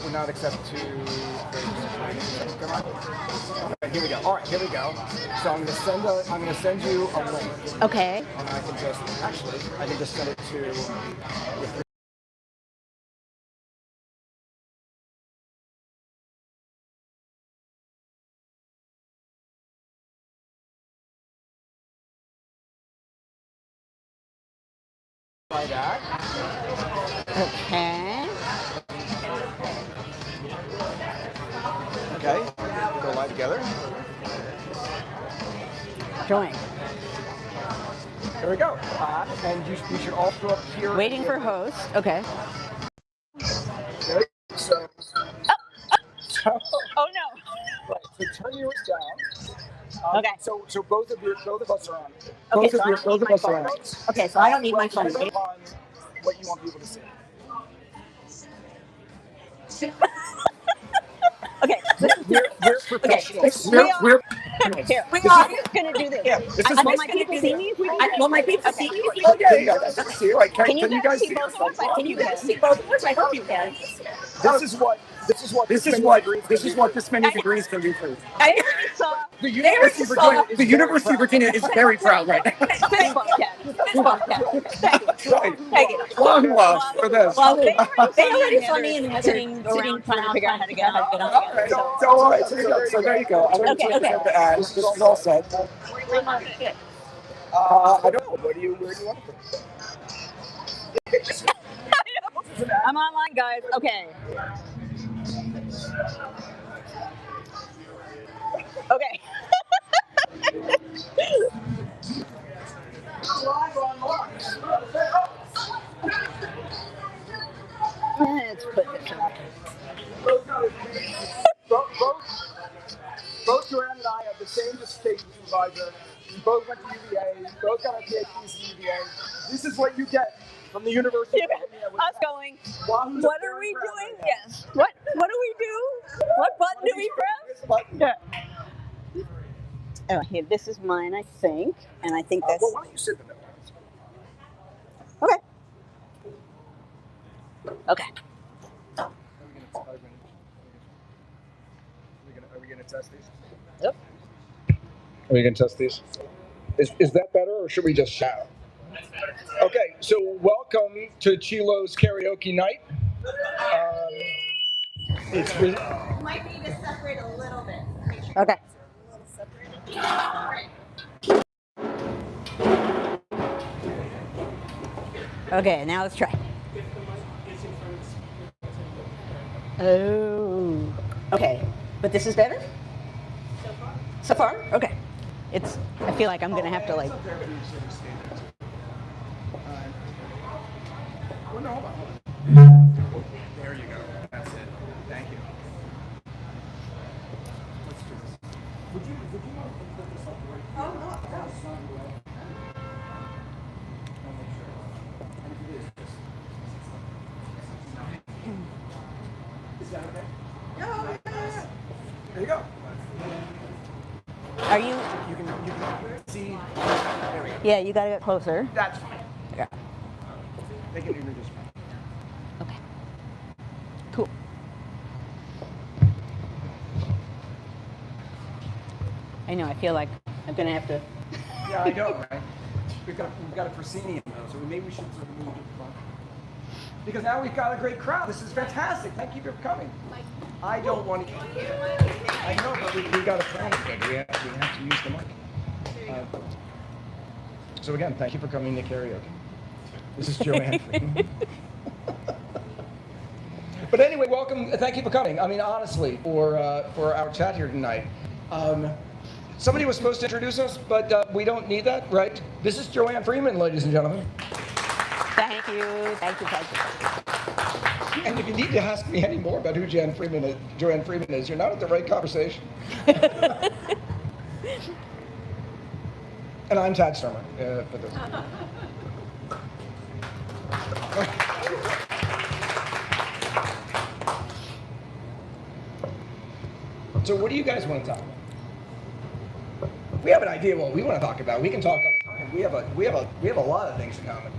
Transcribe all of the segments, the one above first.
would not accept to. Come on. Okay, here we go. All right, here we go. So I'm gonna send you a link. Okay. And I can just send it to your by that. Okay. Okay. Go live together. Join. There we go. And you should also appear. Waiting for host. Okay. Okay. So. Oh no. Right. So turn yours down. Okay. So both of us are on. Okay, Both of us are on. Okay, so I don't need my phone. Depending on what you want people to see. Okay. We're professionals. Here. We are gonna do this. Yeah, this is Will my people see me? Will my people see me? Oh yeah. See, like, Can you guys see both of us? I hope you can. I hope you can. This is what this many degrees can do for you. I already saw The University of Virginia is very proud right now. Fist bump, Ken. Thank you. Long lost for this. Well, they already saw me and sitting around trying to figure out how to get on. All right. So there you go. I'm going to take the ads. This is all set. I don't know. Where do you want to put it? I'm online, guys. Okay. Okay. Let's put this on. Both Joanne and I have the same dissertation supervisor. We both went to UVA. We both got our PhDs at UVA. This is what you get from the University of Virginia. Us going, what are we doing? Yes. What do we do? What button do we press? Yeah. Oh, here, this is mine, I think. And I think that's... Well, why don't you sit in the middle? Okay. Okay. Are we going to test these? Yep. Are we going to test these? Is that better, or should we just shout? Okay, so welcome to Chilo's karaoke night. You might need to separate a little bit. Okay. Okay, now let's try. Oh. Okay, but this is better? So far? Okay. I feel like I'm going to have to like... Well, no, hold on. There you go. That's it. Thank you. Let's do this. Would you want to put this up right here? Oh, no. Is that okay? Yeah. There you go. Are you... You can see. There we go. Yeah, you got to get closer. That's fine. Yeah. They can do this fine. Okay. Cool. I know, I feel like I'm going to have to... Yeah, I know, right? We've got a proscenium, though, so maybe we should sort of move to the front. Because now we've got a great crowd. This is fantastic. Thank you for coming. I don't want to... I know, but we got a plan today. We have to use the mic. So again, thank you for coming to karaoke. This is Joanne Freeman. But anyway, welcome. Thank you for coming. I mean, honestly, for our chat here tonight. Somebody was supposed to introduce us, but we don't need that, right? This is Joanne Freeman, ladies and gentlemen. Thank you. And if you need to ask me any more about who Joanne Freeman is, you're not at the right conversation. And I'm Tad Stoermer. For this. So what do you guys want to talk about? We have an idea what we want to talk about. We can talk all the time. We have a lot of things in common.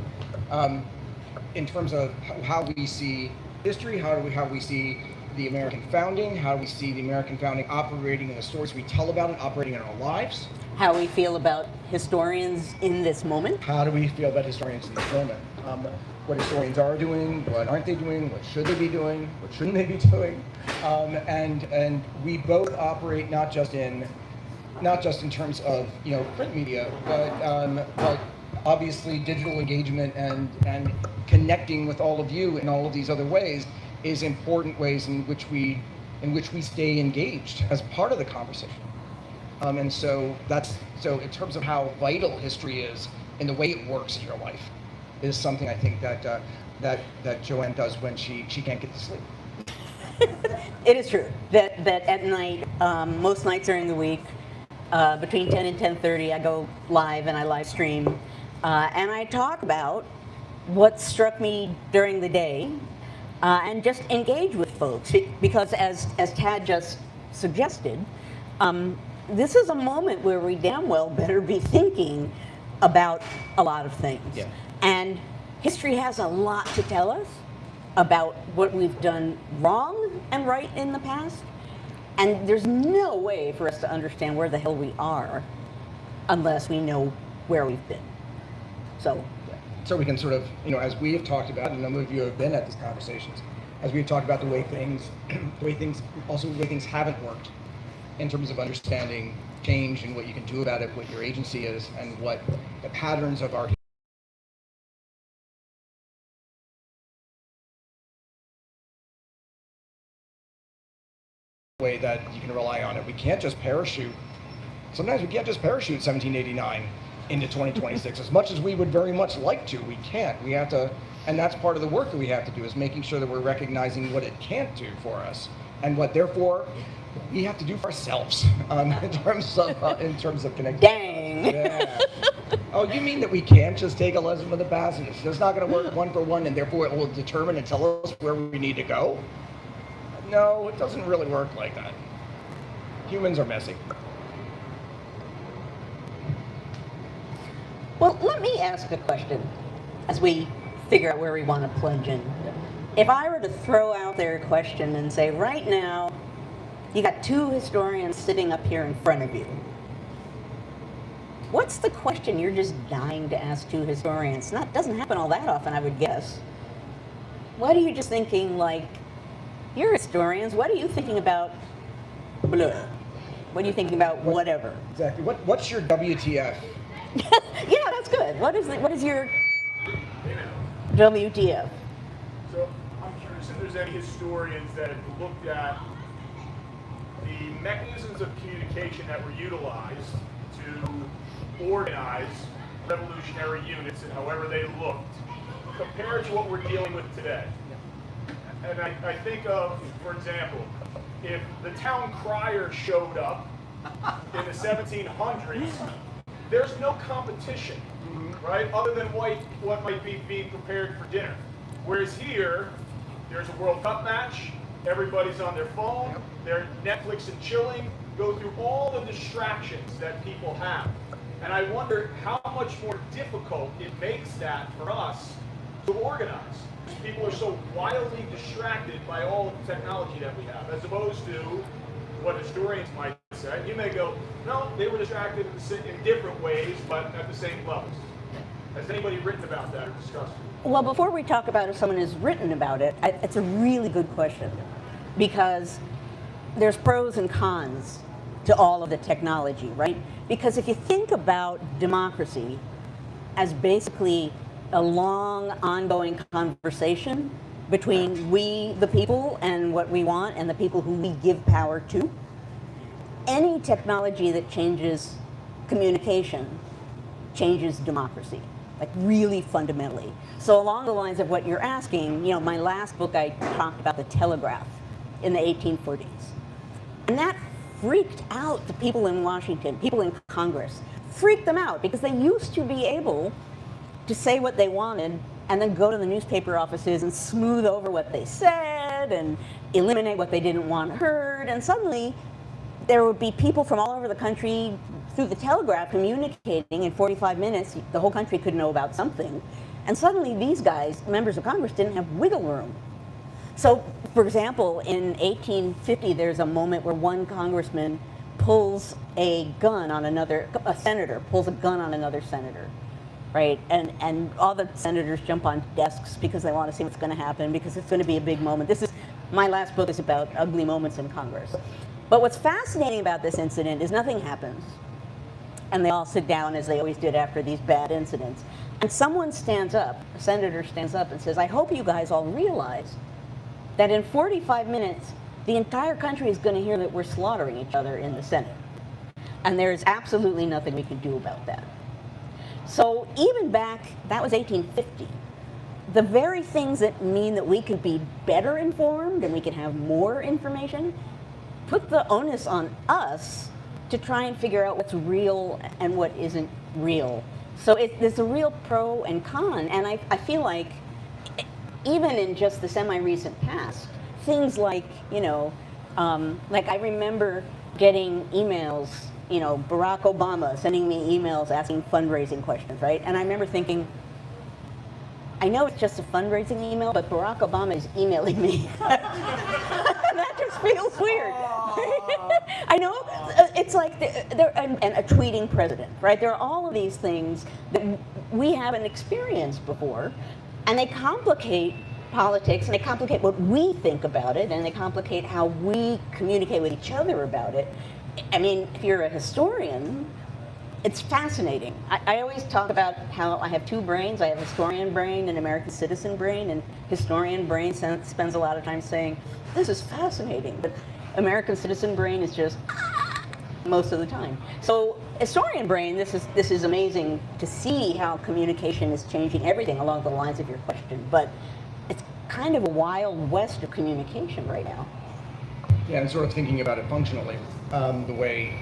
In terms of how we see history, how we see the American founding, how we see the American founding operating in the stories we tell about it, operating in our lives. How we feel about historians in this moment. How do we feel about historians in this moment? What historians are doing, what aren't they doing, what should they be doing, what shouldn't they be doing? And we both operate not just in terms of print media, but obviously digital engagement and connecting with all of you in all of these other ways is important ways in which we stay engaged as part of the conversation. And so in terms of how vital history is in the way it works in your life is something I think that Joanne does when she can't get to sleep. It is true that at night, most nights during the week, between 10 and 10:30, I go live and I live stream, and I talk about what struck me during the day, and just engage with folks, because as Tad just suggested, this is a moment where we damn well better be thinking about a lot of things. Yeah. And history has a lot to tell us about what we've done wrong and right in the past. And there's no way for us to understand where the hell we are unless we know where we've been. So we can sort of, as we have talked about, and a number of you have been at these conversations, as we've talked about the way things haven't worked in terms of understanding change and what you can do about it, what your agency is, and what the patterns of our way that you can rely on it. We can't just parachute. Sometimes we can't just parachute 1789 into 2026. As much as we would very much like to, we can't. We have to, and that's part of the work that we have to do, is making sure that we're recognizing what it can't do for us, and what therefore we have to do for ourselves in terms of connecting. dang. Yeah. Oh, you mean that we can't just take a lesson from the past and it's just not going to work one for one, and therefore it will determine and tell us where we need to go? No, it doesn't really work like that. Humans are messy. Well, let me ask a question as we figure out where we want to plunge in. If I were to throw out there a question and say, right now, you got two historians sitting up here in front of you. What's the question you're just dying to ask two historians? That doesn't happen all that often, I would guess. What are you just thinking, like, you're historians, what are you thinking about blah? What are you thinking about whatever? Exactly. What's your WTF? Yeah, that's good. What is your WTF? So I'm curious if there's any historians that have looked at the mechanisms of communication that were utilized to organize revolutionary units and however they looked, compared to what we're dealing with today. And I think of, for example, if the town crier showed up in the 1700s, there's no competition, right? Other than what might be being prepared for dinner. Whereas here, there's a World Cup match, everybody's on their phone, they're Netflix and chilling, go through all the distractions that people have. And I wonder how much more difficult it makes that for us to organize. People are so wildly distracted by all of the technology that we have, as opposed to what historians might say. You may go, no, they were distracted in different ways, but at the same levels. Has anybody written about that or discussed it? Well, before we talk about if someone has written about it, it's a really good question, because there's pros and cons to all of the technology, right? Because if you think about democracy as basically a long, ongoing conversation between we, the people, and what we want, and the people who we give power to, any technology that changes communication changes democracy, like really fundamentally. So along the lines of what you're asking, my last book, I talked about the telegraph in the 1840s. And that freaked out the people in Washington, people in Congress, freaked them out, because they used to be able to say what they wanted and then go to the newspaper offices and smooth over what they said and eliminate what they didn't want heard. And suddenly there would be people from all over the country through the telegraph communicating in 45 minutes. The whole country could know about something. And suddenly these guys, members of Congress, didn't have wiggle room. So, for example, in 1850, there's a moment where one congressman pulls a gun on another, a senator pulls a gun on another senator, right? And all the senators jump on desks because they want to see what's going to happen, because it's going to be a big moment. My last book is about ugly moments in Congress. But what's fascinating about this incident is nothing happens. And they all sit down, as they always did after these bad incidents. And someone stands up, a senator stands up and says, I hope you guys all realize that in 45 minutes, the entire country is going to hear that we're slaughtering each other in the Senate. And there's absolutely nothing we can do about that. So even back, that was 1850. The very things that mean that we can be better informed and we can have more information put the onus on us to try and figure out what's real and what isn't real. So there's a real pro and con, and I feel like even in just the semi-recent past, things like, like I remember getting emails, Barack Obama sending me emails asking fundraising questions, right? And I remember thinking, I know it's just a fundraising email, but Barack Obama is emailing me. That just feels weird. I know, it's like and a tweeting president, right? There are all of these things that we haven't experienced before, and they complicate politics, and they complicate what we think about it, and they complicate how we communicate with each other about it. I mean, if you're a historian, it's fascinating. I always talk about how I have two brains. I have a historian brain and American citizen brain, and historian brain spends a lot of time saying, this is fascinating, but American citizen brain is just most of the time. So historian brain, this is amazing to see how communication is changing everything along the lines of your question, but it's kind of a wild west of communication right now. Yeah, and sort of thinking about it functionally, the way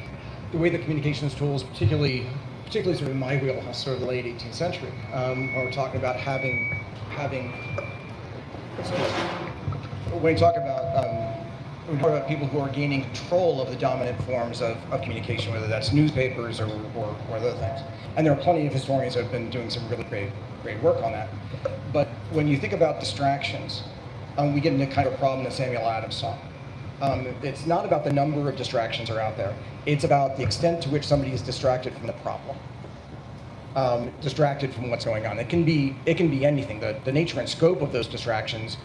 the communications tools, particularly sort of in my wheelhouse, sort of the late 18th century, when we're talking about having when we talk about people who are gaining control of the dominant forms of communication, whether that's newspapers or other things. And there are plenty of historians who have been doing some really great work on that. But when you think about distractions, we get into kind of a problem that Samuel Adams saw. It's not about the number of distractions are out there. It's about the extent to which somebody is distracted from the problem, distracted from what's going on. It can be anything. The nature and scope of those distractions,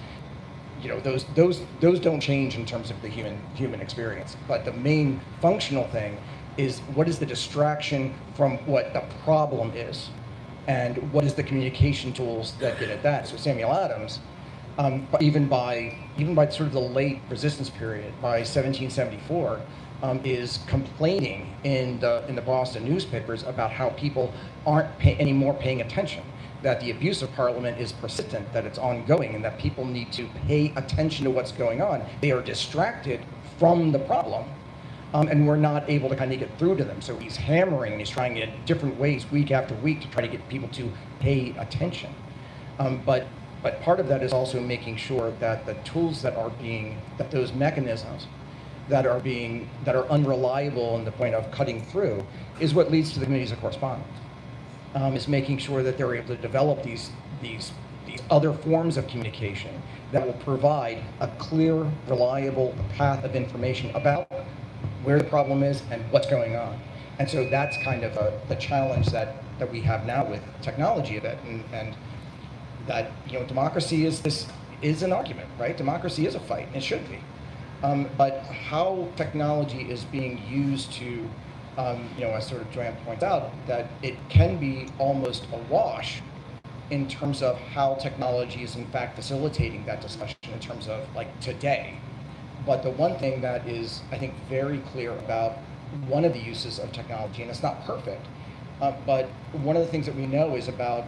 those don't change in terms of the human experience. But the main functional thing is, what is the distraction from what the problem is, and what is the communication tools that get at that? So Samuel Adams, even by sort of the late resistance period, by 1774, is complaining in the Boston newspapers about how people aren't anymore paying attention, that the abuse of Parliament is persistent, that it's ongoing, and that people need to pay attention to what's going on. They are distracted from the problem, and we're not able to kind of get through to them. So he's hammering, and he's trying in different ways, week after week, to try to get people to pay attention. But part of that is also making sure that the tools that those mechanisms that are unreliable in the point of cutting through is what leads to the committees of correspondence. Is making sure that they're able to develop these other forms of communication that will provide a clear, reliable path of information about where the problem is and what's going on. And so that's kind of the challenge that we have now with technology a bit, and that democracy is an argument, right? Democracy is a fight. It should be. But how technology is being used to, as sort of Joanne points out, that it can be almost a wash in terms of how technology is in fact facilitating that discussion in terms of like today. But the one thing that is, I think, very clear about one of the uses of technology, and it's not perfect, but one of the things that we know is about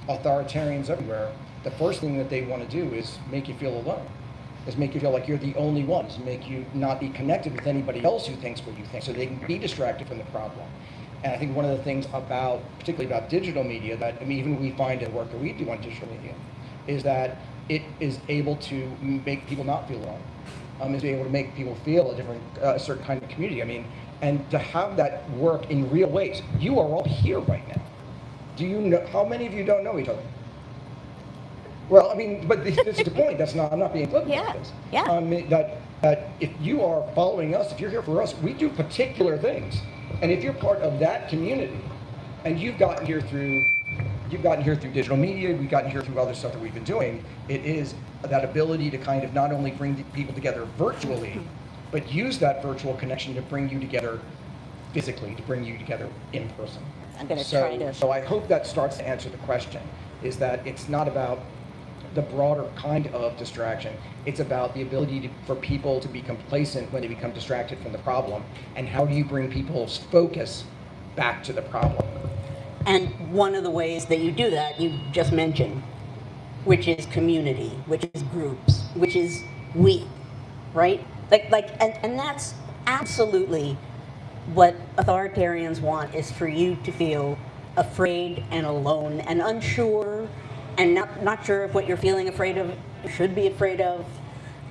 authoritarians everywhere. The first thing that they want to do is make you feel alone, is make you feel like you're the only one, is make you not be connected with anybody else who thinks what you think, so they can be distracted from the problem. And I think one of the things particularly about digital media, that even we find in the work that we do on digital media, is that it is able to make people not feel alone, is able to make people feel a certain kind of community. And to have that work in real ways. You are all here right now. Do you know, how many of you don't know each other? Well, I mean, but this is the point. I'm not being flippant Yeah, about this. yeah. That if you are following us, if you're here for us, we do particular things. And if you're part of that community, and you've gotten here through digital media, we've gotten here through other stuff that we've been doing, it is that ability to kind of not only bring people together virtually, but use that virtual connection to bring you together physically, to bring you together in person. I'm going to try to. So I hope that starts to answer the question, is that it's not about the broader kind of distraction. It's about the ability for people to be complacent when they become distracted from the problem. And how do you bring people's focus back to the problem? And one of the ways that you do that, you just mentioned, which is community, which is groups, which is we, right? And that's absolutely what authoritarians want, is for you to feel afraid and alone and unsure and not sure if what you're feeling afraid of you should be afraid of.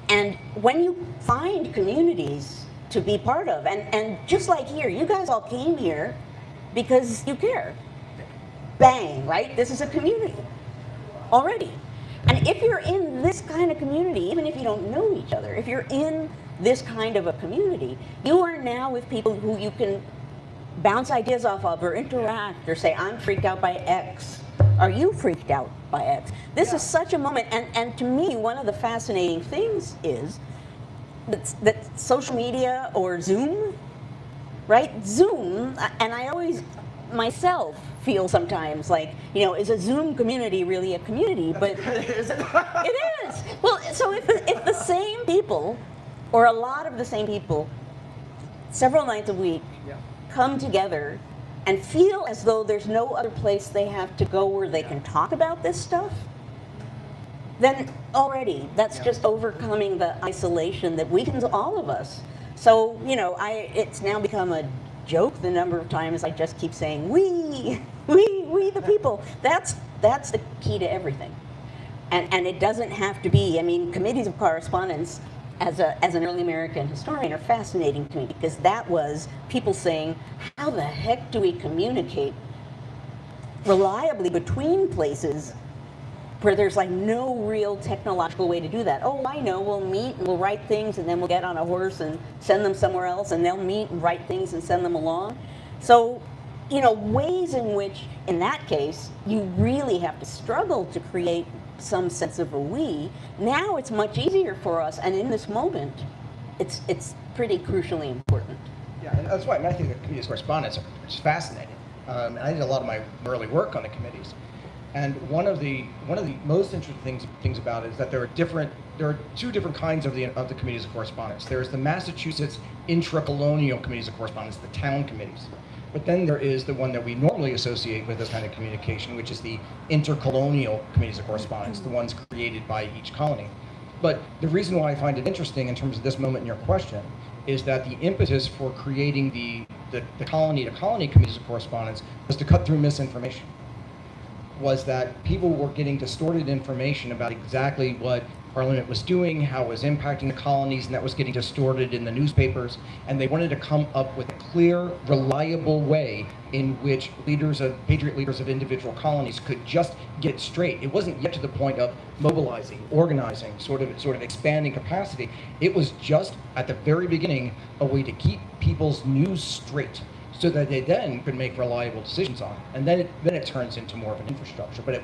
And when you find communities to be part of, and just like here, you guys all came here because you care. Bang, right? This is a community already. And if you're in this kind of community, even if you don't know each other, if you're in this kind of a community, you are now with people who you can bounce ideas off of or interact or say, I'm freaked out by X. Are you freaked out by X? This is such a moment. And to me, one of the fascinating things is that social media or Zoom, right? Zoom, and I always myself feel sometimes like, is a Zoom community really a community? But it is. Well, so if the same people, or a lot of the same people, several nights a week, come together and feel as though there's no other place they have to go where they can talk about this stuff, then already that's just overcoming the isolation that weakens all of us. So, it's now become a joke the number of times I just keep saying, we the people. That's the key to everything. And it doesn't have to be, committees of correspondence, as an early American historian, are fascinating to me, because that was people saying, how the heck do we communicate reliably between places where there's like no real technological way to do that? Oh, I know, we'll meet and we'll write things and then we'll get on a horse and send them somewhere else, and they'll meet and write things and send them along. So, ways in which, in that case, you really have to struggle to create some sense of a we. Now it's much easier for us, and in this moment, it's pretty crucially important. Yeah, and that's why I think the committees of correspondence are just fascinating. And I did a lot of my early work on the committees. And one of the most interesting things about it is that there are two different kinds of the committees of correspondence. There's the Massachusetts intracolonial committees of correspondence, the town committees. But then there is the one that we normally associate with this kind of communication, which is the intercolonial committees of correspondence, the ones created by each colony. But the reason why I find it interesting in terms of this moment in your question is that the impetus for creating the colony-to-colony committees of correspondence was to cut through misinformation. Was that people were getting distorted information about exactly what Parliament was doing, how it was impacting the colonies, and that was getting distorted in the newspapers. And they wanted to come up with a clear, reliable way in which patriot leaders of individual colonies could just get straight. It wasn't yet to the point of mobilizing, organizing, sort of expanding capacity. It was just, at the very beginning, a way to keep people's news straight, so that they then could make reliable decisions on it. And then it turns into more of an infrastructure. But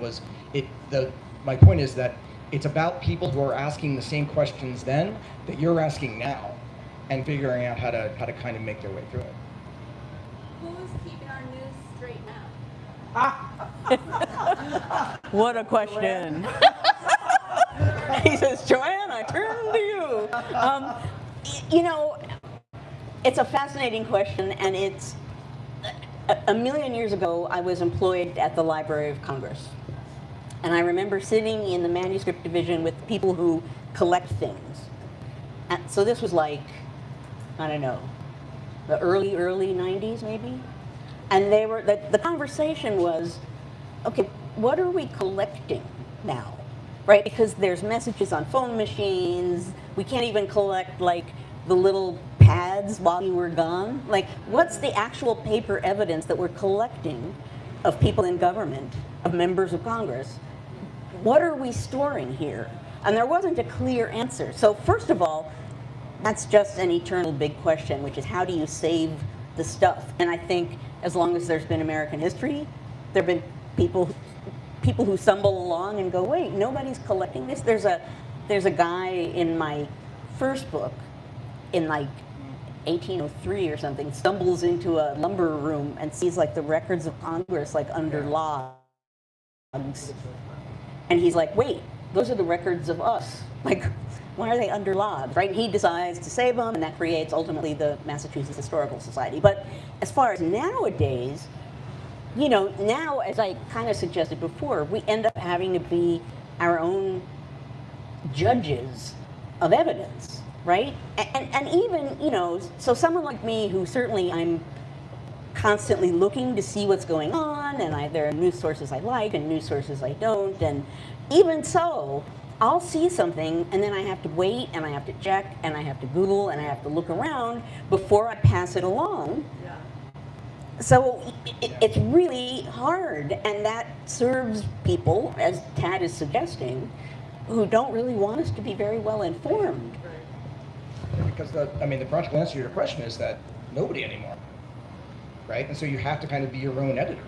my point is that it's about people who are asking the same questions then that you're asking now, and figuring out how to kind of make their way through it. Who's keeping our news straight now? What a question. He says, Joanne, I turn to you. It's a fascinating question, and it's a million years ago, I was employed at the Library of Congress. And I remember sitting in the manuscript division with people who collect things. And so this was like, I don't know, the early 90s maybe? And the conversation was, okay, what are we collecting now? Right, because there's messages on phone machines. We can't even collect like the little pads while you were gone. Like, what's the actual paper evidence that we're collecting of people in government, of members of Congress, what are we storing here? And there wasn't a clear answer. So first of all, that's just an eternal big question, which is how do you save the stuff? And I think as long as there's been American history, there have been people who stumble along and go, wait, nobody's collecting this. There's a guy in my first book, in like 1803 or something, stumbles into a lumber room and sees like the records of Congress like under logs. And he's like, wait, those are the records of us. Like, why are they under logs, right? And he decides to save them, and that creates ultimately the Massachusetts Historical Society. But as far as nowadays, now, as I kind of suggested before, we end up having to be our own judges of evidence, right? And even, so someone like me, who certainly I'm constantly looking to see what's going on, and there are news sources I like and news sources I don't, and even so, I'll see something and then I have to wait and I have to check and I have to Google and I have to look around before I pass it along. Yeah. So it's really hard, and that serves people, as Tad is suggesting, who don't really want us to be very well informed. Because the practical answer to your question is that nobody anymore, right? And so you have to kind of be your own editor,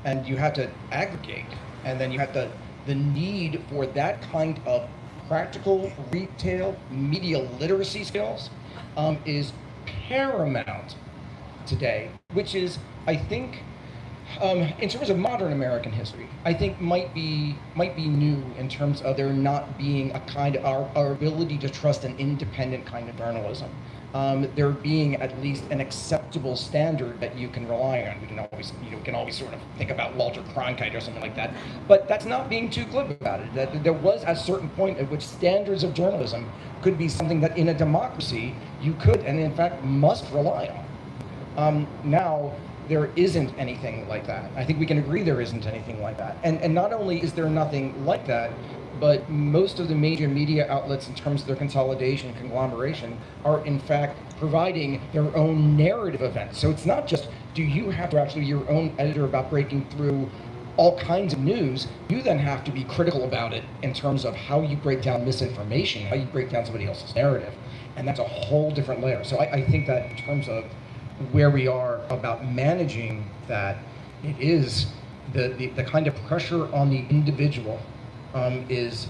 and you have to aggregate, and then you have to. The need for that kind of practical retail media literacy skills is paramount today, which is, I think, in terms of modern American history, I think might be new in terms of there not being a kind of our ability to trust an independent kind of journalism. There being at least an acceptable standard that you can rely on. We can always sort of think about Walter Cronkite or something like that, but that's not being too glib about it. That there was a certain point at which standards of journalism could be something that in a democracy you could and in fact must rely on. Now there isn't anything like that. I think we can agree there isn't anything like that. And not only is there nothing like that, but most of the major media outlets, in terms of their consolidation, conglomeration, are in fact providing their own narrative events. So it's not just, do you have to actually be your own editor about breaking through all kinds of news? You then have to be critical about it in terms of how you break down misinformation, how you break down somebody else's narrative. And that's a whole different layer. So I think that in terms of where we are about managing that, it is the kind of pressure on the individual is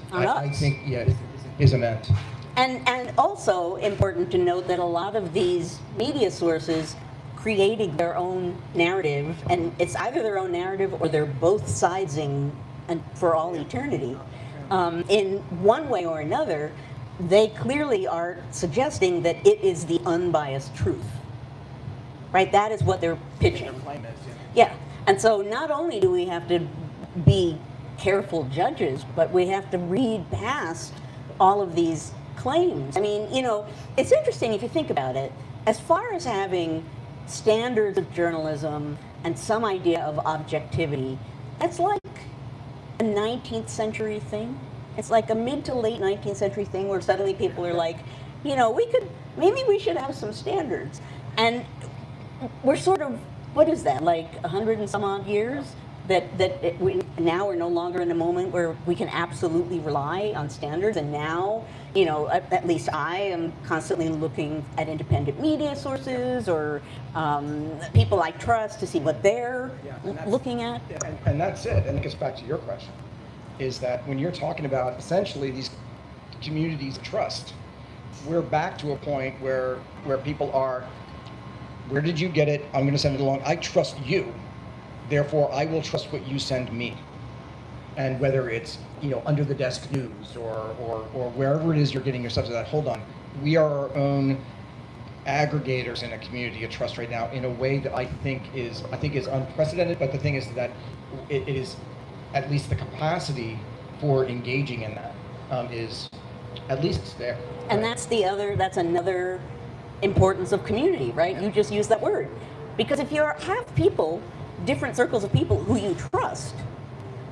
immense. And also important to note that a lot of these media sources creating their own narrative, and it's either their own narrative or they're both sidesing for all eternity. In one way or another, they clearly are suggesting that it is the unbiased truth. Right? That is what they're pitching. Yeah. And so not only do we have to be careful judges, but we have to read past all of these claims. I mean, it's interesting if you think about it. As far as having standards of journalism and some idea of objectivity, that's like a 19th century thing. It's like a mid to late 19th century thing where suddenly people are like, maybe we should have some standards. And we're sort of, what is that, like 100 and some odd years? Now we're no longer in a moment where we can absolutely rely on standards, and now, at least I am constantly looking at independent media sources or people I trust to see what they're looking at. And that's it, and it gets back to your question, is that when you're talking about essentially these communities of trust, we're back to a point where people are, where did you get it? I'm going to send it along. I trust you. Therefore, I will trust what you send me. And whether it's, under the desk news or wherever it is you're getting your stuff, so that, hold on, we are our own aggregators in a community of trust right now in a way that I think is unprecedented. But the thing is that it is at least the capacity for engaging in that is at least there. And that's another importance of community, right? You just use that word. Because if you have people, different circles of people who you trust,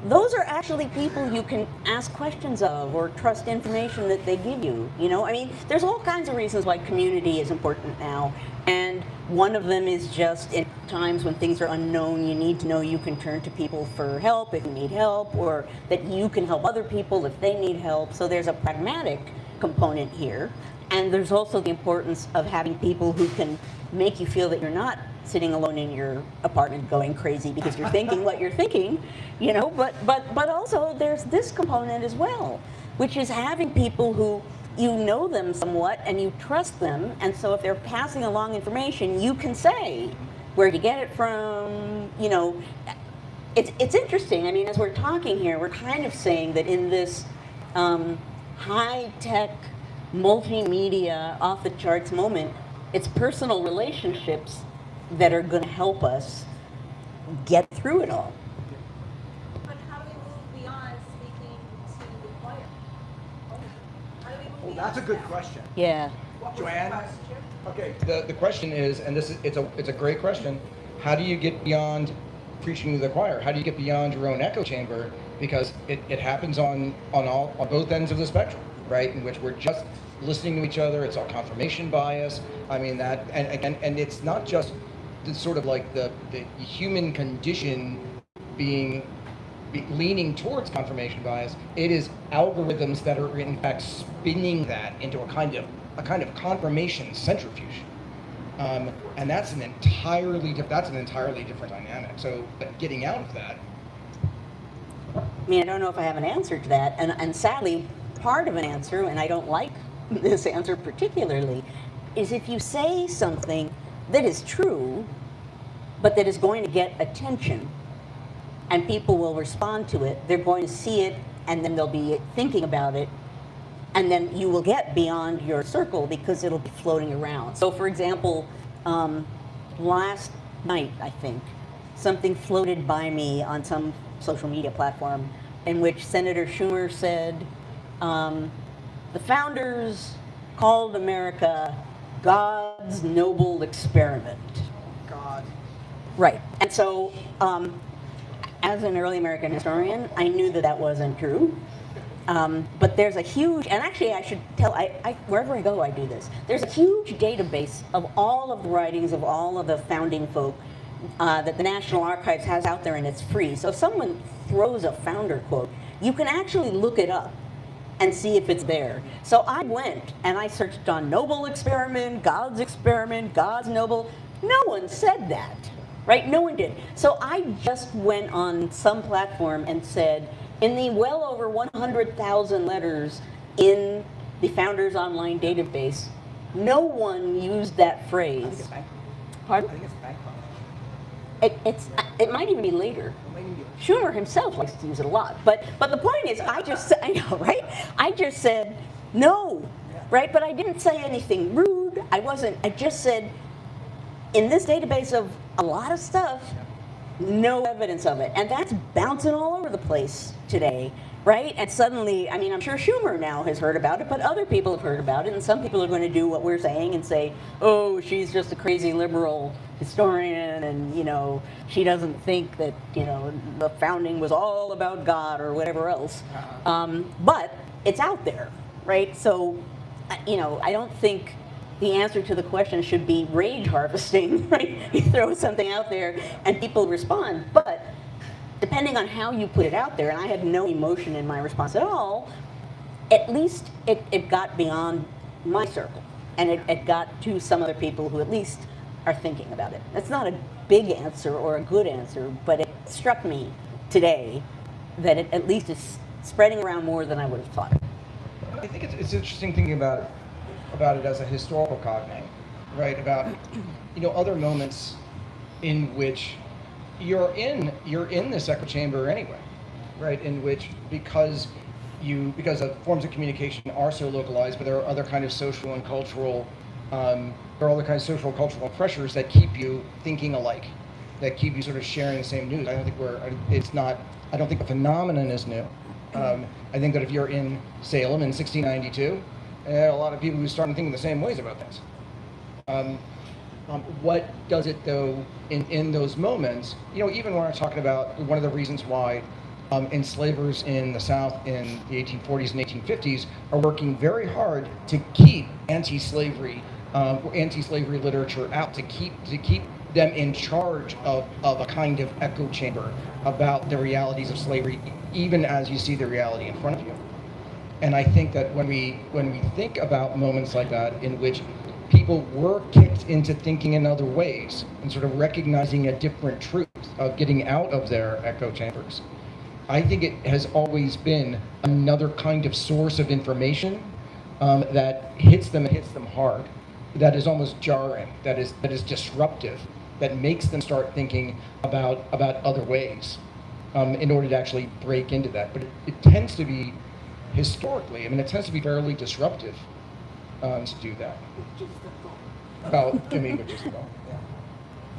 those are actually people you can ask questions of or trust information that they give you. You know, I mean, there's all kinds of reasons why community is important now. And one of them is just in times when things are unknown, you need to know you can turn to people for help if you need help, or that you can help other people if they need help. So there's a pragmatic component here. And there's also the importance of having people who can make you feel that you're not sitting alone in your apartment going crazy because you're thinking what you're thinking, you know, but also there's this component as well, which is having people who you know them somewhat and you trust them, and so if they're passing along information, you can say where'd you get it from, you know. It's interesting. I mean, as we're talking here, we're kind of saying that in this high-tech, multimedia, off-the-charts moment, it's personal relationships that are going to help us get through it all. But how do we move beyond speaking to the choir? How do we move Well, beyond that's a good that? question. Yeah. Joanne? Okay. The question is, and it's a great question, how do you get beyond preaching to the choir? How do you get beyond your own echo chamber? Because it happens on both ends of the spectrum, right? In which we're just listening to each other. It's all confirmation bias. I mean that, and it's not just the sort of like the human condition leaning towards confirmation bias. It is algorithms that are in fact spinning that into a kind of confirmation centrifuge, and that's an entirely different dynamic. So, but getting out of that. I mean, I don't know if I have an answer to that, and sadly, part of an answer, and I don't like this answer particularly, is if you say something that is true, but that is going to get attention, and people will respond to it, they're going to see it, and then they'll be thinking about it, and then you will get beyond your circle because it'll be floating around. So for example, last night, I think, something floated by me on some social media platform in which Senator Schumer said, the founders called America God's noble experiment. God. Right. And so, as an early American historian, I knew that wasn't true. But there's a huge, and actually I should tell, wherever I go I do this, there's a huge database of all of the writings of all of the founding folk that the National Archives has out there, and it's free. So if someone throws a founder quote, you can actually look it up and see if it's there. So I went and I searched on noble experiment, God's noble. No one said that, right? No one did. So I just went on some platform and said, in the well over 100,000 letters in the Founders Online database, no one used that I think phrase. it's Bangkok. Pardon? I think it's Bangkok. It might even be later. It might even be- Schumer himself likes to use it a lot. But the point is, I know, right? I just said no, right? But I didn't say anything rude. I just said, in this database of a lot of stuff, no evidence of it. And that's bouncing all over the place today, right? And suddenly, I mean, I'm sure Schumer now has heard about it, but other people have heard about it, and some people are going to do what we're saying and say, oh, she's just a crazy liberal historian, and, you know, she doesn't think that, you know, the founding was all about God or whatever else. But it's out there, right? So, you know, I don't think the answer to the question should be rage harvesting, right? You throw something out there and people respond, but depending on how you put it out there, and I had no emotion in my response at all, at least it got beyond my circle, and it got to some other people who at least are thinking about it. That's not a big answer or a good answer, but it struck me today that it at least is spreading around more than I would have thought. I think it's interesting thinking about it as a historical cognate, right? About, you know, other moments in which you're in this echo chamber anyway, right? In which because forms of communication are so localized, but there are other kind of social and cultural pressures that keep you thinking alike, that keep you sort of sharing the same news. I don't think the phenomenon is new. I think that if you're in Salem in 1692, a lot of people who started thinking the same ways about things. What does it though in those moments? You know, even when I'm talking about one of the reasons why enslavers in the South in the 1840s and 1850s are working very hard to keep anti-slavery literature out, to keep them in charge of a kind of echo chamber about the realities of slavery, even as you see the reality in front of you. And I think that when we think about moments like that in which people were kicked into thinking in other ways and sort of recognizing a different truth, of getting out of their echo chambers, I think it has always been another kind of source of information that hits them hard, that is almost jarring, that is disruptive, that makes them start thinking about other ways in order to actually break into that. But it tends to be, historically, it tends to be fairly disruptive to do that. Well, but just about. Yeah,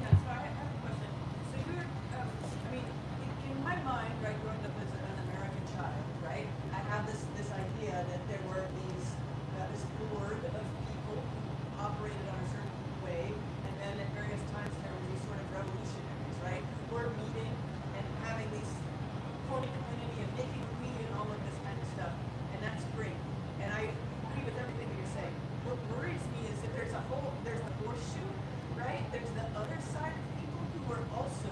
so I have a question. So you're, in my mind, right, growing up as an American child, right, I have this idea that there were this board of people who operated on a certain way, and then at various times there were these sort of revolutionaries, right, who were meeting and having these forming community and making a weed and all of this kind of stuff, and that's great. And I agree with everything that you're saying. What worries me is that there's a horseshoe, right? There's the other side of people who are also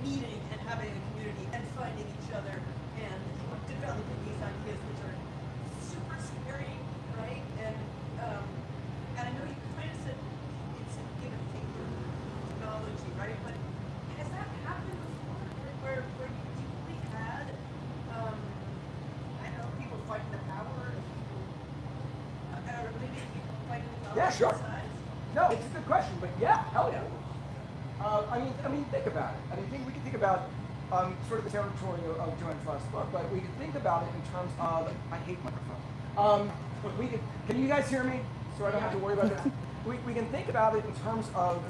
meeting and having a community and finding each other and developing these ideas, which are super scary, right? And I know you kind of said it's a give and take technology, right? But has that happened before, where you deeply had, I don't know, people fighting the power, or maybe people fighting the Yeah, sure. sides? No, it's a good question, but yeah, hell yeah. Think about it. We can think about sort of the territory of Joanne's last book, but we can think about it in terms of, I hate microphone. Can you guys hear me? So I don't have to worry about this. We can think about it in terms of,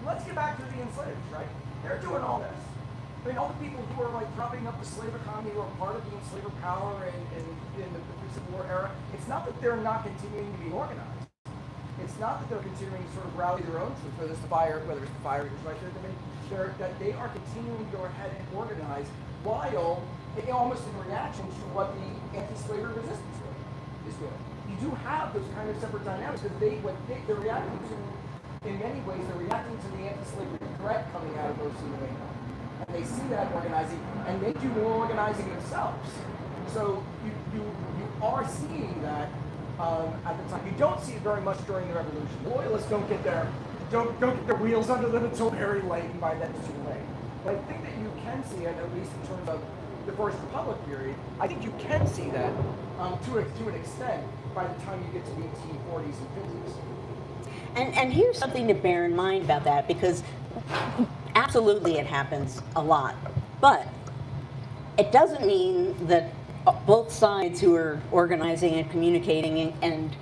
let's get back to the enslaved, right? They're doing all this. All the people who are propping up the slave economy, who are part of the enslaver power in the Civil War era, it's not that they're not continuing to be organized. It's not that they're continuing to sort of rally their own troops, whether it's the fire eaters, right? That they are continuing to go ahead and organize while, almost in reaction to what the anti-slavery resistance is doing. You do have those kind of separate dynamics because they're reacting to, in many ways, they're reacting to the anti-slavery threat coming out of those in the main. And they see that organizing, and they do more organizing themselves. So you are seeing that at the time. You don't see it very much during the Revolution. Loyalists don't get their wheels under them until very late, and by then it's too late. But I think that you can see it, at least in terms of the First Republic period. I think you can see that to an extent by the time you get to the 1840s and 50s. And here's something to bear in mind about that, because absolutely it happens a lot. But it doesn't mean that both sides who are organizing and communicating and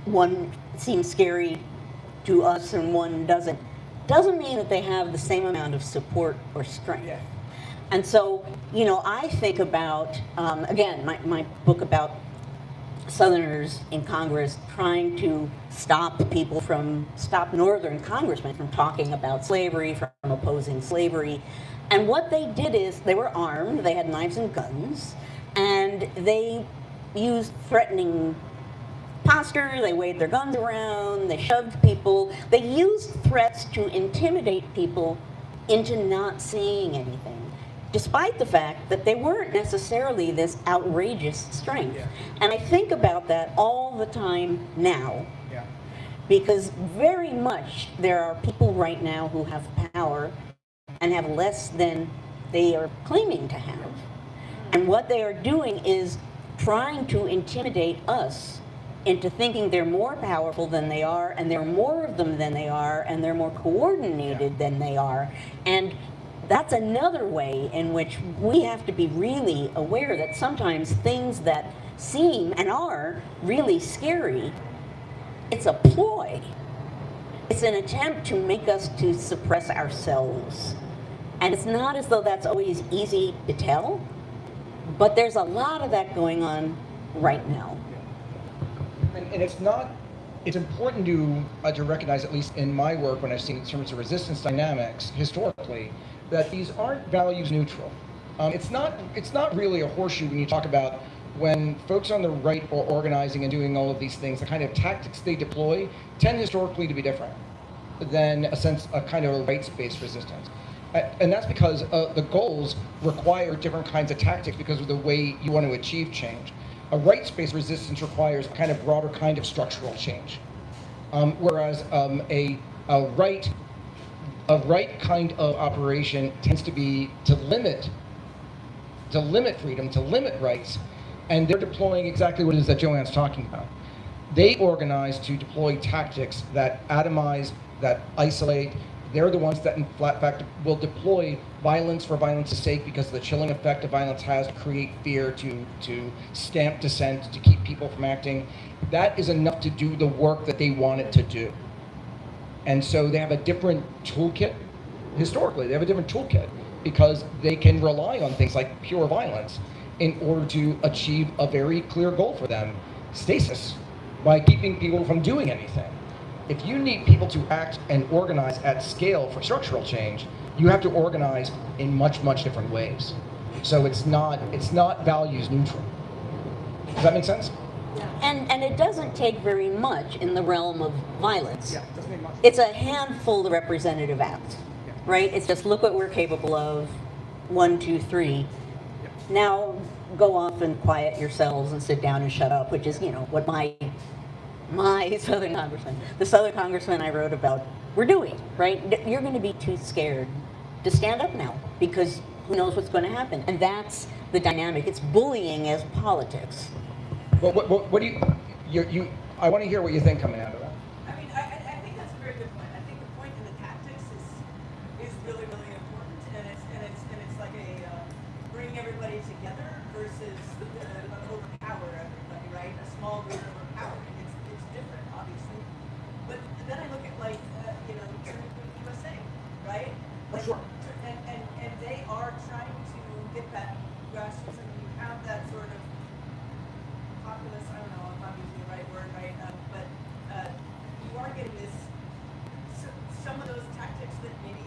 one seems scary to us and one doesn't mean that they have the same amount of support or strength. Yeah. And so, I think about, again, my book about Southerners in Congress trying to stop Northern congressmen from talking about slavery, from opposing slavery. And what they did is they were armed, they had knives and guns, and they used threatening posture, they waved their guns around, they shoved people, they used threats to intimidate people into not seeing anything, despite the fact that they weren't necessarily this outrageous strength. Yeah. And I think about that all the time now, Yeah. because very much there are people right now who have power and have less than they are claiming to have. And what they are doing is trying to intimidate us into thinking they're more powerful than they are, and there are more of them than they are, and they're more coordinated than they are. And that's another way in which we have to be really aware that sometimes things that seem and are really scary, it's a ploy. It's an attempt to make us to suppress ourselves. And it's not as though that's always easy to tell, but there's a lot of that going on right now. And it's important to recognize, at least in my work, when I've seen in terms of resistance dynamics historically, that these aren't values neutral. It's not really a horseshoe when you talk about when folks on the right are organizing and doing all of these things. The kind of tactics they deploy tend historically to be different than a kind of a rights-based resistance. And that's because the goals require different kinds of tactics because of the way you want to achieve change. A rights-based resistance requires a kind of broader kind of structural change, whereas a right kind of operation tends to be to limit freedom, to limit rights, and they're deploying exactly what it is that Joanne's talking about. They organize to deploy tactics that atomize, that isolate. They're the ones that, in fact, will deploy violence for violence's sake because of the chilling effect that violence has to create fear, to stamp dissent, to keep people from acting. That is enough to do the work that they want it to do. And so they have a different toolkit. Historically, they have a different toolkit because they can rely on things like pure violence in order to achieve a very clear goal for them, stasis, by keeping people from doing anything. If you need people to act and organize at scale for structural change, you have to organize in much, much different ways. So it's not values neutral. Does that make sense? And it doesn't take very much in the realm of violence. Yeah, it doesn't take much. It's a handful of representative acts, right? It's just look what we're capable of, 1, 2, 3. Now go off and quiet yourselves and sit down and shut up, which is, what my Southern congressman, the Southern congressman I wrote about, we're doing, right? You're going to be too scared to stand up now because who knows what's going to happen. And that's the dynamic. It's bullying as politics. Well, what do you I want to hear what you think coming out of that. I mean, I think that's a very good point. I think the point in the tactics is really, really important, and it's like a bring everybody together versus overpower everybody, right? A small group overpowering. It's different, obviously. But then I look at USA, right? Sure. And they are trying to get that grassroots, and you have that sort of populist, I don't know if I'm using the right word, right? But you are getting this, some of those tactics that maybe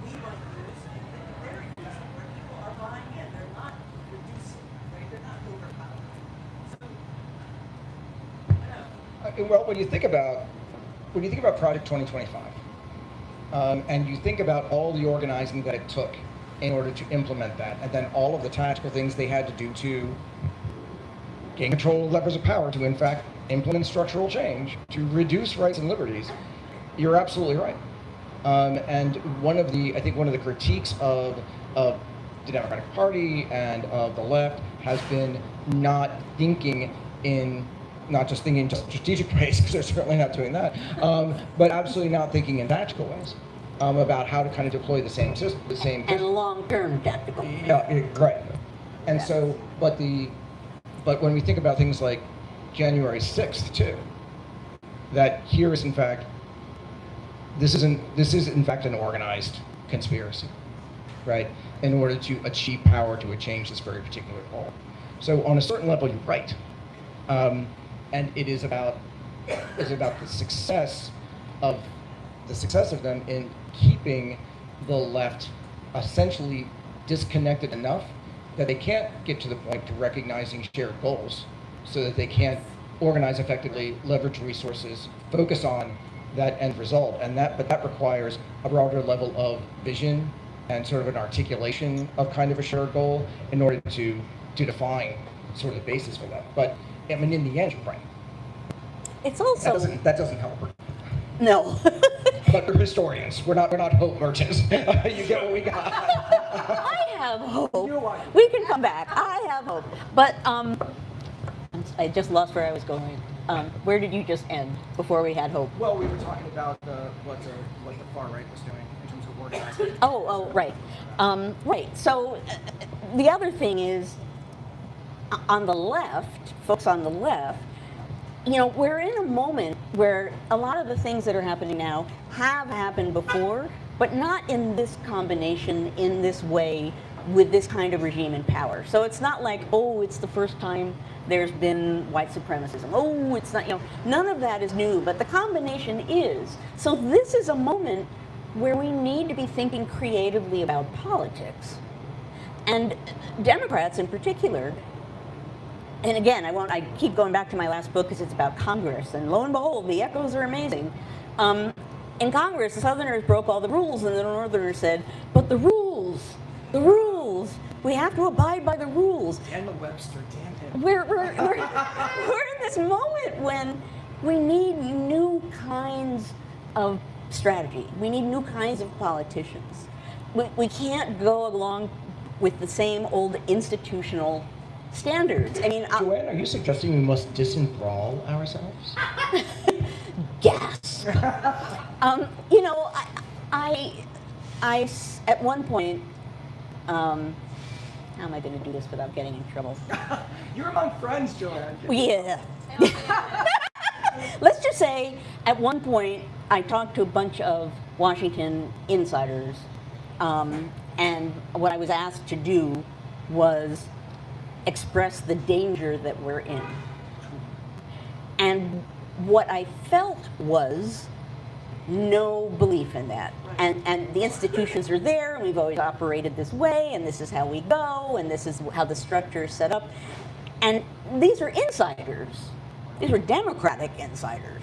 we might use, and they're using, where people are buying in. They're not reducing, right? They're not overpowering. So, I don't know. Well, when you think about Project 2025, and you think about all the organizing that it took in order to implement that, and then all of the tactical things they had to do to gain control of levers of power to, in fact, implement structural change, to reduce rights and liberties, you're absolutely right. And one of the critiques of the Democratic Party and of the left has been not just thinking in strategic ways, because they're certainly not doing that, but absolutely not thinking in tactical ways about how to kind of deploy the same system, And long-term tactical. Yeah, right. And so, but when we think about things like January 6th too, that here is in fact, this is in fact an organized conspiracy, right? In order to achieve power to change this very particular goal. So on a certain level, you're right. And it is about the success of them in keeping the left essentially disconnected enough that they can't get to the point to recognizing shared goals, so that they can't organize effectively, leverage resources, focus on that end result, but that requires a broader level of vision and sort of an articulation of kind of a shared goal in order to define sort of the basis for that. But I mean, in the end, you're right. It's also That doesn't help. no. But we're historians. We're not hope merchants. You get what we got. I have hope. We can come back. I have hope. But I just lost where I was going. Where did you just end before we had hope? Well, we were talking about what the far right was doing in terms of organizing. Oh, right. Right. So the other thing is, on the left, folks on the left, we're in a moment where a lot of the things that are happening now have happened before, but not in this combination, in this way, with this kind of regime in power. So it's not like, oh, it's the first time there's been white supremacism. Oh, it's not, none of that is new, but the combination is. So this is a moment where we need to be thinking creatively about politics. And Democrats in particular, and again, I keep going back to my last book because it's about Congress, and lo and behold, the echoes are amazing. In Congress, the Southerners broke all the rules, and the Northerners said, but the rules, we have to abide by the rules. Daniel Webster, damn him. We're in this moment when we need new kinds of strategy. We need new kinds of politicians. We can't go along with the same old institutional standards. I mean, Joanne, are you suggesting we must disenthrall ourselves? Gasp. You know, I at one point, how am I going to do this without getting in trouble? You're among friends, Joanne. Yeah. Let's just say, at one point, I talked to a bunch of Washington insiders, and what I was asked to do was express the danger that we're in. And what I felt was no belief in that. And the institutions are there, and we've always operated this way, and this is how we go, and this is how the structure is set up. And these are insiders. These were Democratic insiders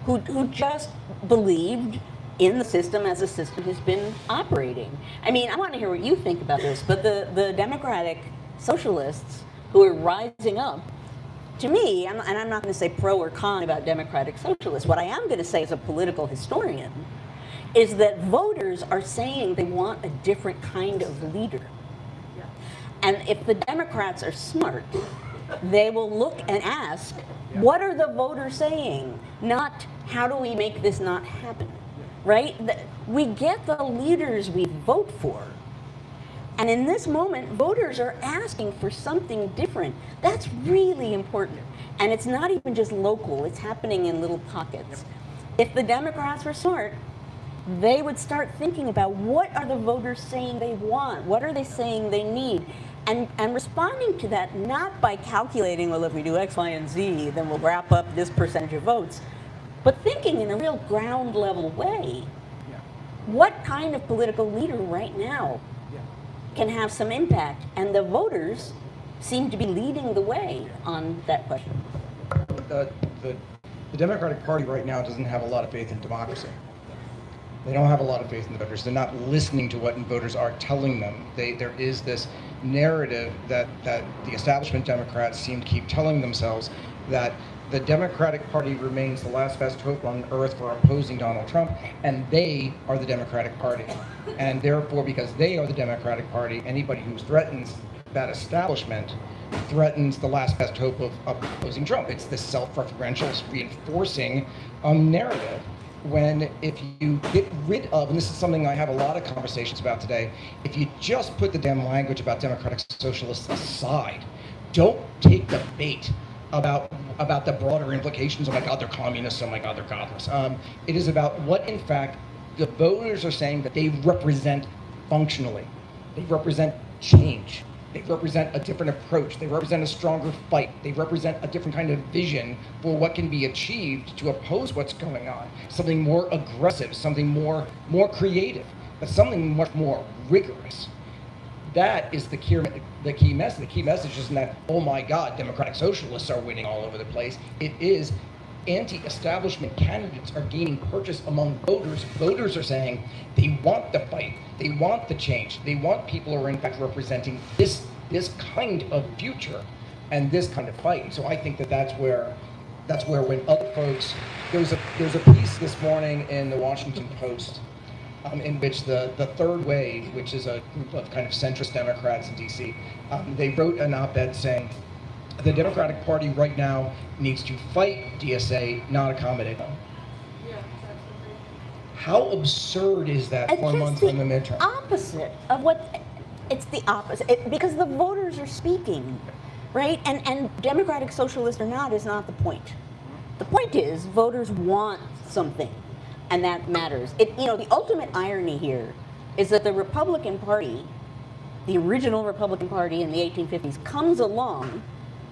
who just believed in the system as the system has been operating. I mean, I want to hear what you think about this, but the Democratic socialists who are rising up, to me, and I'm not going to say pro or con about Democratic socialists, what I am going to say as a political historian is that voters are saying they want a different kind of leader. And if the Democrats are smart, they will look and ask, what are the voters saying? Not, how do we make this not happen? Right? We get the leaders we vote for. And in this moment, voters are asking for something different. That's really important. And it's not even just local, it's happening in little pockets. If the Democrats were smart, they would start thinking about what are the voters saying they want? What are they saying they need? And responding to that not by calculating, well, if we do X, Y, and Z, then we'll wrap up this percentage of votes, but thinking in a real ground level way. What kind of political leader right now can have some impact? And the voters seem to be leading the way on that question. The Democratic Party right now doesn't have a lot of faith in democracy. They don't have a lot of faith in the voters. They're not listening to what voters are telling them. There is this narrative that the establishment Democrats seem to keep telling themselves that the Democratic Party remains the last best hope on earth for opposing Donald Trump, and they are the Democratic Party. And therefore, because they are the Democratic Party, anybody who threatens that establishment threatens the last best hope of opposing Trump. It's this self-referential, reinforcing narrative. When if you get rid of, and this is something I have a lot of conversations about today, if you just put the damn language about Democratic Socialists aside, don't take the bait about the broader implications. Oh my God, they're communists. Oh my God, they're godless. It is about what, in fact, the voters are saying that they represent functionally. They represent change. They represent a different approach. They represent a stronger fight. They represent a different kind of vision for what can be achieved to oppose what's going on. Something more aggressive, something more creative, but something much more rigorous. That is the key message. The key message isn't that, oh my God, Democratic Socialists are winning all over the place. It is anti-establishment candidates are gaining purchase among voters. Voters are saying they want the fight, they want the change, they want people who are in fact representing this kind of future and this kind of fight. And so I think that's where when other folks, there's a piece this morning in the Washington Post in which the Third Wave, which is a group of kind of centrist Democrats in DC, they wrote an op-ed saying, the Democratic Party right now needs to fight DSA, not accommodate them. Yeah, absolutely. How absurd is that 4 months from the midterm? Opposite of what, it's the opposite, because the voters are speaking, right? And Democratic Socialist or not is not the point. The point is voters want something, and that matters. The ultimate irony here is that the Republican Party, the original Republican Party in the 1850s, comes along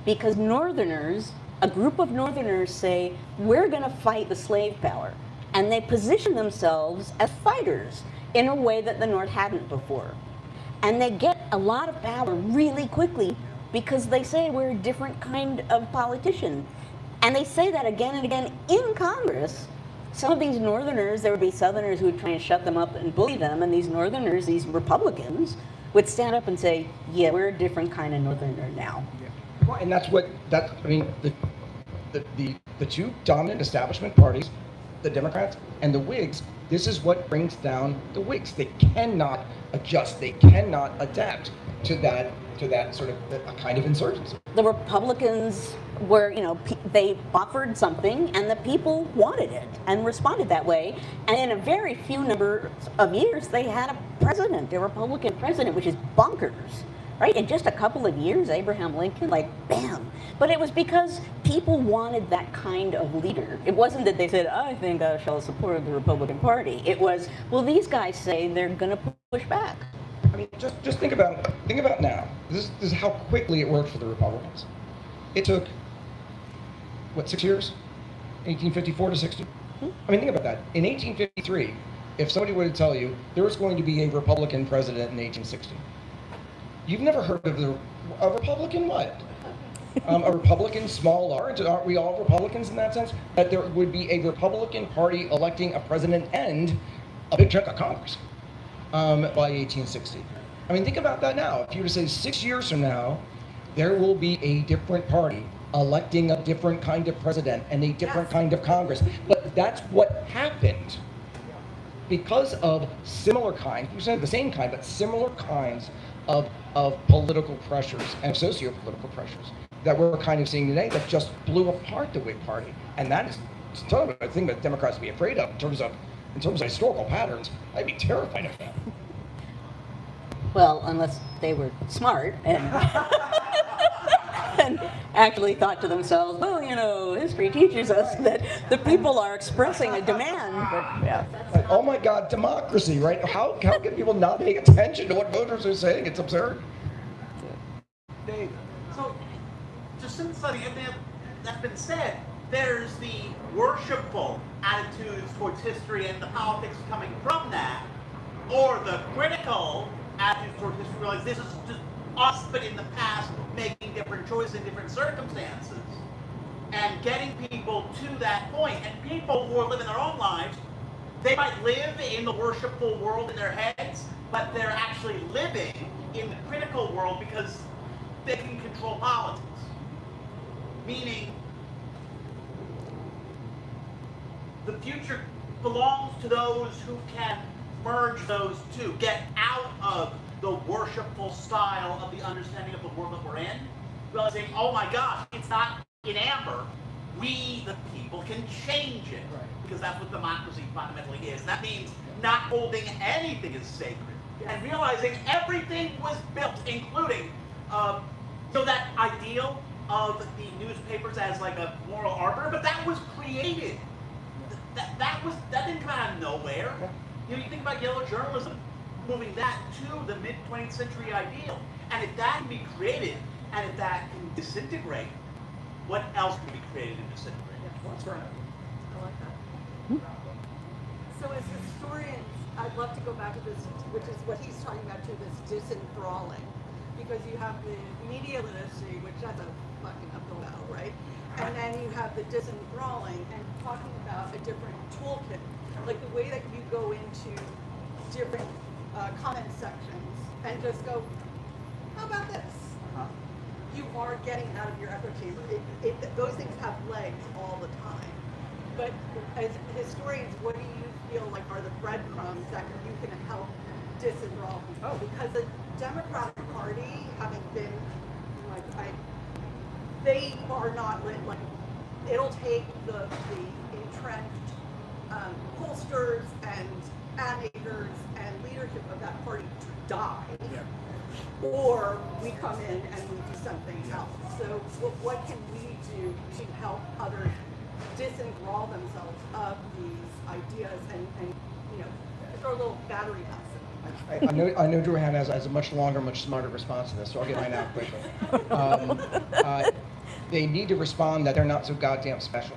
because Northerners, a group of Northerners say, we're going to fight the slave power. and they position themselves as fighters in a way that the North hadn't before. And they get a lot of power really quickly because they say we're a different kind of politician. And they say that again and again in Congress. Some of these Northerners, there would be Southerners who would try and shut them up and bully them, and these Northerners, these Republicans, would stand up and say, yeah, we're a different kind of Northerner now. Yeah. Well, and I mean, the two dominant establishment parties, the Democrats and the Whigs, this is what brings down the Whigs. They cannot adjust, they cannot adapt to that sort of a kind of insurgency. The Republicans were, they offered something and the people wanted it and responded that way. And in a very few number of years, they had a president, a Republican president, which is bonkers, right? In just a couple of years, Abraham Lincoln, like, bam. But it was because people wanted that kind of leader. It wasn't that they said, I think I shall support the Republican Party. It was, well, these guys say they're going to push back. I mean, just think about now. This is how quickly it worked for the Republicans. It took, 6 years? 1854 to 60? I mean, think about that. In 1853, if somebody were to tell you there was going to be a Republican president in 1860, you've never heard of a Republican what? A Republican small r? Aren't we all Republicans in that sense? That there would be a Republican Party electing a president and a big chunk of Congress by 1860. I mean, think about that now. If you were to say 6 years from now, there will be a different party electing a different kind of president and a different kind of Congress. But that's what happened because of similar kinds, you said the same kind, but similar kinds of political pressures and socio-political pressures that we're kind of seeing today that just blew apart the Whig Party. And that is totally a thing that Democrats would be afraid of in terms of historical patterns. I'd be terrified of that. Well, unless they were smart and, and actually thought to themselves, well, history teaches us that the people are expressing a demand. But, yeah. Like, oh my God, democracy, right? How can people not pay attention to what voters are saying? It's absurd. Dave. So, just since that's been said, there's the worshipful attitudes towards history and the politics coming from that, or the critical attitudes towards history, realize this is just us, but in the past, making different choices in different circumstances, and getting people to that point. And people who are living their own lives, they might live in the worshipful world in their heads, but they're actually living in the critical world because they can control politics. Meaning, the future belongs to those who can merge those two, get out of the worshipful style of the understanding of the world that we're in, realizing, oh my gosh, it's not in amber. We, the people, can change it. Right. Because that's what democracy fundamentally is. That means not holding anything as sacred. And realizing everything was built, including that ideal of the newspapers as like a moral arbiter, but that was created. That didn't come out of nowhere. You think about yellow journalism, moving that to the mid-20th century ideal. And if that can be created, and if that can disintegrate, what else can be created and disintegrate? Well, that's fair enough. I like that. So as historians, I'd love to go back to this, which is what he's talking about too, this disenthralling. Because you have the media literacy, which that's a fucking uphill battle, right? And then you have the disenthralling and talking about a different toolkit. Like the way that you go into different comment sections and just go, how about this? You are getting out of your echo chamber. Those things have legs all the time. But as historians, what do you feel like are the breadcrumbs that you can help disenthrall people? Because the Democratic Party, having been, they are not lit. Like, it'll take the entrenched pollsters and ad makers and leadership of that party to die. Yeah. Or we come in and we do something else. So what can we do to help others disenthrall themselves of these ideas and throw a little battery mess? I know Joanne has a much longer, much smarter response to this, so I'll get mine out quickly. They need to respond that they're not so goddamn special.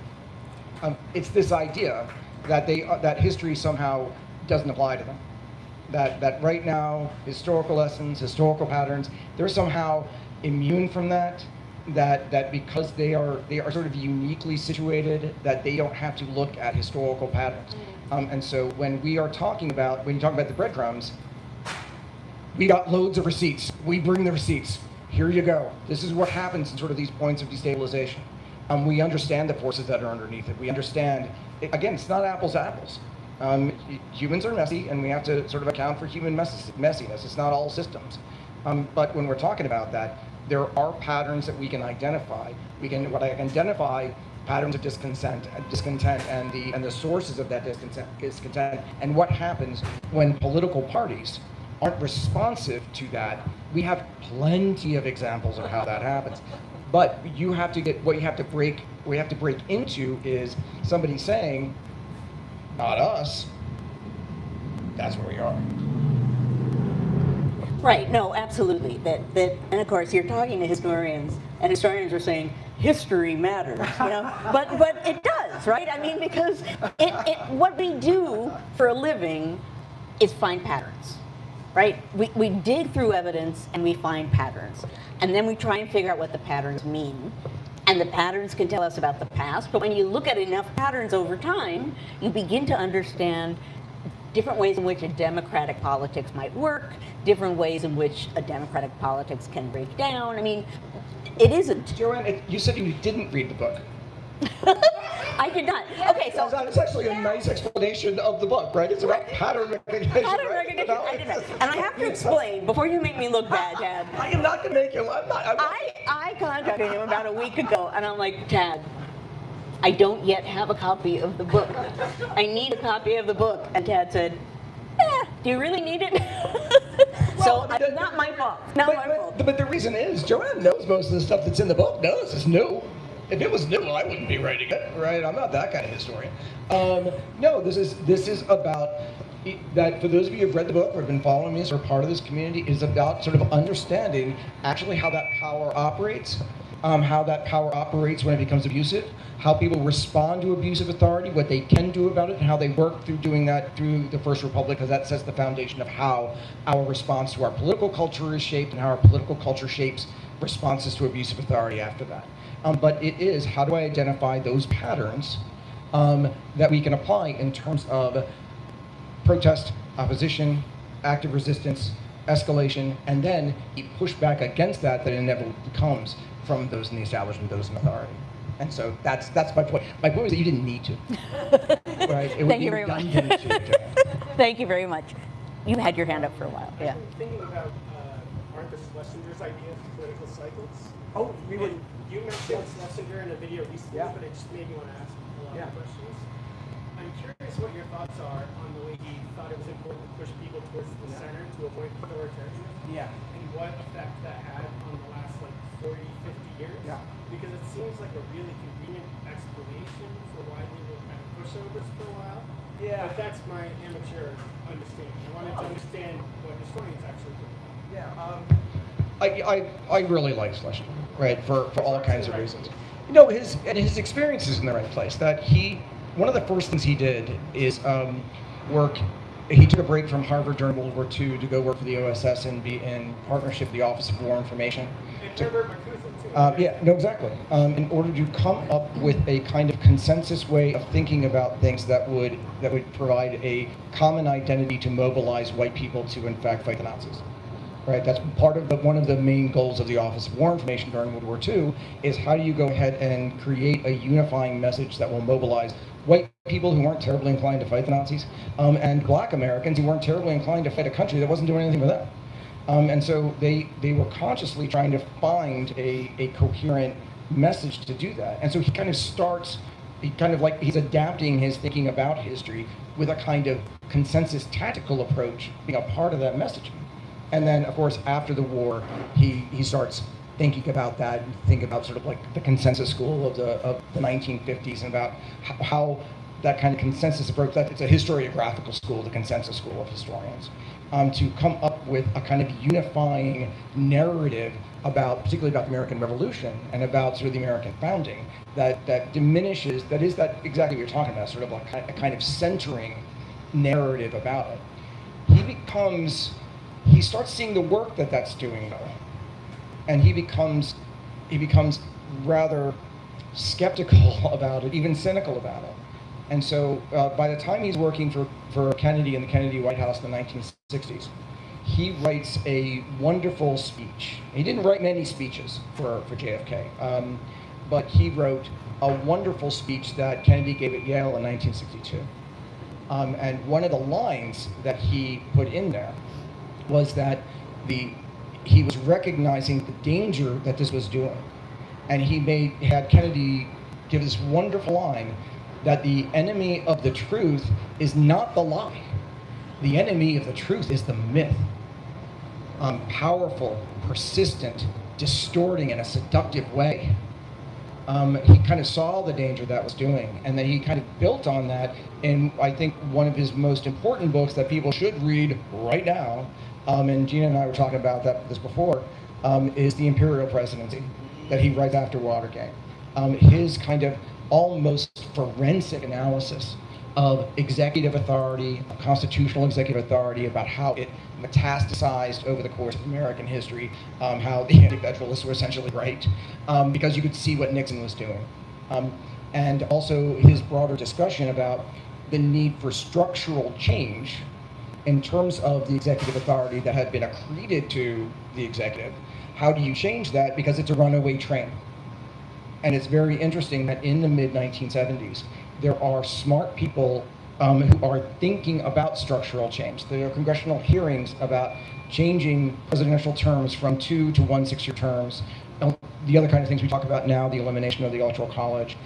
It's this idea that history somehow doesn't apply to them. That right now, historical lessons, historical patterns, they're somehow immune from that. That because they are sort of uniquely situated, that they don't have to look at historical patterns. And so when you talk about the breadcrumbs, we got loads of receipts. We bring the receipts. Here you go. This is what happens in sort of these points of destabilization. We understand the forces that are underneath it. We understand, again, it's not apples to apples. Humans are messy, and we have to sort of account for human messiness. It's not all systems. But when we're talking about that, there are patterns that we can identify. I can identify patterns of discontent, and the sources of that discontent, and what happens when political parties aren't responsive to that. We have plenty of examples of how that happens. But what you have to break into is somebody saying, not us, that's where we are. Right, no, absolutely. And of course, you're talking to historians, and historians are saying, history matters, but it does, right? I mean, because what we do for a living is find patterns, right? We dig through evidence and we find patterns, and then we try and figure out what the patterns mean. And the patterns can tell us about the past, but when you look at enough patterns over time, you begin to understand different ways in which a democratic politics might work, different ways in which a democratic politics can break down. I mean, it isn't. Joanne, you said you didn't read the book. I did not. Okay, so that's actually a nice explanation of the book, right? It's about pattern recognition. Pattern recognition. I did not. And I have to explain before you make me look bad, Tad. I am not going to make you. I contacted him about a week ago, and I'm like, Tad, I don't yet have a copy of the book. I need a copy of the book. And Tad said, do you really need it? Not my fault. Not my fault. But the reason is, Joanne knows most of the stuff that's in the book. Knows it's new. If it was new, I wouldn't be writing it, right? I'm not that kind of historian. No, this is about that. For those of you who've read the book or have been following me as or part of this community, is about sort of understanding actually how that power operates, when it becomes abusive, how people respond to abusive authority, what they can do about it, and how they work through doing that through the First Republic, because that sets the foundation of how our response to our political culture is shaped and how our political culture shapes responses to abusive authority after that. But it is, how do I identify those patterns that we can apply in terms of protest, opposition, active resistance, escalation, and then push back against that inevitably comes from those in the establishment, those in authority. And so that's my point. My point was that you didn't need to. Right? Thank you very much. Thank you very much. You had your hand up for a while. Yeah. Thinking about Arthur Schlesinger's ideas of political cycles. Oh, we would. You mentioned Schlesinger in a video recently, Yeah. but it just made me want to ask a lot of questions. I'm curious what your thoughts are on the way he thought it was important to push people towards the center to avoid authoritarianism. Yeah. And what effect that had on the last 40, 50 years. Yeah. Because it seems like a really convenient explanation for why they were kind of pushovers for a while. Yeah. But that's my amateur understanding. I wanted to understand what historians actually do. Yeah. I really like Schlesinger, right, for all kinds of reasons. His experience is in the right place. One of the first things he did is work. He took a break from Harvard during World War II to go work for the OSS and be in partnership with the Office of War Information. And Herbert Marcuse, too. Yeah, no, exactly. In order to come up with a kind of consensus way of thinking about things that would provide a common identity to mobilize white people to, in fact, fight the Nazis. Right, that's part of one of the main goals of the Office of War Information during World War II is how do you go ahead and create a unifying message that will mobilize white people who weren't terribly inclined to fight the Nazis and black Americans who weren't terribly inclined to fight a country that wasn't doing anything for them. And so they were consciously trying to find a coherent message to do that. And so he kind of starts, he's adapting his thinking about history with a kind of consensus tactical approach being a part of that messaging. And then, of course, after the war, he starts thinking about that and think about sort of like the consensus school of the 1950s and about how that kind of consensus approach, that it's a historiographical school, the consensus school of historians, to come up with a kind of unifying narrative about, particularly about the American Revolution and about sort of the American founding, that diminishes, that is that exactly what you're talking about, sort of like a kind of centering narrative about it. He starts seeing the work that that's doing though, and he becomes rather skeptical about it, even cynical about it. And so by the time he's working for Kennedy in the Kennedy White House in the 1960s, he writes a wonderful speech. He didn't write many speeches for JFK, but he wrote a wonderful speech that Kennedy gave at Yale in 1962. And one of the lines that he put in there was that he was recognizing the danger that this was doing. And he had Kennedy give this wonderful line that the enemy of the truth is not the lie. The enemy of the truth is the myth. Powerful, persistent, distorting in a seductive way. He kind of saw the danger that was doing, and then he kind of built on that in, I think, one of his most important books that people should read right now, and Gina and I were talking about this before, is The Imperial Presidency, that he writes after Watergate. His kind of almost forensic analysis of executive authority, constitutional executive authority, about how it metastasized over the course of American history, how the anti-federalists were essentially right, because you could see what Nixon was doing. And also his broader discussion about the need for structural change in terms of the executive authority that had been accreted to the executive. How do you change that? Because it's a runaway train. And it's very interesting that in the mid-1970s, there are smart people who are thinking about structural change. There are congressional hearings about changing presidential terms from 2 to 1 6-year terms. The other kind of things we talk about now, the elimination of the Electoral College,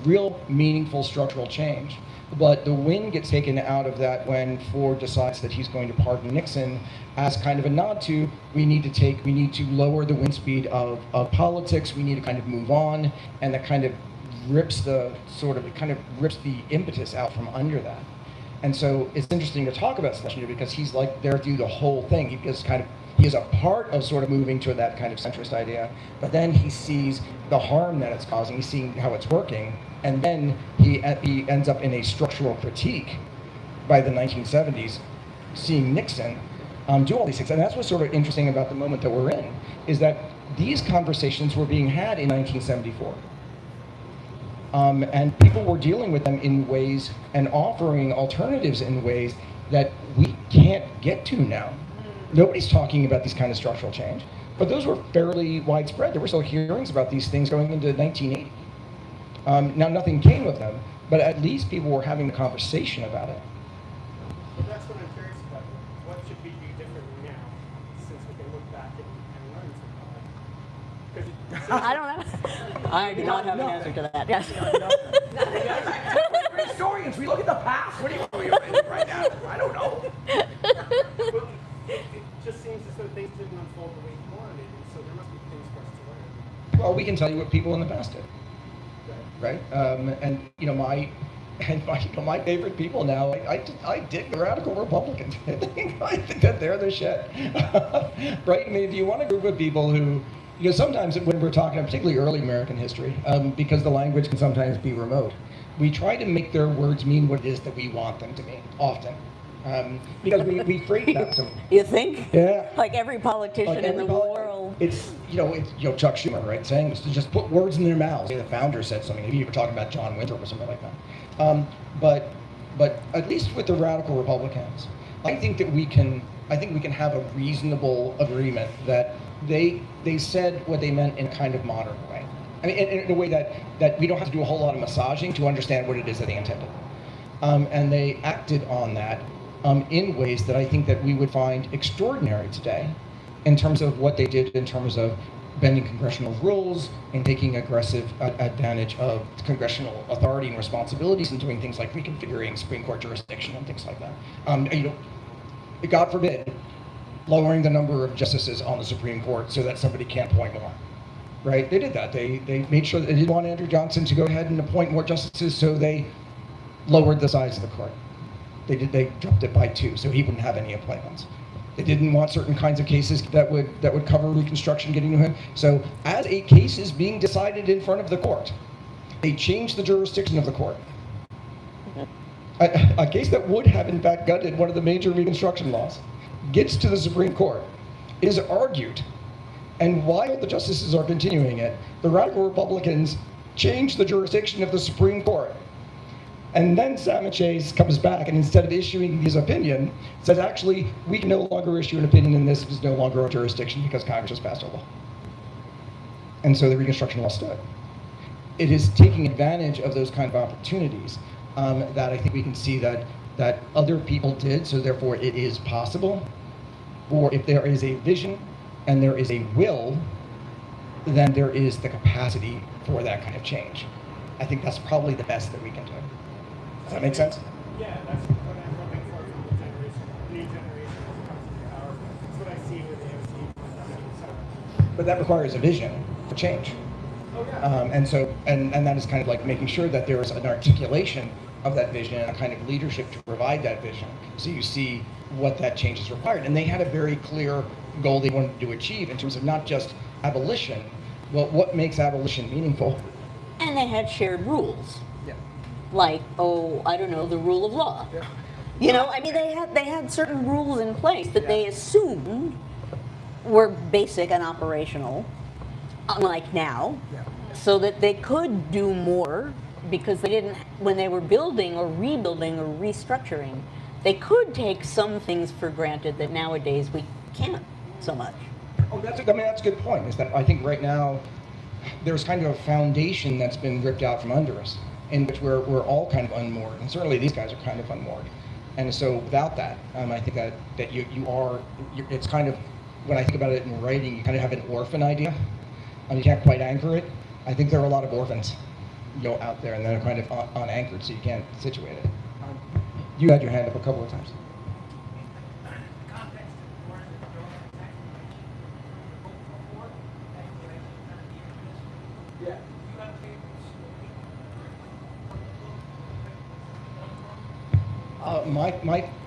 real meaningful structural change. But the wind gets taken out of that when Ford decides that he's going to pardon Nixon as kind of a nod to, we need to lower the wind speed of politics, we need to kind of move on, and that kind of rips the impetus out from under that. And so it's interesting to talk about Schlesinger because he's like there through the whole thing. He is a part of sort of moving to that kind of centrist idea, but then he sees the harm that it's causing, he's seeing how it's working, and then he ends up in a structural critique by the 1970s, seeing Nixon do all these things. And that's what's sort of interesting about the moment that we're in, is that these conversations were being had in 1974. And people were dealing with them in ways and offering alternatives in ways that we can't get to now. Nobody's talking about these kind of structural change, but those were fairly widespread. There were still hearings about these things going into 1980. Now nothing came of them, but at least people were having a conversation about it. Well, that's what I'm curious about. What should we do differently now, since we can look back and learn from that? I don't know. I do not have an answer to that. Yes. We're historians. We look at the past. What are you reading right now? I don't know. Well, it just seems as though things didn't unfold the way you wanted, and so there must be things for us to learn. Well, we can tell you what people in the past did, right? And my favorite people now, I dig the radical Republicans. I think that they're the shit, right? I mean, if you want a group of people who, sometimes when we're talking, particularly early American history, because the language can sometimes be remote, we try to make their words mean what it is that we want them to mean, often. Because we freight that to them. You think? Yeah. Like every politician in the world. It's Chuck Schumer, right, saying this, to just put words in their mouths. The founder said something. Maybe you were talking about John Winthrop or something like that. But at least with the radical Republicans, I think we can have a reasonable agreement that they said what they meant in a kind of modern way. I mean, in a way that we don't have to do a whole lot of massaging to understand what it is that they intended. And they acted on that in ways that I think that we would find extraordinary today, in terms of what they did in terms of bending congressional rules and taking aggressive advantage of congressional authority and responsibilities and doing things like reconfiguring Supreme Court jurisdiction and things like that. God forbid, lowering the number of justices on the Supreme Court so that somebody can't appoint more. Right? They did that. They made sure that they didn't want Andrew Johnson to go ahead and appoint more justices, so they lowered the size of the court. They dropped it by 2, so he wouldn't have any appointments. They didn't want certain kinds of cases that would cover Reconstruction getting to him. So as a case is being decided in front of the court, they changed the jurisdiction of the court. A case that would have in fact gutted one of the major Reconstruction laws gets to the Supreme Court, is argued, and while the justices are continuing it, the radical Republicans change the jurisdiction of the Supreme Court. And then Sam Chase comes back and instead of issuing his opinion, says actually, we can no longer issue an opinion in this, it is no longer a jurisdiction because Congress has passed a law. And so the Reconstruction law stood. It is taking advantage of those kind of opportunities that I think we can see that other people did, so therefore it is possible. Or if there is a vision and there is a will, then there is the capacity for that kind of change. I think that's probably the best that we can do. Does that make sense? Yeah, that's what I'm hoping for from the new generation as it comes to power. That's what I see with AOC. But that requires a vision for change. Oh, yeah. And that is kind of like making sure that there is an articulation of that vision and a kind of leadership to provide that vision. So you see what that change is required. And they had a very clear goal they wanted to achieve in terms of not just abolition, well, what makes abolition meaningful? And they had shared rules. Yeah. Like, I don't know, the rule of law. Yeah. You know, I mean, they had certain rules in place that they assumed were basic and operational, unlike now, so that they could do more because they didn't, when they were building or rebuilding or restructuring, they could take some things for granted that nowadays we can't so much. Oh, that's a good point, is that I think right now there's kind of a foundation that's been ripped out from under us, in which we're all kind of unmoored, and certainly these guys are kind of unmoored. And so without that, I think that it's kind of, when I think about it in writing, you kind of have an orphan idea, and you can't quite anchor it. I think there are a lot of orphans, out there, and they're kind of unanchored, so you can't situate it. You had your hand up a couple of times. Yeah.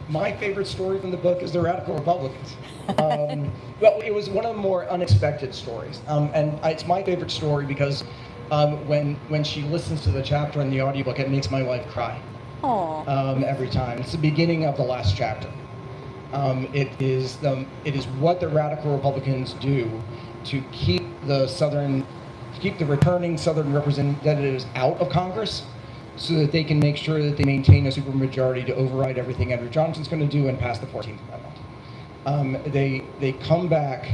My favorite story from the book is the Radical Republicans. Well, it was one of the more unexpected stories, and it's my favorite story because when she listens to the chapter in the audiobook, it makes my wife cry. Every time. It's the beginning of the last chapter. It is what the Radical Republicans do to keep the returning Southern representatives out of Congress, so that they can make sure that they maintain a supermajority to override everything Andrew Johnson's going to do and pass the 14th Amendment. They come back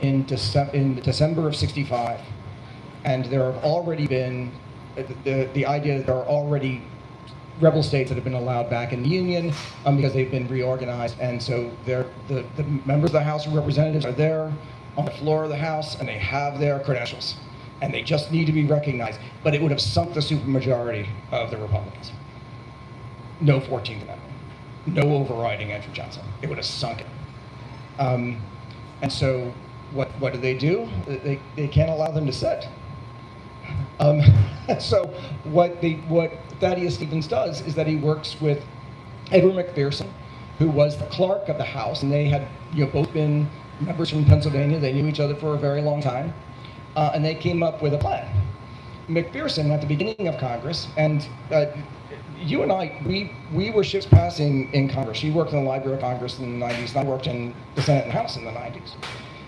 in December of '65, and there have already been the idea that there are already rebel states that have been allowed back in the Union because they've been reorganized, and so the members of the House of Representatives are there on the floor of the House, and they have their credentials, and they just need to be recognized. But it would have sunk the supermajority of the Republicans. No 14th Amendment, no overriding Andrew Johnson. It would have sunk it. And so what do? They can't allow them to sit. So what Thaddeus Stevens does is that he works with Edward McPherson, who was the clerk of the House, and they had both been members from Pennsylvania. They knew each other for a very long time, and they came up with a plan. McPherson, at the beginning of Congress, and you and I, we were ships passing in Congress. You worked in the Library of Congress in the 90s, and I worked in the Senate and House in the 90s.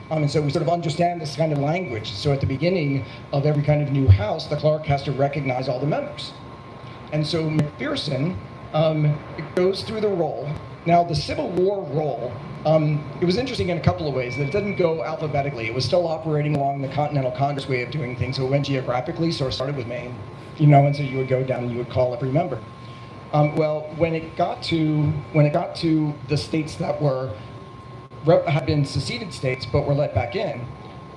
And so we sort of understand this kind of language. So at the beginning of every kind of new House, the clerk has to recognize all the members. And so McPherson goes through the roll. Now, the Civil War roll, it was interesting in a couple of ways. That it didn't go alphabetically. It was still operating along the Continental Congress way of doing things. So it went geographically, so it started with Maine. And so you would go down and you would call every member. Well, when it got to the states that had been seceded states but were let back in,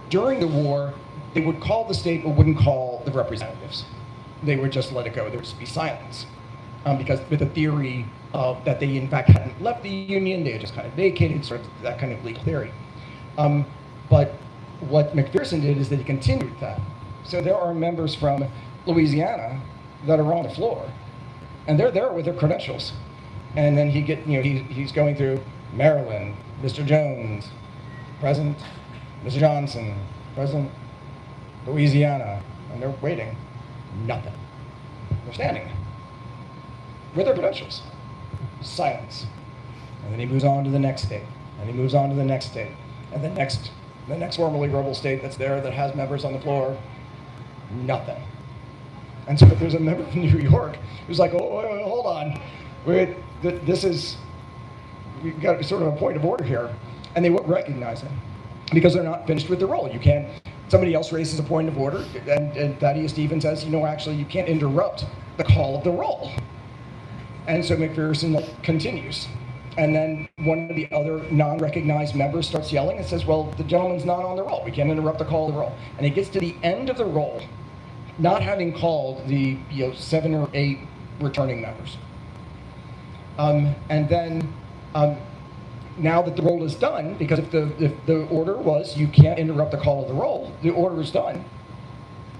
during the war, they would call the state but wouldn't call the representatives. They would just let it go. There would just be silence. Because with the theory that they in fact hadn't left the Union, they had just kind of vacated, sort of that kind of legal theory. But what McPherson did is that he continued that. So there are members from Louisiana that are on the floor, and they're there with their credentials. And then he's going through, Maryland, Mr. Jones, present. Mr. Johnson, present. Louisiana, and they're waiting. Nothing. They're standing with their credentials. Silence. And then he moves on to the next state, and he moves on to the next state, and the next formerly rebel state that's there that has members on the floor. Nothing. And so there's a member from New York who's like, oh, hold on, wait, we've got sort of a point of order here, and they won't recognize him because they're not finished with the role. You can't. Somebody else raises a point of order, and Thaddeus Stevens says, actually, you can't interrupt the call of the roll. And so McPherson continues. And then one of the other non-recognized members starts yelling and says, well, the gentleman's not on the roll. We can't interrupt the call of the roll. And he gets to the end of the roll, not having called the 7 or 8 returning members. And then now that the roll is done, because if the order was you can't interrupt the call of the roll, the order is done.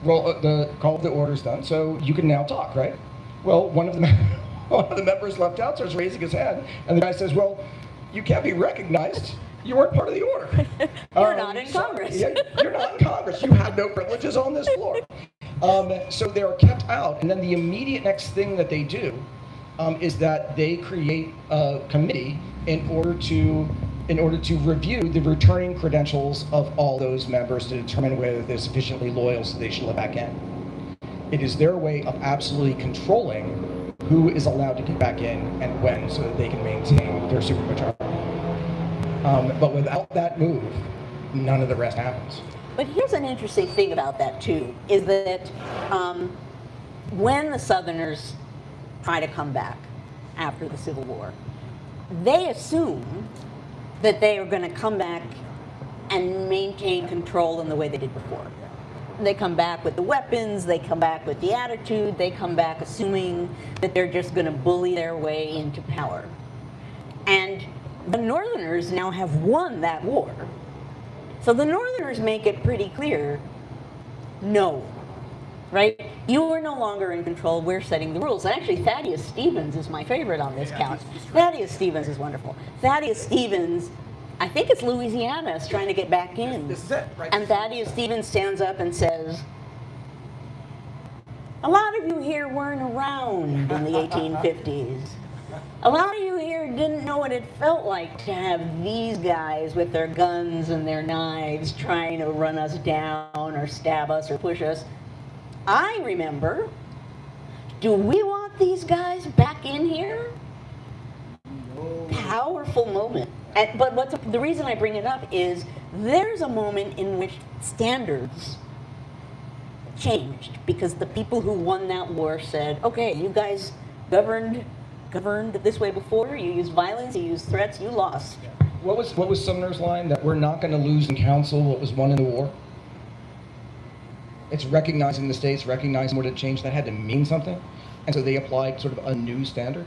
The call of the order is done, so you can now talk, right? Well, one of the members left out, starts raising his hand, and the guy says, well, you can't be recognized. You weren't part of the order. You're not in Congress. Yeah, you're not in Congress. You have no privileges on this floor. So they're kept out, and then the immediate next thing that they do is that they create a committee in order to review the returning credentials of all those members to determine whether they're sufficiently loyal so they should let back in. It is their way of absolutely controlling who is allowed to get back in and when, so that they can maintain their supermajority. But without that move, none of the rest happens. But here's an interesting thing about that too, is that when the Southerners try to come back after the Civil War, they assume that they are going to come back and maintain control in the way they did before. They come back with the weapons, they come back with the attitude, they come back assuming that they're just going to bully their way into power. And the Northerners now have won that war. So the Northerners make it pretty clear, no, right? You are no longer in control, we're setting the rules. And actually, Thaddeus Stevens is my favorite on this count. Thaddeus Stevens is wonderful. Thaddeus Stevens, I think it's Louisiana, is trying to get back in. This is it, right? And Thaddeus Stevens stands up and says, a lot of you here weren't around in the 1850s. A lot of you here didn't know what it felt like to have these guys with their guns and their knives trying to run us down or stab us or push us. I remember. Do we want these guys back in here? No. Powerful moment. But the reason I bring it up is there's a moment in which standards changed because the people who won that war said, okay, you guys governed this way before, you used violence, you used threats, you lost. What was Sumner's line? That we're not going to lose in council what was won in the war? It's recognizing the states, recognizing what had changed. That had to mean something. And so they applied sort of a new standard.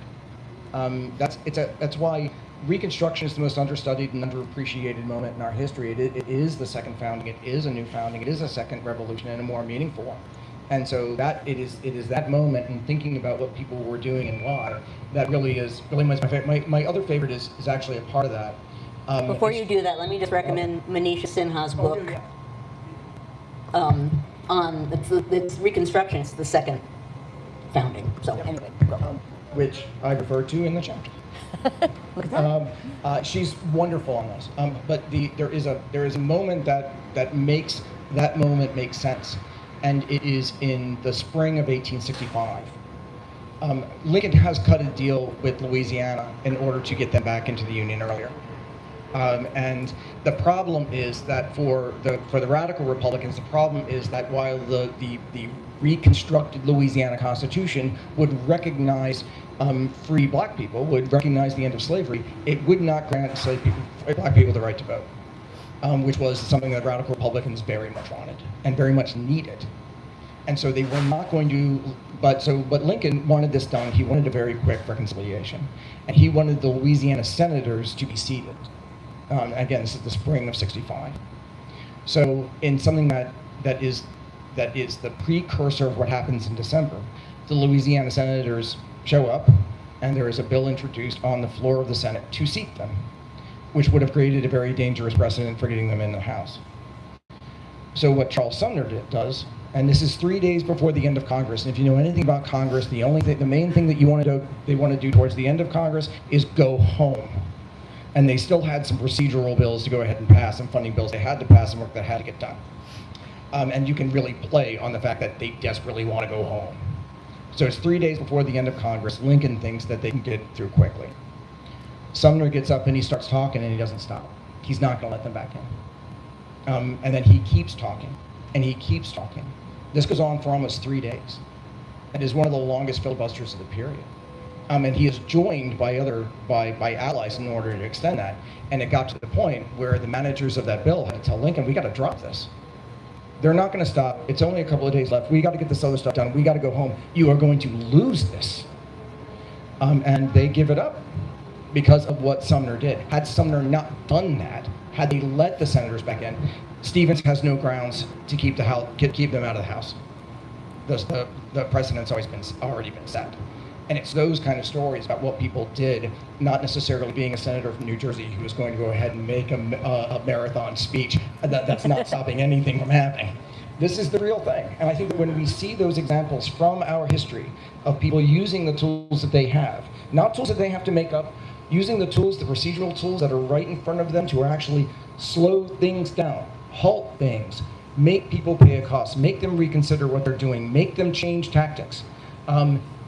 That's why Reconstruction is the most understudied and underappreciated moment in our history. It is the second founding, it is a new founding, it is a second revolution and a more meaningful one. And so that it is that moment and thinking about what people were doing and why that really was my favorite. My other favorite is actually a part of that. Before you do that, let me just recommend Manisha Sinha's book. It's Reconstruction. It's the second founding. So anyway, go. Which I refer to in the chapter. She's wonderful on this. But there is a moment that makes that moment make sense. And it is in the spring of 1865. Lincoln has cut a deal with Louisiana in order to get them back into the Union earlier. And the problem is that for the radical Republicans, the problem is that while the reconstructed Louisiana Constitution would recognize free black people, would recognize the end of slavery, it would not grant black people the right to vote. Which was something that radical Republicans very much wanted and very much needed. And so they were not going to, but Lincoln wanted this done. He wanted a very quick reconciliation. And he wanted the Louisiana senators to be seated. Again, this is the spring of '65. So in something that is the precursor of what happens in December, the Louisiana senators show up and there is a bill introduced on the floor of the Senate to seat them. which would have created a very dangerous precedent for getting them in the House. So what Charles Sumner does, and this is 3 days before the end of Congress, and if you know anything about Congress, the main thing that they want to do towards the end of Congress is go home. And they still had some procedural bills to go ahead and pass, some funding bills they had to pass, and work that had to get done. And you can really play on the fact that they desperately want to go home. So it's 3 days before the end of Congress. Lincoln thinks that they can get through quickly. Sumner gets up and he starts talking, and he doesn't stop. He's not going to let them back in. And then he keeps talking, and he keeps talking. This goes on for almost 3 days. It is one of the longest filibusters of the period. And he is joined by allies in order to extend that. And it got to the point where the managers of that bill had to tell Lincoln, we got to drop this. They're not going to stop. It's only a couple of days left. We got to get this other stuff done. We got to go home. You are going to lose this. And they give it up because of what Sumner did. Had Sumner not done that, had they let the senators back in, Stevens has no grounds to keep them out of the House. The precedent's already been set. And it's those kind of stories about what people did, not necessarily being a senator from New Jersey who was going to go ahead and make a marathon speech. That's not stopping anything from happening. This is the real thing. And I think that when we see those examples from our history of people using the tools that they have, not tools that they have to make up, using the tools, the procedural tools that are right in front of them to actually slow things down, halt things, make people pay a cost, make them reconsider what they're doing, make them change tactics.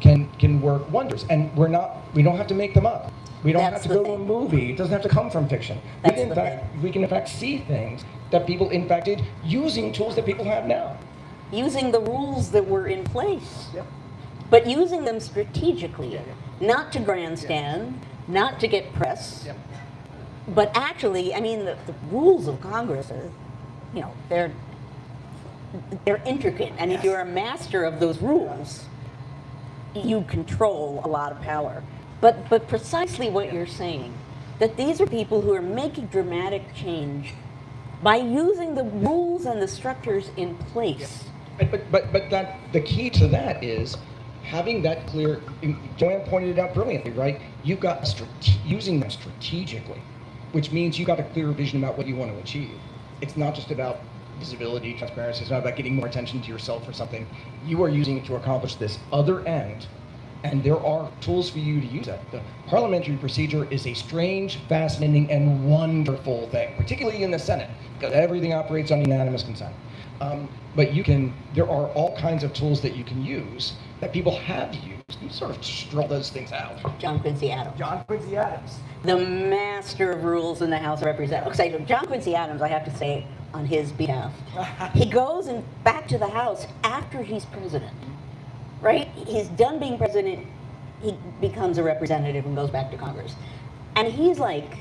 Can work wonders, and we don't have to make them up. We don't have to go to a movie. It doesn't have to come from fiction. We can in fact see things that people in fact did using tools that people have now. Using the rules that were in place, Yep. but using them strategically, not to grandstand, not to get press, but actually, I mean, the rules of Congress are, they're intricate, and if you're a master of those rules, you control a lot of power. But precisely what you're saying, that these are people who are making dramatic change by using the rules and the structures in place. But the key to that is having that clear. Joanne pointed it out brilliantly, right? You've got using them strategically, which means you've got a clear vision about what you want to achieve. It's not just about visibility, transparency. It's not about getting more attention to yourself or something. You are using it to accomplish this other end, and there are tools for you to use that. The parliamentary procedure is a strange, fascinating, and wonderful thing, particularly in the Senate, because everything operates on unanimous consent. But there are all kinds of tools that you can use that people have used. You sort of stroll those things out. John Quincy Adams. John Quincy Adams. The master of rules in the House of Representatives. Okay, John Quincy Adams, I have to say, on his behalf. He goes back to the House after he's president, right? He's done being president, he becomes a representative and goes back to Congress. And he's like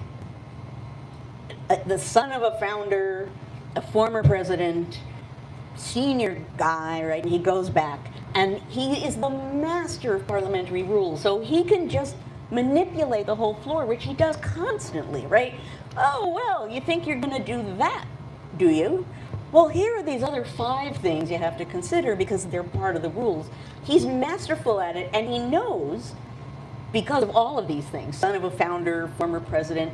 the son of a founder, a former president, senior guy, right? And he goes back, and he is the master of parliamentary rules, so he can just manipulate the whole floor, which he does constantly, right? Oh, well, you think you're going to do that, do you? Well, here are these other 5 things you have to consider because they're part of the rules. He's masterful at it, and he knows, because of all of these things, son of a founder, former president,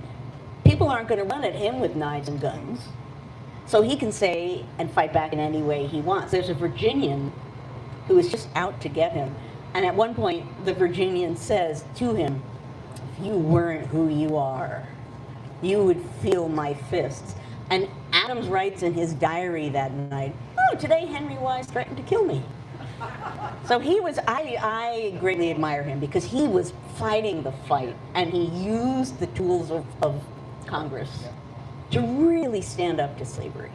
people aren't going to run at him with knives and guns. So he can say and fight back in any way he wants. There's a Virginian who is just out to get him. And at one point, the Virginian says to him, if you weren't who you are, you would feel my fists. And Adams writes in his diary that night, oh, today Henry Wise threatened to kill me. So I greatly admire him because he was fighting the fight, and he used the tools of Congress to really stand up to slavery.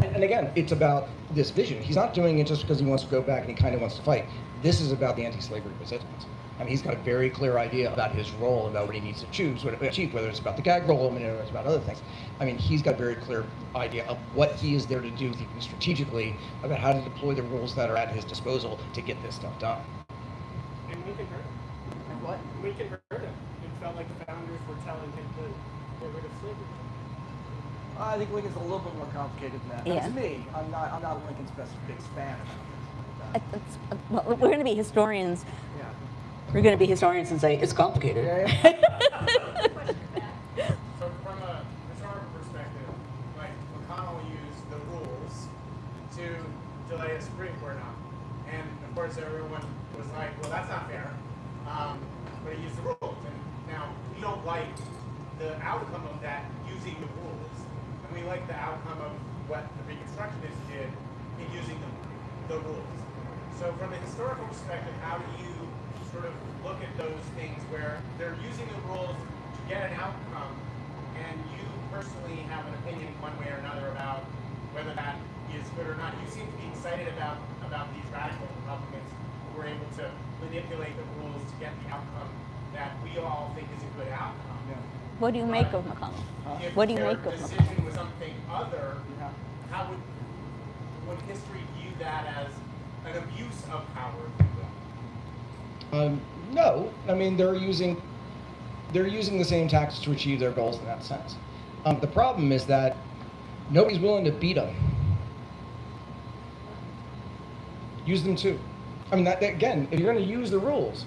And again, it's about this vision. He's not doing it just because he wants to go back and he kind of wants to fight. This is about the anti-slavery resistance. I mean, he's got a very clear idea about his role, about what he needs to achieve, whether it's about the gag rule, whether it's about other things. I mean, he's got a very clear idea of what he is there to do, thinking strategically about how to deploy the rules that are at his disposal to get this stuff done. And Lincoln heard him. What? Lincoln heard him and felt like the founders were telling him to get rid of slavery. I think Lincoln's a little bit more complicated than that. Yeah. That's me. I'm not Lincoln's biggest fan. Well, we're going to be historians. Yeah. We're going to be historians and say it's complicated. Yeah. So from by a Supreme Court now. And of course, everyone was like, well, that's not fair. But he used the rules. And now we don't like the outcome of that using the rules. And we like the outcome of what the Reconstructionists did in using the rules. So from a historical perspective, how do you sort of look at those things where they're using the rules to get an outcome, and you personally have an opinion one way or another about whether that is good or not? You seem to be excited about these radical Republicans who were able to manipulate the rules to get the outcome that we all think is a good outcome. Yeah. What do you make of McConnell? If What do you their make of decision McConnell? was something other, Yeah. how would history view that as an abuse of power, if you will? No, I mean they're using the same tactics to achieve their goals in that sense. The problem is that nobody's willing to beat them. Use them too. I mean, that again, if you're going to use the rules,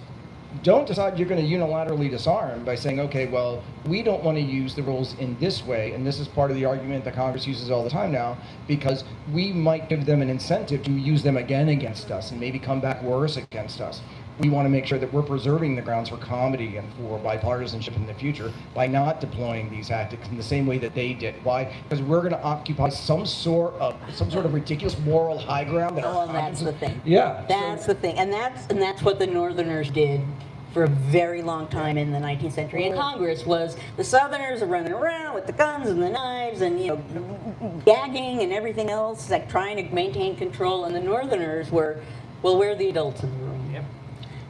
don't decide you're going to unilaterally disarm by saying, okay, well, we don't want to use the rules in this way, and this is part of the argument that Congress uses all the time now, because we might give them an incentive to use them again against us and maybe come back worse against us. We want to make sure that we're preserving the grounds for comedy and for bipartisanship in the future by not deploying these tactics in the same way that they did. Why? Because we're going to occupy some sort of ridiculous moral high ground. That Oh, and that's the thing. Yeah. That's the thing, and that's what the Northerners did for a very long time in the 19th century in Congress. Was the Southerners are running around with the guns and the knives and gagging and everything else, like trying to maintain control, and the Northerners were, well, we're the adults in the room. Yep.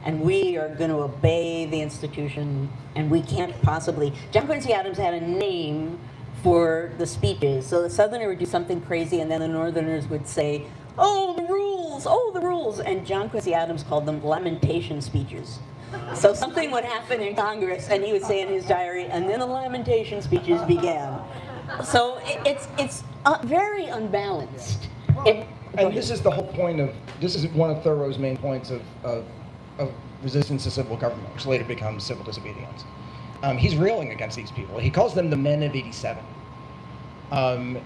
And we are going to obey the institution, and we can't possibly. John Quincy Adams had a name for the speeches. So the Southerner would do something crazy, and then the Northerners would say, "Oh, the rules! Oh, the rules!" And John Quincy Adams called them lamentation speeches. So something would happen in Congress, and he would say in his diary, and then the lamentation speeches began. So it's very unbalanced. And this is the whole point of, this is one of Thoreau's main points of resistance to civil government, which later becomes civil disobedience. He's railing against these people. He calls them the men of 87,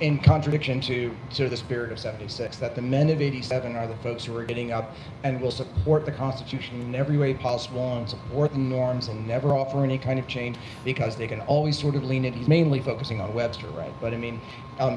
in contradiction to the spirit of 76, that the men of 87 are the folks who are getting up and will support the Constitution in every way possible and support the norms and never offer any kind of change because they can always sort of lean in. He's mainly focusing on Webster, right? But I mean,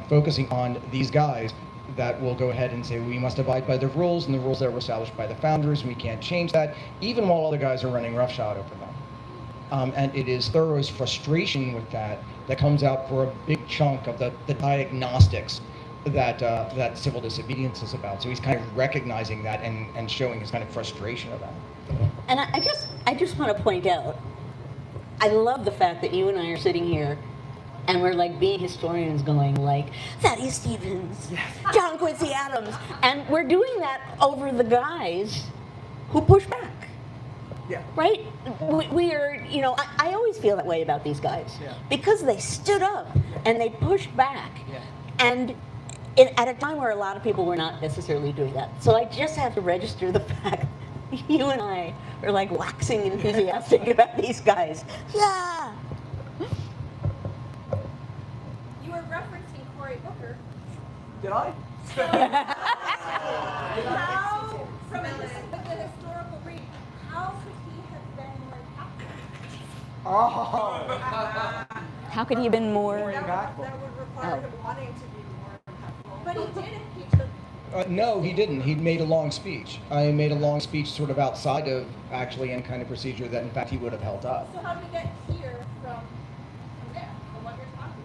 focusing on these guys that will go ahead and say we must abide by the rules and the rules that were established by the founders, and we can't change that, even while other guys are running roughshod over them. And it is Thoreau's frustration with that comes out for a big chunk of the diagnostics that civil disobedience is about. So he's kind of recognizing that and showing his kind of frustration of that. And I just want to point out, I love the fact that you and I are sitting here and we're like being historians going like, Thaddeus Stevens, John Quincy Adams, and we're doing that over the guys who push back. Yeah. Right? We are, I always feel that way about these guys. Yeah. Because they stood up and they pushed back. Yeah. And at a time where a lot of people were not necessarily doing that. So I just have to register the fact you and I are like waxing enthusiastic about these guys. Yeah! You were referencing Cory Booker. Did I? How, from the historical read, how could he have been like Oh. How could he have been more? that would require Oh. him wanting to be more impactful. But he did impeach him. No, he didn't. He made a long speech. I made a long speech sort of outside of actually any kind of procedure that, in fact, he would have held up. So how do we get here from there, from what you're talking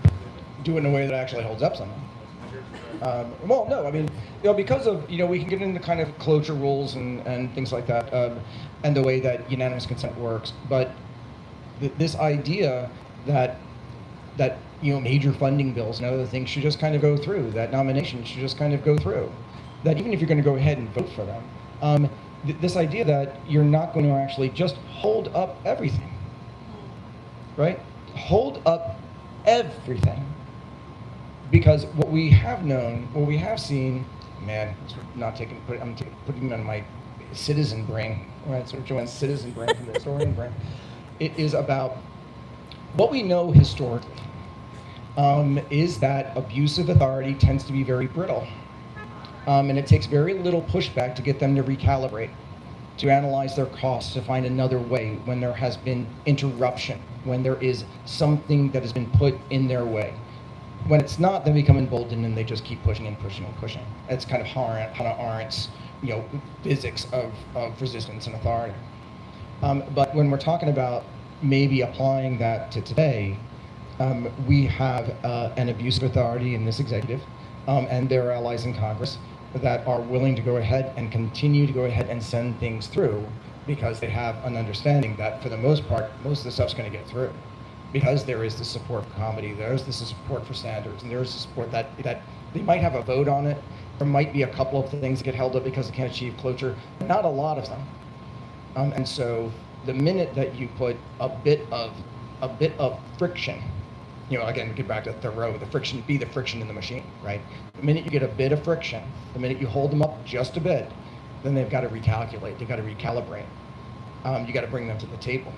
about? Do it in a way that actually holds up something. Well, no, I mean, because of, we can get into kind of cloture rules and things like that, and the way that unanimous consent works, but this idea that major funding bills and other things should just kind of go through, that nominations should just kind of go through, that even if you're going to go ahead and vote for them, this idea that you're not going to actually just hold up everything, right? Hold up everything. Because what we have known, what we have seen, man, I'm putting on my citizen brain, right? Sort of Joanne's citizen brain from the historian brain. It is about what we know historically is that abusive authority tends to be very brittle. And it takes very little pushback to get them to recalibrate, to analyze their costs, to find another way when there has been interruption, when there is something that has been put in their way. When it's not, they become emboldened and they just keep pushing and pushing and pushing. That's kind of Hannah Arendt's, physics of resistance and authority. But when we're talking about maybe applying that to today, we have an abuse of authority in this executive and their allies in Congress that are willing to go ahead and continue to go ahead and send things through because they have an understanding that for the most part, most of the stuff's going to get through. Because there is the support for comedy, there's the support for standards, and there's the support that they might have a vote on it. There might be a couple of things that get held up because they can't achieve cloture, but not a lot of them. And so the minute that you put a bit of friction, again, get back to Thoreau, the friction in the machine, right? The minute you get a bit of friction, the minute you hold them up just a bit, then they've got to recalculate, they've got to recalibrate. You got to bring them to the table.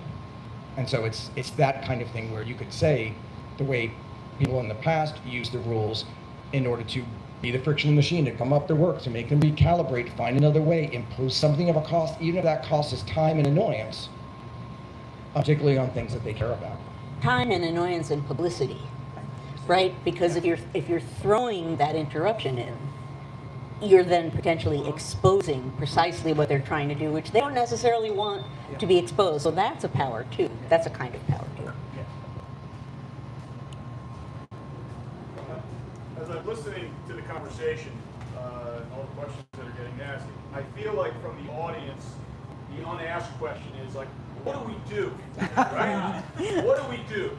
And so it's that kind of thing where you could say the way people in the past used the rules in order to be the friction machine, to come up their work, to make them recalibrate, find another way, impose something of a cost, even if that cost is time and annoyance, particularly on things that they care about. Time and annoyance and publicity, right? Because if you're throwing that interruption in, you're then potentially exposing precisely what they're trying to do, which they don't necessarily want to be exposed. So that's a power too. That's a kind of power too. As I'm listening to the conversation, and all the questions that are getting asked, I feel like from the audience, the unasked question is like, what do we do? Right? What do we do?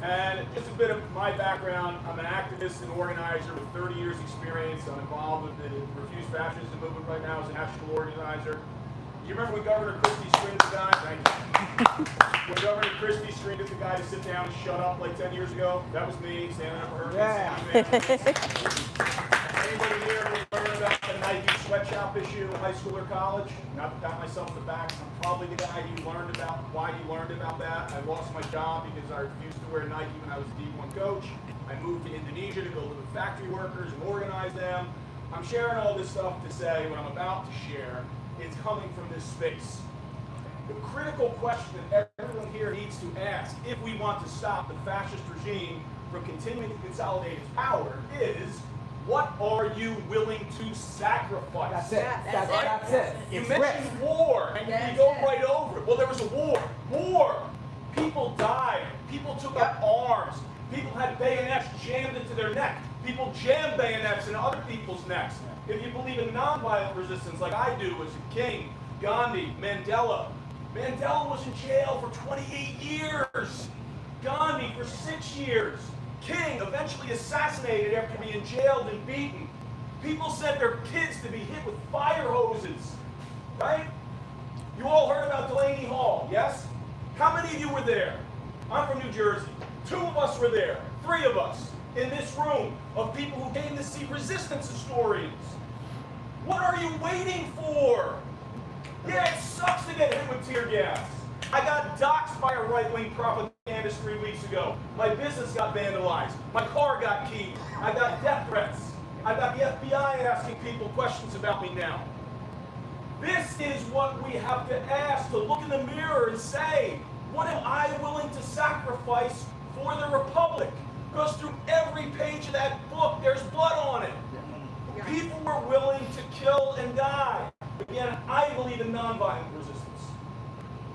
And just a bit of my background, I'm an activist and organizer with 30 years experience. I'm involved with the Refuse Fascism movement right now as a national organizer. You remember when Governor Christie screened the guy? Thank you. When Governor Christie screened the guy to sit down and shut up like 10 years ago? That was me, standing up for her. Yeah. Anybody here learn about the Nike sweatshop issue in high school or college? Not to pat myself in the back. I'm probably the guy you learned about why you learned about that. I lost my job because I refused to wear Nike when I was a D1 coach. I moved to Indonesia to go live with factory workers and organize them. I'm sharing all this stuff to say what I'm about to share is coming from this space. The critical question that everyone here needs to ask if we want to stop the fascist regime from continuing to consolidate its power is, what are you willing to sacrifice? That's it. That's it. You mentioned war, and we go right over it. Well, there was a war. War. People died. People took up arms. People had bayonets jammed into their neck. People jammed bayonets into other people's necks. If you believe in nonviolent resistance like I do as a King, Gandhi, Mandela. Mandela was in jail for 28 years. Gandhi for 6 years. King eventually assassinated after being jailed and beaten. People sent their kids to be hit with fire hoses, right? You all heard about Delaney Hall, yes? How many of you were there? I'm from New Jersey. 2 of us were there, 3 of us in this room of people who came to see resistance historians. What are you waiting for? Yeah, it sucks to get hit with tear gas. I got doxxed by a right-wing propagandist 3 weeks ago. My business got vandalized. My car got keyed. I got death threats. I got the FBI asking people questions about me now. This is what we have to ask, to look in the mirror and say, what am I willing to sacrifice for the Republic? Because through every page of that book, there's blood on it. People were willing to kill and die. Again, I believe in nonviolent resistance.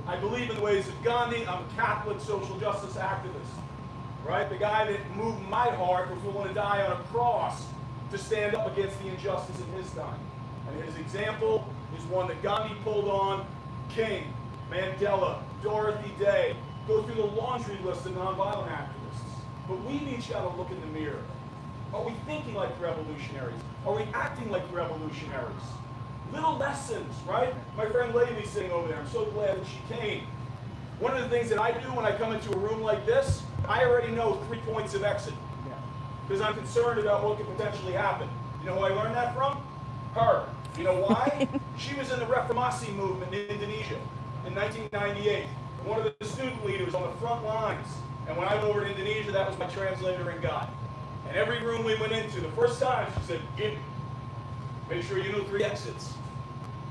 I believe in the ways of Gandhi. I'm a Catholic social justice activist, right? The guy that moved my heart was willing to die on a cross to stand up against the injustice in his time. And his example is one that Gandhi pulled on. King, Mandela, Dorothy Day. Go through the laundry list of nonviolent activists. But we've each got to look in the mirror. Are we thinking like revolutionaries? Are we acting like revolutionaries? Little lessons, right? My friend Lady's sitting over there. I'm so glad that she came. One of the things that I do when I come into a room like this, I already know 3 points of exit. Because I'm concerned about what could potentially happen. You know who I learned that from? Her. You know why? She was in the Reformasi movement in Indonesia in 1998. One of the student leaders on the front lines. And when I went over to Indonesia, that was my translator and guide. And every room we went into, the first time, she said, "Give me." Make sure you know 3 exits,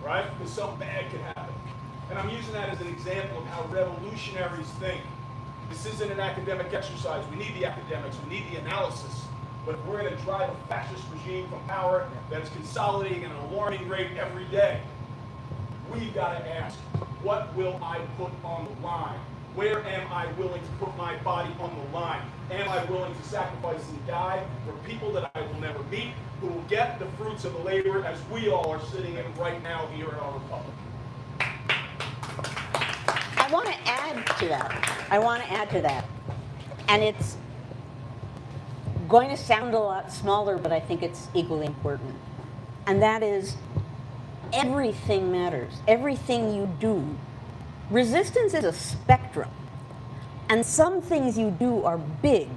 right? Because something bad could happen. And I'm using that as an example of how revolutionaries think. This isn't an academic exercise. We need the academics. We need the analysis. But if we're going to drive a fascist regime from power that is consolidating at an alarming rate every day, we've got to ask, what will I put on the line? Where am I willing to put my body on the line? Am I willing to sacrifice and die for people that I will never meet, who will get the fruits of the labor as we all are sitting in right now here in our republic? I want to add to that. And it's going to sound a lot smaller, but I think it's equally important. And that is, everything matters. Everything you do. Resistance is a spectrum. And some things you do are big.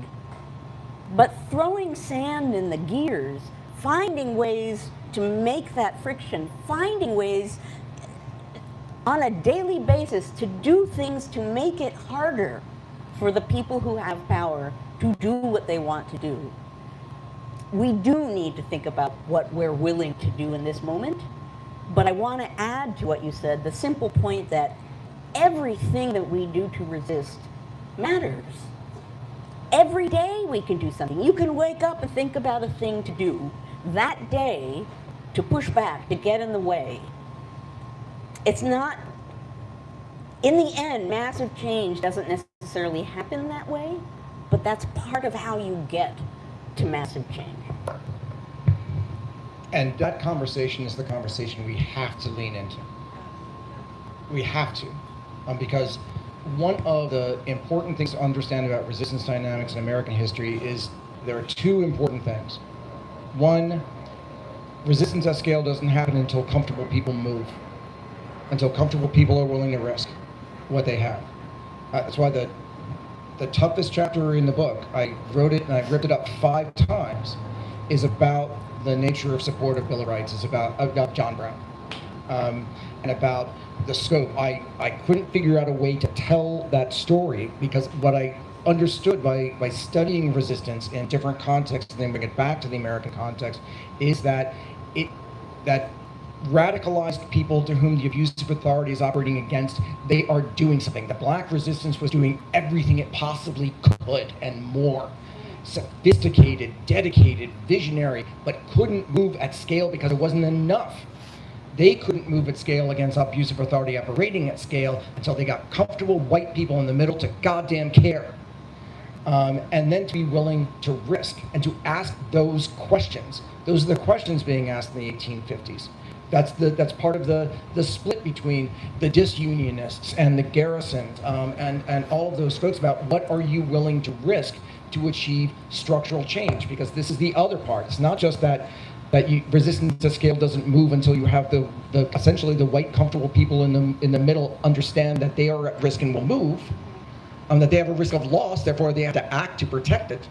But throwing sand in the gears, finding ways to make that friction, finding ways on a daily basis to do things to make it harder for the people who have power to do what they want to do. We do need to think about what we're willing to do in this moment, but I want to add to what you said, the simple point that everything that we do to resist matters. Every day we can do something. You can wake up and think about a thing to do that day to push back, to get in the way. It's not, in the end, massive change doesn't necessarily happen that way, but that's part of how you get to massive change. And that conversation is the conversation we have to lean into. We have to, because one of the important things to understand about resistance dynamics in American history is there are 2 important things. One, resistance at scale doesn't happen until comfortable people move, until comfortable people are willing to risk what they have. That's why the toughest chapter in the book, I wrote it and I ripped it up 5 times, is about the nature of support of Bill of Rights. It's about John Brown, and about the scope. I couldn't figure out a way to tell that story, because what I understood by studying resistance in different contexts and then bring it back to the American context is that that radicalized people to whom the abusive authority is operating against, they are doing something. The black resistance was doing everything it possibly could and more. Sophisticated, dedicated, visionary, but couldn't move at scale because it wasn't enough. They couldn't move at scale against abusive authority operating at scale until they got comfortable white people in the middle to goddamn care. And then to be willing to risk and to ask those questions. Those are the questions being asked in the 1850s. That's part of the split between the disunionists and the garrisons and all of those folks about what are you willing to risk to achieve structural change, because this is the other part. It's not just that resistance to scale doesn't move until you have the essentially the white comfortable people in the middle understand that they are at risk and will move, that they have a risk of loss, therefore they have to act to protect it.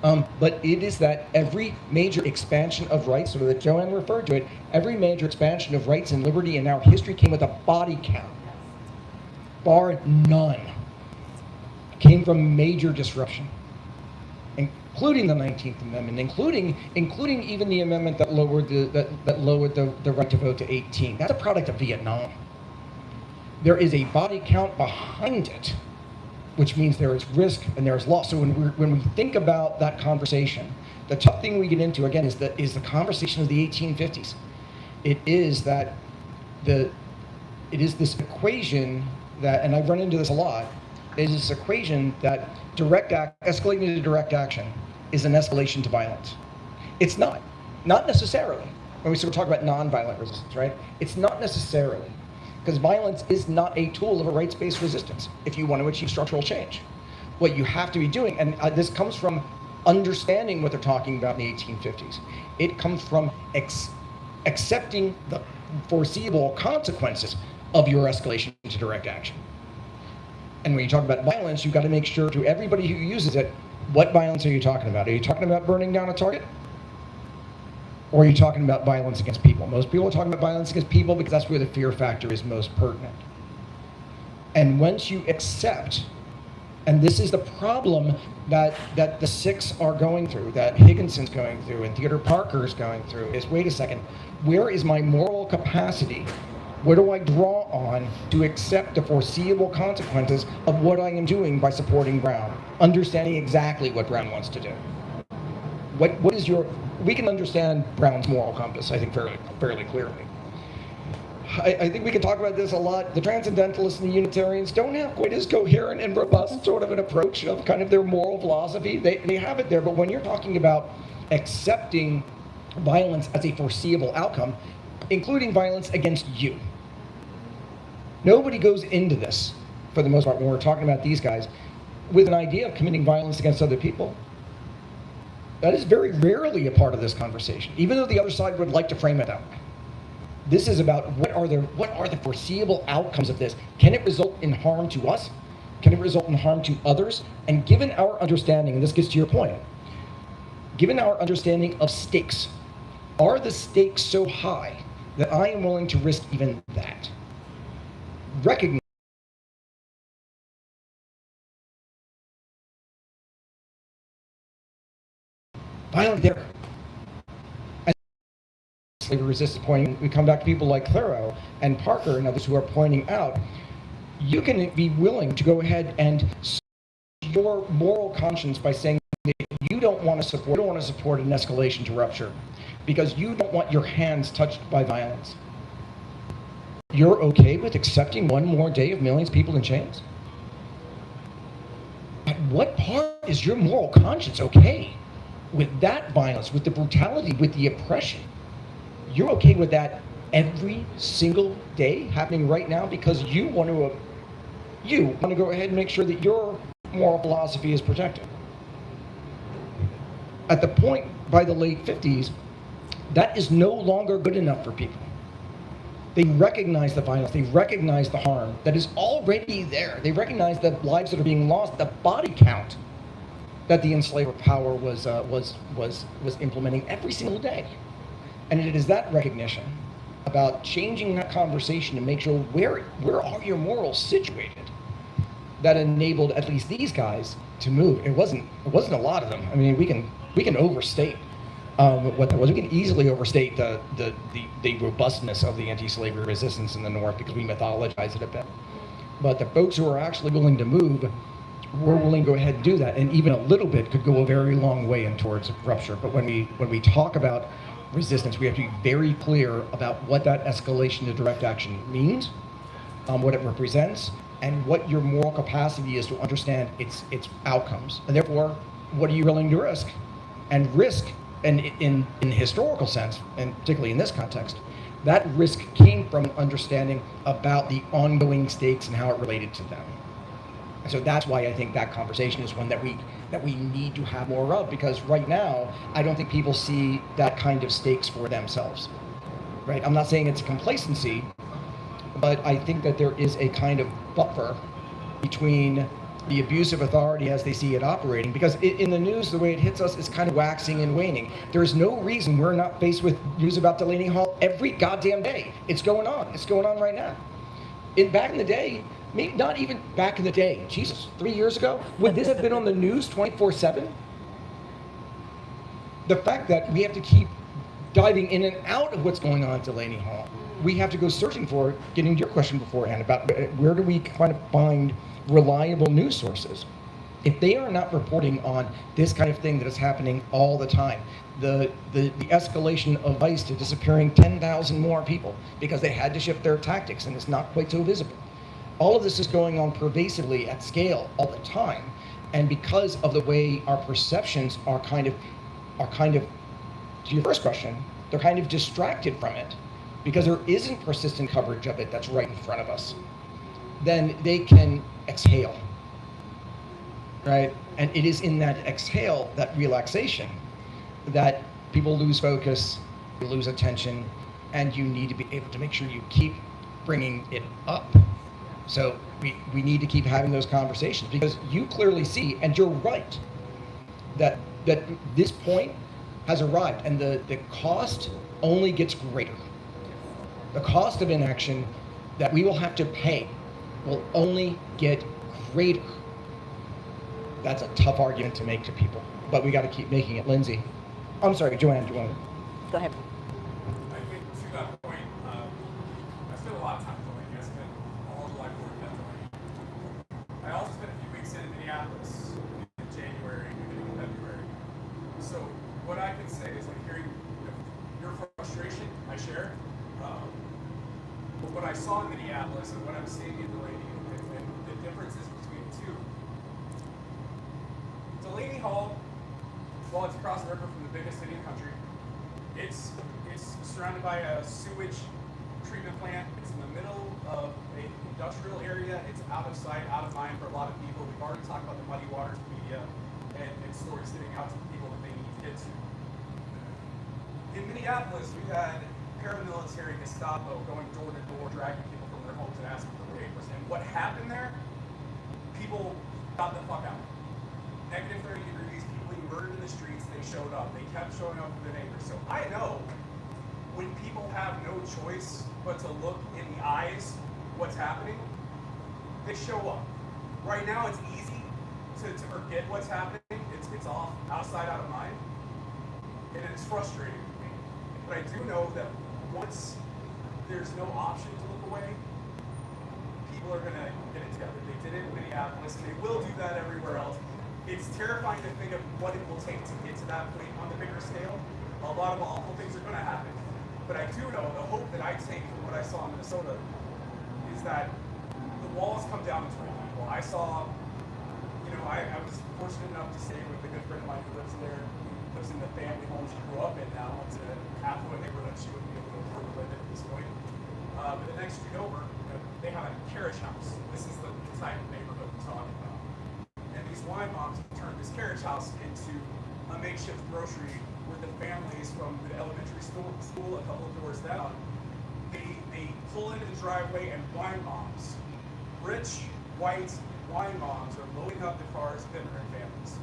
But it is that every major expansion of rights, so that Joanne referred to it, every major expansion of rights and liberty in our history came with a body count, bar none, came from major disruption, including the 19th Amendment, including even the amendment that lowered the right to vote to 18. That's a product of Vietnam. There is a body count behind it, which means there is risk and there is loss. So when we think about that conversation, the tough thing we get into again is the conversation of the 1850s. It is this equation that, and I've run into this a lot, is this equation that escalating to direct action is an escalation to violence. It's not necessarily. When we sort of talk about nonviolent resistance, right? It's not necessarily. Because violence is not a tool of a rights-based resistance if you want to achieve structural change. What you have to be doing, and this comes from understanding what they're talking about in the 1850s. It comes from accepting the foreseeable consequences of your escalation to direct action. And when you talk about violence, you've got to make sure to everybody who uses it, what violence are you talking about? Are you talking about burning down a Target? Or are you talking about violence against people? Most people are talking about violence against people because that's where the fear factor is most pertinent. And once you accept And this is the problem that the six are going through, that Higginson's going through, and Theodore Parker is going through, is wait a second, where is my moral capacity? Where do I draw on to accept the foreseeable consequences of what I am doing by supporting Brown, understanding exactly what Brown wants to do? What is your, we can understand Brown's moral compass, I think, fairly clearly. I think we can talk about this a lot. The Transcendentalists and the Unitarians don't have quite as coherent and robust sort of an approach of kind of their moral philosophy. They have it there, but when you're talking about accepting violence as a foreseeable outcome, including violence against you, nobody goes into this, for the most part, when we're talking about these guys, with an idea of committing violence against other people. That is very rarely a part of this conversation, even though the other side would like to frame it that way. This is about what are the foreseeable outcomes of this? Can it result in harm to us? Can it result in harm to others? And given our understanding, and this gets to your point, given our understanding of stakes, are the stakes so high that I am willing to risk even that? Recognize violent there. Slavery resistance pointing, we come back to people like Thoreau and Parker and others who are pointing out, you can be willing to go ahead and your moral conscience by saying that you don't want to support an escalation to rupture because you don't want your hands touched by violence. You're okay with accepting one more day of millions of people in chains? At what part is your moral conscience okay with that violence, with the brutality, with the oppression? You're okay with that every single day happening right now because you want to go ahead and make sure that your moral philosophy is protected. At the point by the late 50s, that is no longer good enough for people. They recognize the violence, they recognize the harm that is already there. They recognize the lives that are being lost, the body count that the enslaver power was implementing every single day. And it is that recognition about changing that conversation to make sure where are your morals situated that enabled at least these guys to move. It wasn't a lot of them. I mean, we can overstate what that was. We can easily overstate the robustness of the anti-slavery resistance in the North because we mythologize it a bit. But the folks who are actually willing to move were willing to go ahead and do that, and even a little bit could go a very long way in towards rupture. But when we talk about resistance, we have to be very clear about what that escalation to direct action means, what it represents, and what your moral capacity is to understand its outcomes. And therefore, what are you willing to risk? And risk, and in the historical sense, and particularly in this context, that risk came from understanding about the ongoing stakes and how it related to them. And so that's why I think that conversation is one that we need to have more of, because right now, I don't think people see that kind of stakes for themselves, right? I'm not saying it's a complacency, but I think that there is a kind of buffer between the abuse of authority as they see it operating, because in the news, the way it hits us is kind of waxing and waning. There's no reason we're not faced with news about Delaney Hall every goddamn day. It's going on. It's going on right now. Back in the day, maybe not even back in the day, Jesus, 3 years ago, would this have been on the news 24/7? The fact that we have to keep diving in and out of what's going on at Delaney Hall, we have to go searching for, getting to your question beforehand about where do we kind of find reliable news sources. If they are not reporting on this kind of thing that is happening all the time, the escalation of ICE to disappearing 10,000 more people because they had to shift their tactics and it's not quite so visible. All of this is going on pervasively at scale all the time. And because of the way our perceptions are kind of, to your first question, they're kind of distracted from it because there isn't persistent coverage of it that's right in front of us. Then they can exhale, right? And it is in that exhale, that relaxation, that people lose focus, they lose attention, and you need to be able to make sure you keep bringing it up. So we need to keep having those conversations because you clearly see, and you're right, that this point has arrived and the cost only gets greater. The cost of inaction that we will have to pay will only get greater that's a tough argument to make to people, but we got to keep making it. Lindsay. I'm sorry, Joanne, do you want to? Go ahead. I think to that point, I spent a lot of time going. I spent all of life working at going. I also spent a few weeks in Minneapolis in January, beginning of February. So what I can say is like hearing your frustration, I share. But what I saw in Minneapolis and what I'm seeing in Delaney and the differences between the two. Delaney Hall, while it's across the river from the biggest city in the country, it's surrounded by a sewage treatment plant. It's in the middle of an industrial area. It's out of sight, out of mind for a lot of people. We've already talked about the muddy waters media and stories getting out to the people that they need to get to. In Minneapolis, we had paramilitary Gestapo going door to door, dragging people from their homes and asking for papers. And what happened there? People got the fuck out. Negative 30 degrees, people being murdered in the streets, they showed up. They kept showing up for their neighbors. So I know when people have no choice but to look in the eyes what's happening, they show up. Right now it's easy to forget what's happening. It's off, outside, out of mind. And it's frustrating to me. But I do know that once there's no option to look away, people are gonna get it together. They did it in Minneapolis, and they will do that everywhere else. It's terrifying to think of what it will take to get to that point on the bigger scale. A lot of awful things are gonna happen. But I do know the hope that I take from what I saw in Minnesota is that the walls come down between people. I saw, I was fortunate enough to stay with a good friend of mine who lives there, who lives in the family home she grew up in now. It's a half of a neighborhood she wouldn't be able to afford to live in at this point. But the next street over, they have a carriage house. This is the type of neighborhood we're talking about. And these wine moms turned this carriage house into a makeshift grocery where the families from the elementary school a couple of doors down, they pull into the driveway and wine moms, rich, white wine moms are loading up the cars of immigrant families.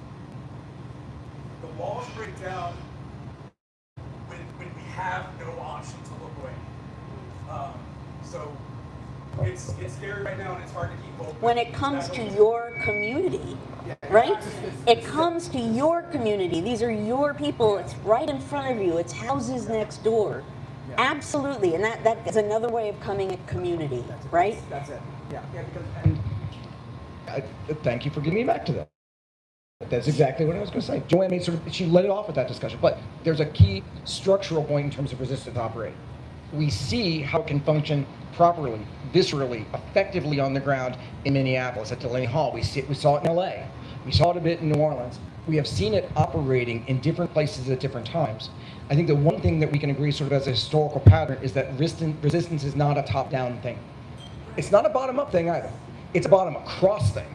The walls break down when we have no option to look away. So it's scary right now and it's hard to keep hope. When it comes to your community, right? It comes to your community. These are your people. It's right in front of you. It's houses next door. Absolutely. And that is another way of coming at community, right? That's it. Yeah. Thank you for getting me back to that. That's exactly what I was going to say. Joanne made she led it off with that discussion, but there's a key structural point in terms of resistance operating. We see how it can function properly, viscerally, effectively on the ground in Minneapolis at Delaney Hall. We saw it in LA. We saw it a bit in New Orleans. We have seen it operating in different places at different times. I think the one thing that we can agree sort of as a historical pattern is that resistance is not a top-down thing. It's not a bottom-up thing either. It's a bottom-across thing.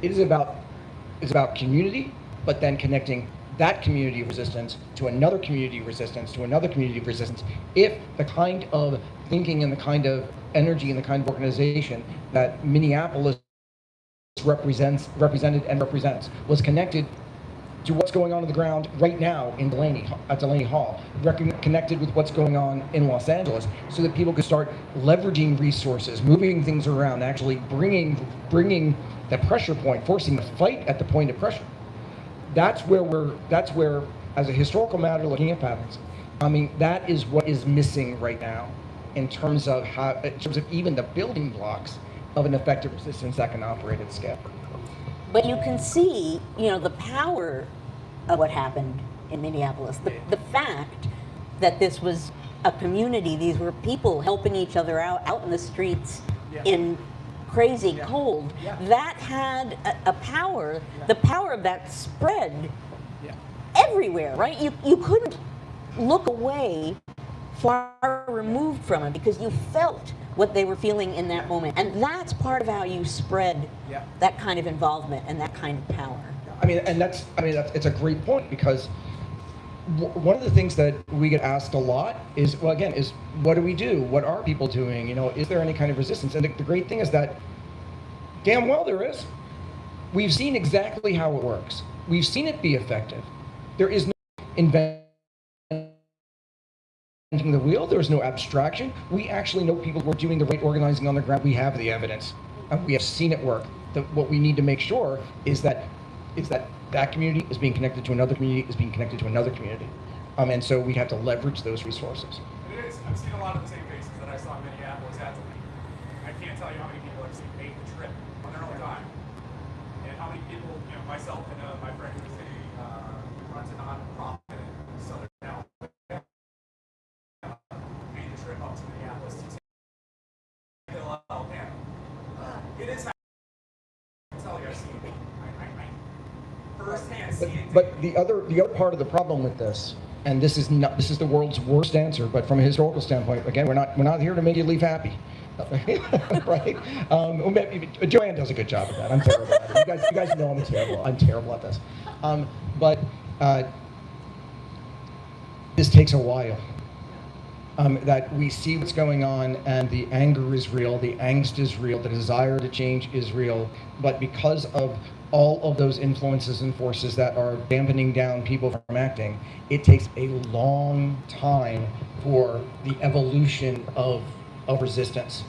It's about community, but then connecting that community of resistance to another community of resistance to another community of resistance. If the kind of thinking and the kind of energy and the kind of organization that Minneapolis represents was connected to what's going on the ground right now in at Delaney Hall, connected with what's going on in Los Angeles, so that people could start leveraging resources, moving things around, actually bringing the pressure point, forcing the fight at the point of pressure. That's where, as a historical matter, looking at patterns, I mean, that is what is missing right now in terms of even the building blocks of an effective resistance that can operate at scale. But you can see, the power of what happened in Minneapolis. The fact that this was a community, these were people helping each other out in the streets in crazy cold. That had a power. The power of that spread everywhere, right? You couldn't look away far removed from it because you felt what they were feeling in that moment. And that's part of how you spread that kind of involvement and that kind of power. It's a great point, because one of the things that we get asked a lot is what do we do? What are people doing? Is there any kind of resistance? And the great thing is that damn well there is. We've seen exactly how it works. We've seen it be effective. There is no inventing the wheel. There's no abstraction. We actually know people who are doing the right organizing on the ground. We have the evidence, and we have seen it work. What we need to make sure is that is that that community is being connected to another community, is being connected to another community. And so we have to leverage those resources. It is. I've seen a lot of the same faces that I saw in Minneapolis at the week. I can't tell you how many people have made the trip on their own time. And how many people, myself and my friend who's runs a nonprofit in Southern California, made the trip up to Minneapolis to take the Alabama. It is. I tell you, I've seen it. I firsthand see it. But the other part of the problem with this, and this is the world's worst answer, but from a historical standpoint, again, we're not here to make you leave happy. Right? Joanne does a good job of that. I'm terrible at it. You guys know I'm terrible at this. But this takes a while. That we see what's going on, and the anger is real, the angst is real, the desire to change is real, but because of all of those influences and forces that are dampening down people from acting, it takes a long time for the evolution of resistance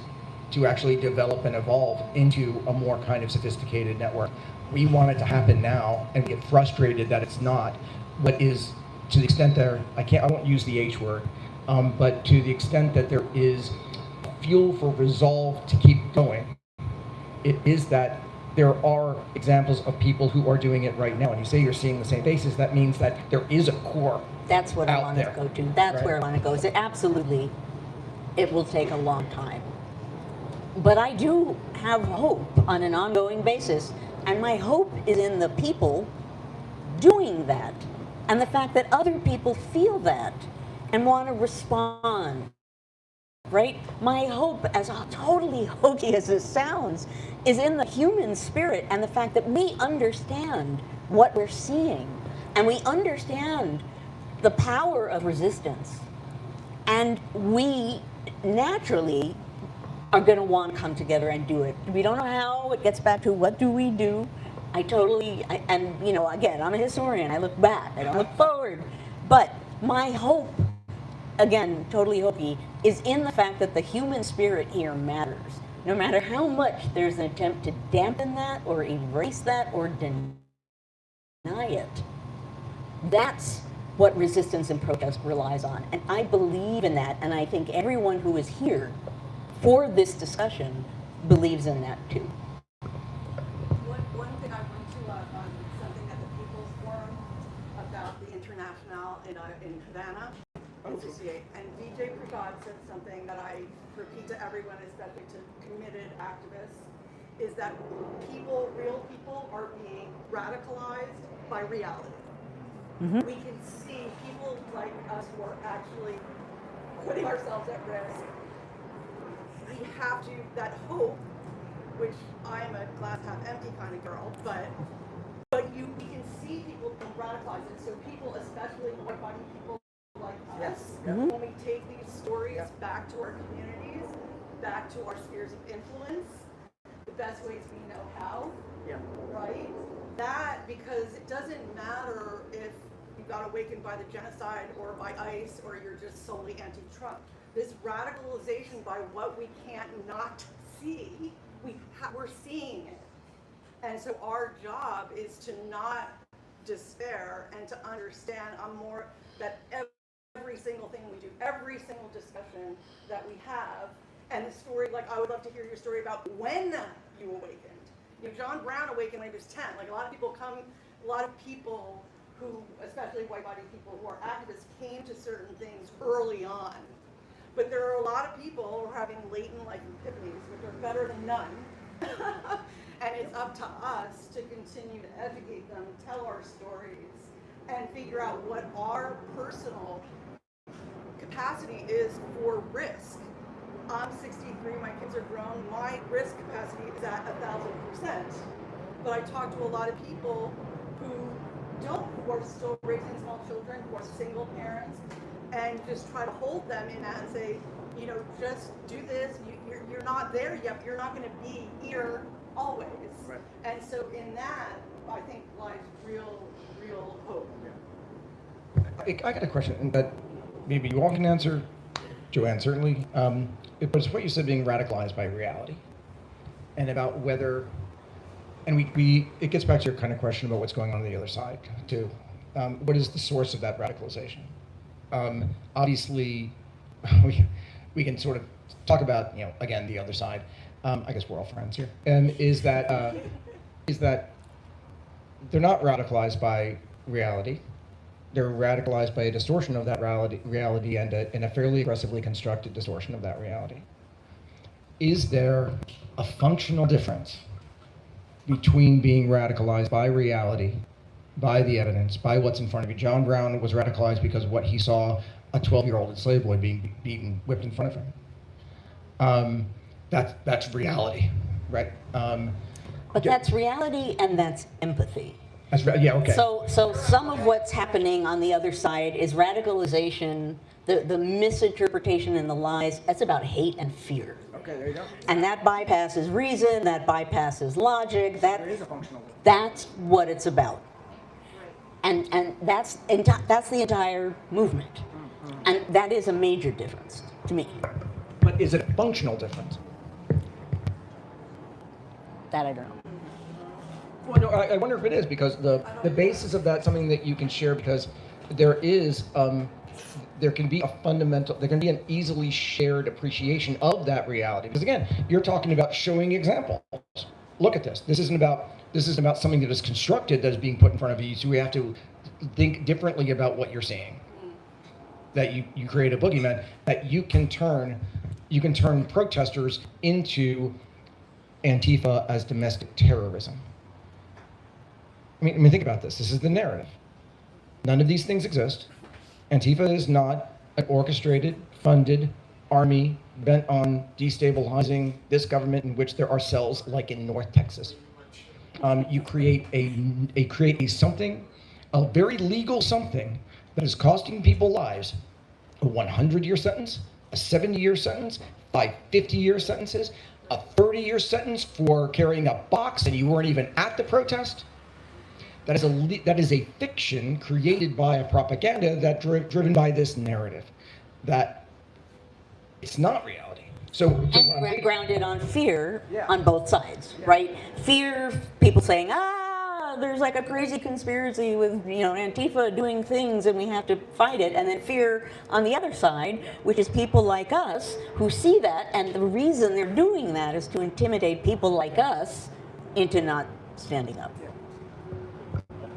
to actually develop and evolve into a more kind of sophisticated network. We want it to happen now and get frustrated that it's not, but is, to the extent there, I won't use the H word, but to the extent that there is fuel for resolve to keep going, it is that there are examples of people who are doing it right now. And you say you're seeing the same faces, that means that there is a core. That's what I want to there. go to. That's Right. where I want to go. So absolutely, it will take a long time. But I do have hope on an ongoing basis. And my hope is in the people doing that. And the fact that other people feel that and want to respond. Right? My hope, as totally hokey as this sounds, is in the human spirit and the fact that we understand what we're seeing and we understand the power of resistance. And we naturally are going to want to come together and do it. We don't know how. It gets back to what do we do? And again, I'm a historian. I look back. I don't look forward. But my hope, again, totally hokey, is in the fact that the human spirit here matters. No matter how much there's an attempt to dampen that or erase that or deny it, that's what resistance and protest relies on. And I believe in that, and I think everyone who is here for this discussion believes in that too. One thing I went to on something at the People's Forum about the International in Havana in '68, and VJ Pragad said something that I repeat to everyone, especially to committed activists, is that real people are being radicalized by reality. Mm-hmm. We can see people like us who are actually putting ourselves at risk. We have to, that hope, which I'm a glass half empty kind of girl, but we can see people being radicalized, and so people, especially white body people like us, Mm-hmm. when we take these stories back to our communities, back to our spheres of influence, the best ways we know how, right? That, because it doesn't matter if you got awakened by the genocide or by ICE or you're just solely anti-Trump. This radicalization by what we can't not see, we're seeing it. And so our job is to not despair and to understand that every single thing we do, every single discussion that we have, and the story, like I would love to hear your story about when you awakened. John Brown awakened when he was 10. Like a lot of people who, especially white body people who are activists, came to certain things early on. But there are a lot of people who are having latent life epiphanies, which are better than none. And it's up to us to continue to educate them, tell our stories, and figure out what our personal capacity is for risk. I'm 63, my kids are grown, my risk capacity is at 1,000%. But I talk to a lot of people who are still raising small children, who are single parents, and just try to hold them in that and say, just do this, you're not there yet, you're not going to be here always. Right. And so in that, I think lies real hope. I got a question that maybe you all can answer, Joanne certainly. It was what you said, being radicalized by reality, and about whether and it gets back to your kind of question about what's going on the other side too. What is the source of that radicalization? Obviously, we can sort of talk about, again, the other side. I guess we're all friends here. Is that they're not radicalized by reality. They're radicalized by a distortion of that reality and a fairly aggressively constructed distortion of that reality. Is there a functional difference between being radicalized by reality, by the evidence, by what's in front of you? John Brown was radicalized because of what he saw a 12-year-old enslaved boy being beaten, whipped in front of him. That's reality, right? But that's reality and that's empathy. Yeah, okay. So some of what's happening on the other side is radicalization, the misinterpretation and the lies. That's about hate and fear. Okay, there you go. And that bypasses reason, that bypasses logic. There is a functional difference. That's what it's about. And that's the entire movement. And that is a major difference to me. But is it a functional difference? That I don't know. Well, no, I wonder if it is, because the basis of that something that you can share, because there is there can be an easily shared appreciation of that reality. Because again, you're talking about showing examples. Look at this. This isn't about something that is constructed, that is being put in front of you. So we have to think differently about what you're seeing. That you create a boogeyman, that you can turn protesters into Antifa as domestic terrorism. I mean, think about this. This is the narrative. None of these things exist. Antifa is not an orchestrated, funded army bent on destabilizing this government in which there are cells like in North Texas. You create a something, a very legal something that is costing people lives, a 100-year sentence, a 70-year sentence, 5 50-year sentences, a 30-year sentence for carrying a box and you weren't even at the protest. That is a fiction created by a propaganda that driven by this narrative, that it's not reality. So And grounded on fear Yeah. on both sides, right? Fear, people saying, there's like a crazy conspiracy with Antifa doing things and we have to fight it. And then fear on the other side, which is people like us who see that, and the reason they're doing that is to intimidate people like us into not standing up.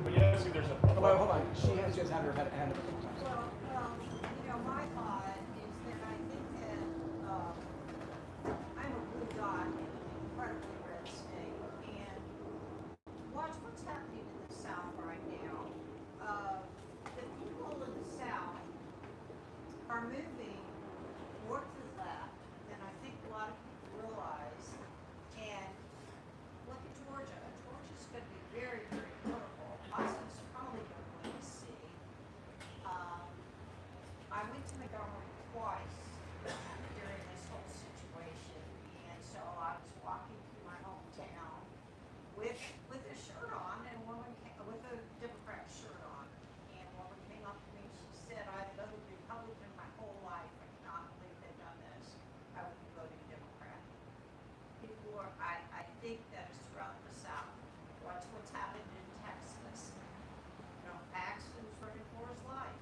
But yeah, see, there's a Hold on. She has just had her hand up a couple times. Well, my thought is that I think that I'm a blue dot in an incredibly red state, and watch what's happening in the South right now. The people in the South are moving more to the left than I think a lot of people realize. And look at Georgia. Georgia's going to be very, very political. Austin's probably going to see. I went to Montgomery twice during this whole situation, and so I was walking through my hometown with a shirt on, and a woman with a Democrat shirt on, and a woman came up to me and she said, "I've voted Republican my whole life. I cannot believe they've done this. I would be voting Democrat." People are, I think that is throughout the South. Watch what's happened in Texas. Paxton's running for his life.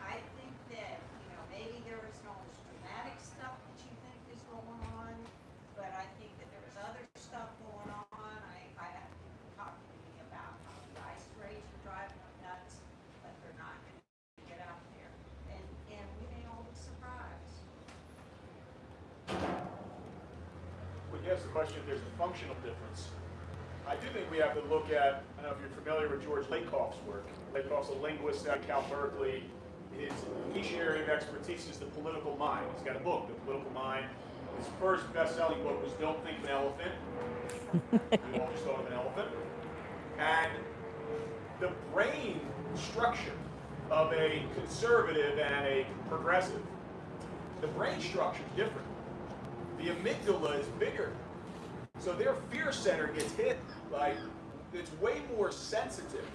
I think that, maybe there is no dramatic stuff that you think is going on, but I think that there is other stuff going on. I have people talking to me about how the ICE raids are driving them nuts, but they're not going to get out there. And we may all be surprised. When you ask the question if there's a functional difference, I do think we have to look at, I don't know if you're familiar with George Lakoff's work. Lakoff's a linguist at Cal Berkeley. His niche area of expertise is the political mind. He's got a book, The Political Mind. His first best-selling book was Don't Think of an Elephant. We all just thought of an elephant. And the brain structure of a conservative and a progressive, the brain structure is different. The amygdala is bigger. So their fear center gets hit, like, it's way more sensitive.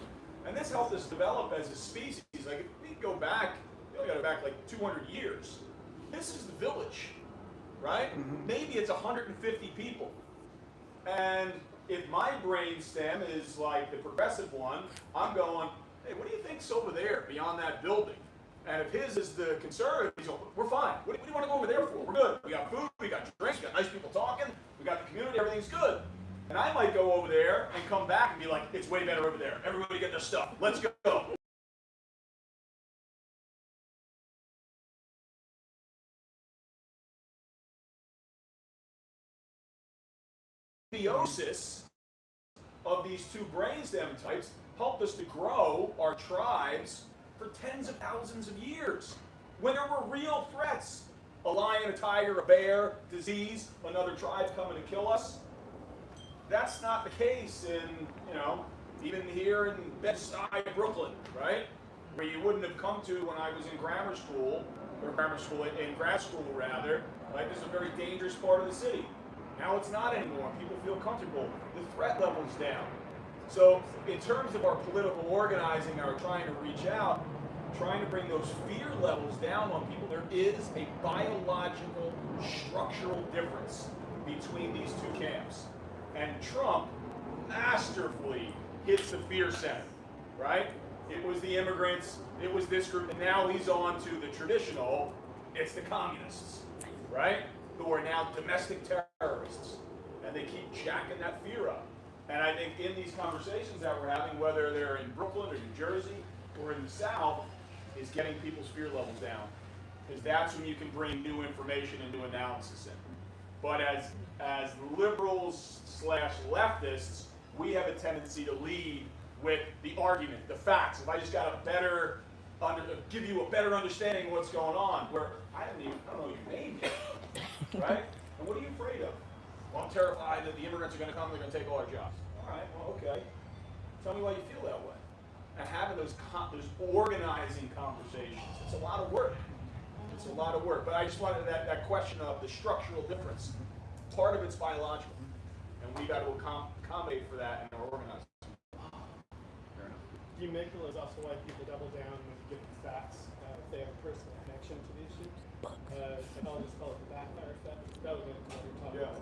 And this helped us develop as a species. Like, if we go back, we got to back like 200 years. This is the village, right? Mm-hmm. Maybe it's 150 people. And if my brain stem is like the progressive one, I'm going, hey, what do you think's over there beyond that building? And if his is the conservative, he's going, we're fine. What do you want to go over there for? We're good. We got food, we got drinks, we got nice people talking, we got the community, everything's good. And I might go over there and come back and be like, it's way better over there. Everybody get their stuff. Let's go. Symbiosis of these two brainstem types helped us to grow our tribes for tens of thousands of years when there were real threats. A lion, a tiger, a bear, disease, another tribe coming to kill us. That's not the case in, even here in Bed-Stuy, Brooklyn, right? Where you wouldn't have come to when I was in grad school rather. Like, this is a very dangerous part of the city. Now it's not anymore. People feel comfortable. The threat level's down. So in terms of our political organizing, our trying to reach out, trying to bring those fear levels down on people, there is a biological, structural difference between these two camps. And Trump masterfully hits the fear center, right? It was the immigrants, it was this group, and now he's on to the traditional, it's the communists, right? Who are now domestic terrorists. And they keep jacking that fear up. And I think in these conversations that we're having, whether they're in Brooklyn or New Jersey or in the South, is getting people's fear levels down. Because that's when you can bring new information and new analysis in. But as liberals / leftists, we have a tendency to lead with the argument, the facts. If I just got give you a better understanding of what's going on, where I don't know your name yet, right? And what are you afraid of? Well, I'm terrified that the immigrants are going to come, they're going to take all our jobs. All right, well, okay. Tell me why you feel that way. And having those organizing conversations, it's a lot of work. It's a lot of work. But I just wanted that question of the structural difference. Part of it's biological. And we got to accommodate for that in our organizing. Do you make those also why people double down when you give them facts if they have a personal connection to the issue? Psychologists call it the backfire effect. That would be what you're talking about.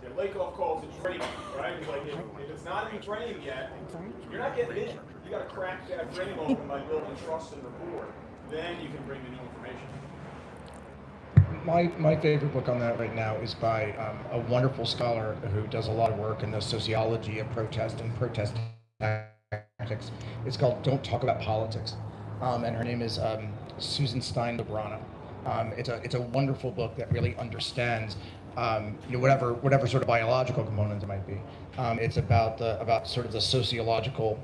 Yeah, Lakoff calls it training, right? It's like if it's not in training yet, you're not getting in. You got to crack that training open by building trust and rapport. Then you can bring the new information. My favorite book on that right now is by a wonderful scholar who does a lot of work in the sociology of protest and protest tactics. It's called Don't Talk About Politics, and her name is Susan Stein Dobrana. It's a wonderful book that really understands whatever sort of biological component it might be. It's about sort of the sociological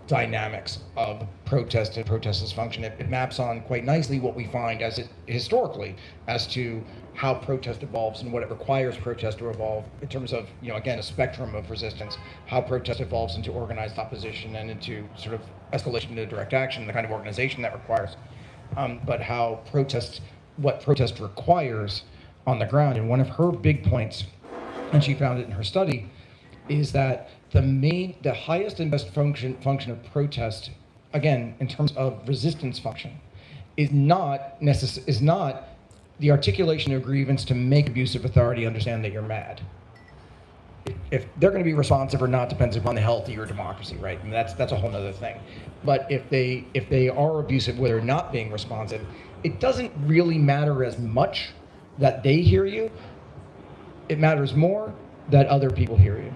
dynamics of protest and protest dysfunction. It maps on quite nicely what we find historically as to how protest evolves and what it requires protest to evolve in terms of, again, a spectrum of resistance, how protest evolves into organized opposition and into sort of escalation to direct action, the kind of organization that requires, but what protest requires on the ground. And one of her big points, and she found it in her study, is that the highest and best function of protest, again, in terms of resistance function, is not the articulation of grievance to make abusive authority understand that you're mad. If they're going to be responsive or not depends upon the health of your democracy, right? And that's a whole other thing. But if they are abusive where they're not being responsive, it doesn't really matter as much that they hear you. It matters more that other people hear you.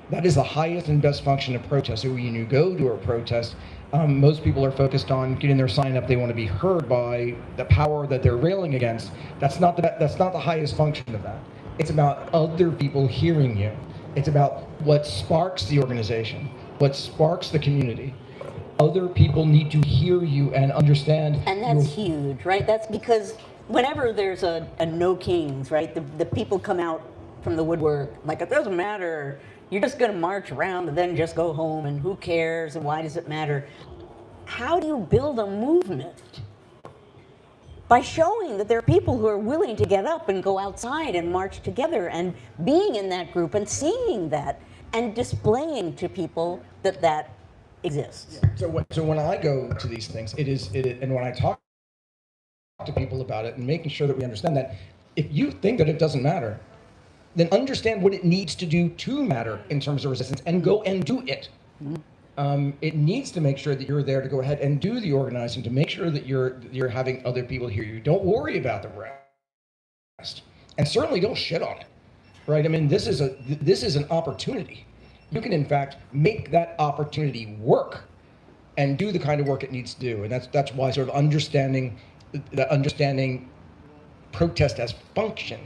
That is the highest and best function of protest. So when you go to a protest, most people are focused on getting their sign up. They want to be heard by the power that they're railing against. That's not the highest function of that. It's about other people hearing you. It's about what sparks the organization, what sparks the community. Other people need to hear you and understand. And that's huge, right? That's because whenever there's a no kings, right, the people come out from the woodwork, like, it doesn't matter. You're just going to march around and then just go home, and who cares, and why does it matter? How do you build a movement? By showing that there are people who are willing to get up and go outside and march together, and being in that group and seeing that and displaying to people that exists. So when I go to these things, and when I talk to people about it and making sure that we understand that if you think that it doesn't matter, then understand what it needs to do to matter in terms of resistance and go and do it. It needs to make sure that you're there to go ahead and do the organizing, to make sure that you're having other people hear you. Don't worry about the rest, and certainly don't shit on it, right? I mean, this is an opportunity. You can in fact make that opportunity work and do the kind of work it needs to do, and that's why sort of understanding protest as function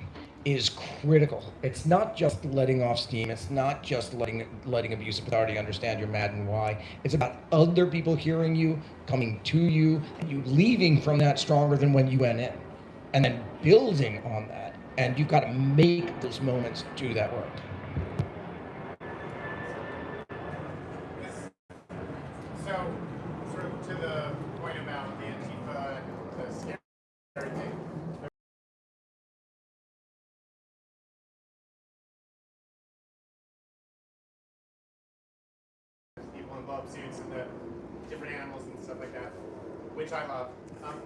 is critical. It's not just letting off steam. It's not just letting abusive authority understand you're mad and why. It's about other people hearing you, coming to you, and you leaving from that stronger than when you went in, and then building on that. And you've got to make those moments do that work. So, sort of to the point about the Antifa, the scary thing. People in glove suits and the different animals and stuff like that, which I love.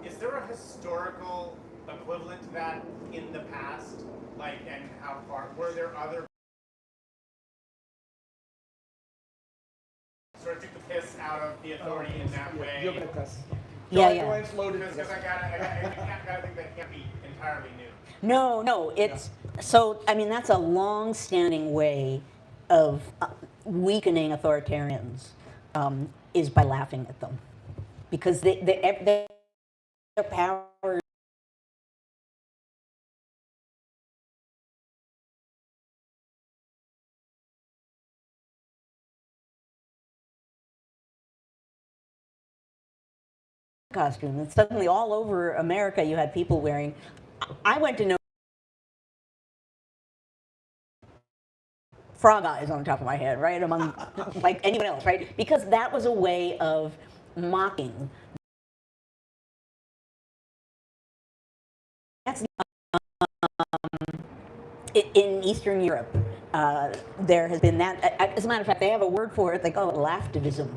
Is there a historical equivalent to that in the past? Like, and how far? Were there other sort of took the piss out of the authority in that way? You're gonna cuss. Yeah. Joanne's loaded. Because I gotta think that can't be entirely new. No, it's so. I mean, that's a long-standing way of weakening authoritarians is by laughing at them, because their power. Costume, and suddenly all over America you had people wearing. I went to know frog eyes on the top of my head, right, among like anyone else, right? Because that was a way of mocking. That's in Eastern Europe. There has been that. As a matter of fact, they have a word for it. They call it laughtivism,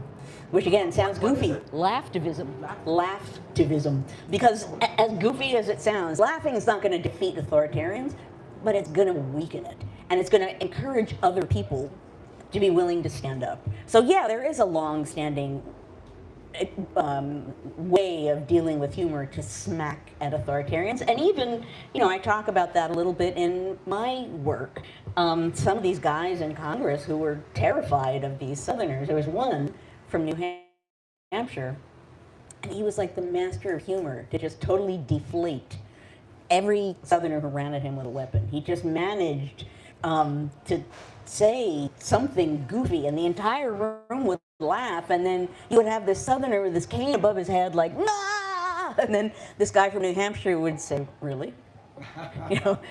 which again sounds goofy. Laughtivism. Because as goofy as it sounds, laughing is not going to defeat authoritarians, but it's going to weaken it, and it's going to encourage other people to be willing to stand up. So yeah, there is a long-standing way of dealing with humor to smack at authoritarians, and even, I talk about that a little bit in my work. Some of these guys in Congress who were terrified of these Southerners. There was one from New Hampshire, and he was like the master of humor to just totally deflate every Southerner who ran at him with a weapon. He just managed to say something goofy, and the entire room would laugh, and then you would have this Southerner with this cane above his head like, nah! And then this guy from New Hampshire would say, really?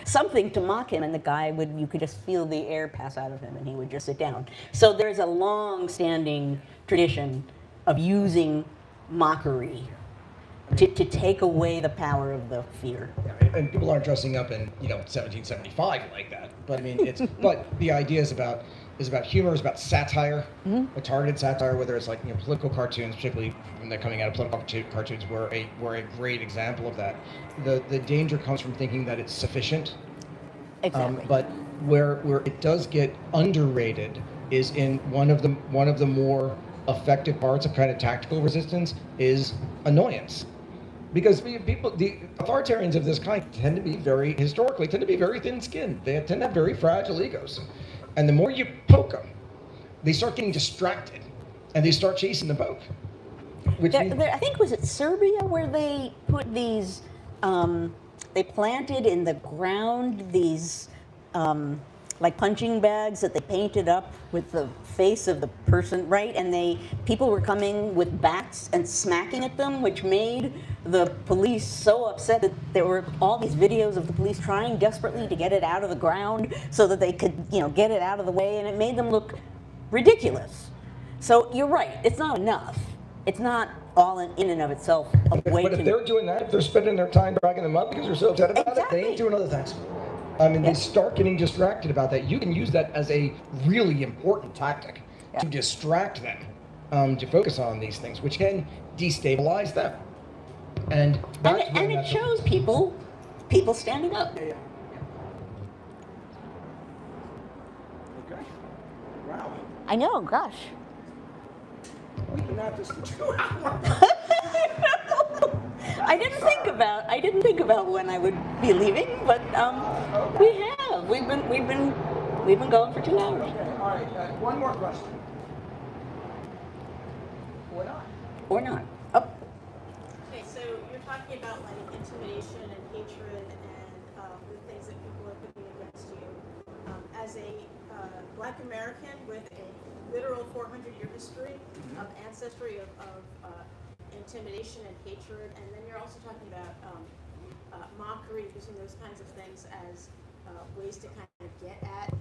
Something to mock him, and the guy you could just feel the air pass out of him, and he would just sit down. So there's a long-standing tradition of using mockery to take away the power of the fear. Yeah, and people aren't dressing up in 1775 like that. But I mean, but the idea is about humor, is about satire, a targeted satire, whether it's like political cartoons, particularly when they're coming out of political cartoons, were a great example of that. The danger comes from thinking that it's sufficient. Exactly. But where it does get underrated is in one of the more effective parts of kind of tactical resistance is annoyance. Because the authoritarians of this kind tend to be very thin-skinned. They tend to have very fragile egos. And the more you poke them, they start getting distracted, and they start chasing the poke. I think, was it Serbia where they put these, they planted in the ground these like punching bags that they painted up with the face of the person, right? And people were coming with bats and smacking at them, which made the police so upset that there were all these videos of the police trying desperately to get it out of the ground so that they could, get it out of the way, and it made them look ridiculous. So you're right, it's not enough. It's not all in and of itself a way But if they're doing that, if they're spending their time dragging them up because they're so upset about it, they ain't doing other things. I mean, they start getting distracted about that. You can use that as a really important tactic to distract them, to focus on these things, which can destabilize them. And it shows people standing up. Okay. Wow. I know, gosh. We can have this for 2 hours. I didn't think about when I would be leaving, but Okay. we have. We've been going for 2 hours. Okay. All right. One more question. Or not. Or not. Oh, Okay, so you're talking about like intimidation and hatred and the things that people are putting against you. As a Black American with a literal 400-year history of ancestry of intimidation and hatred, and then you're also talking about mockery, using those kinds of things as ways to kind of get at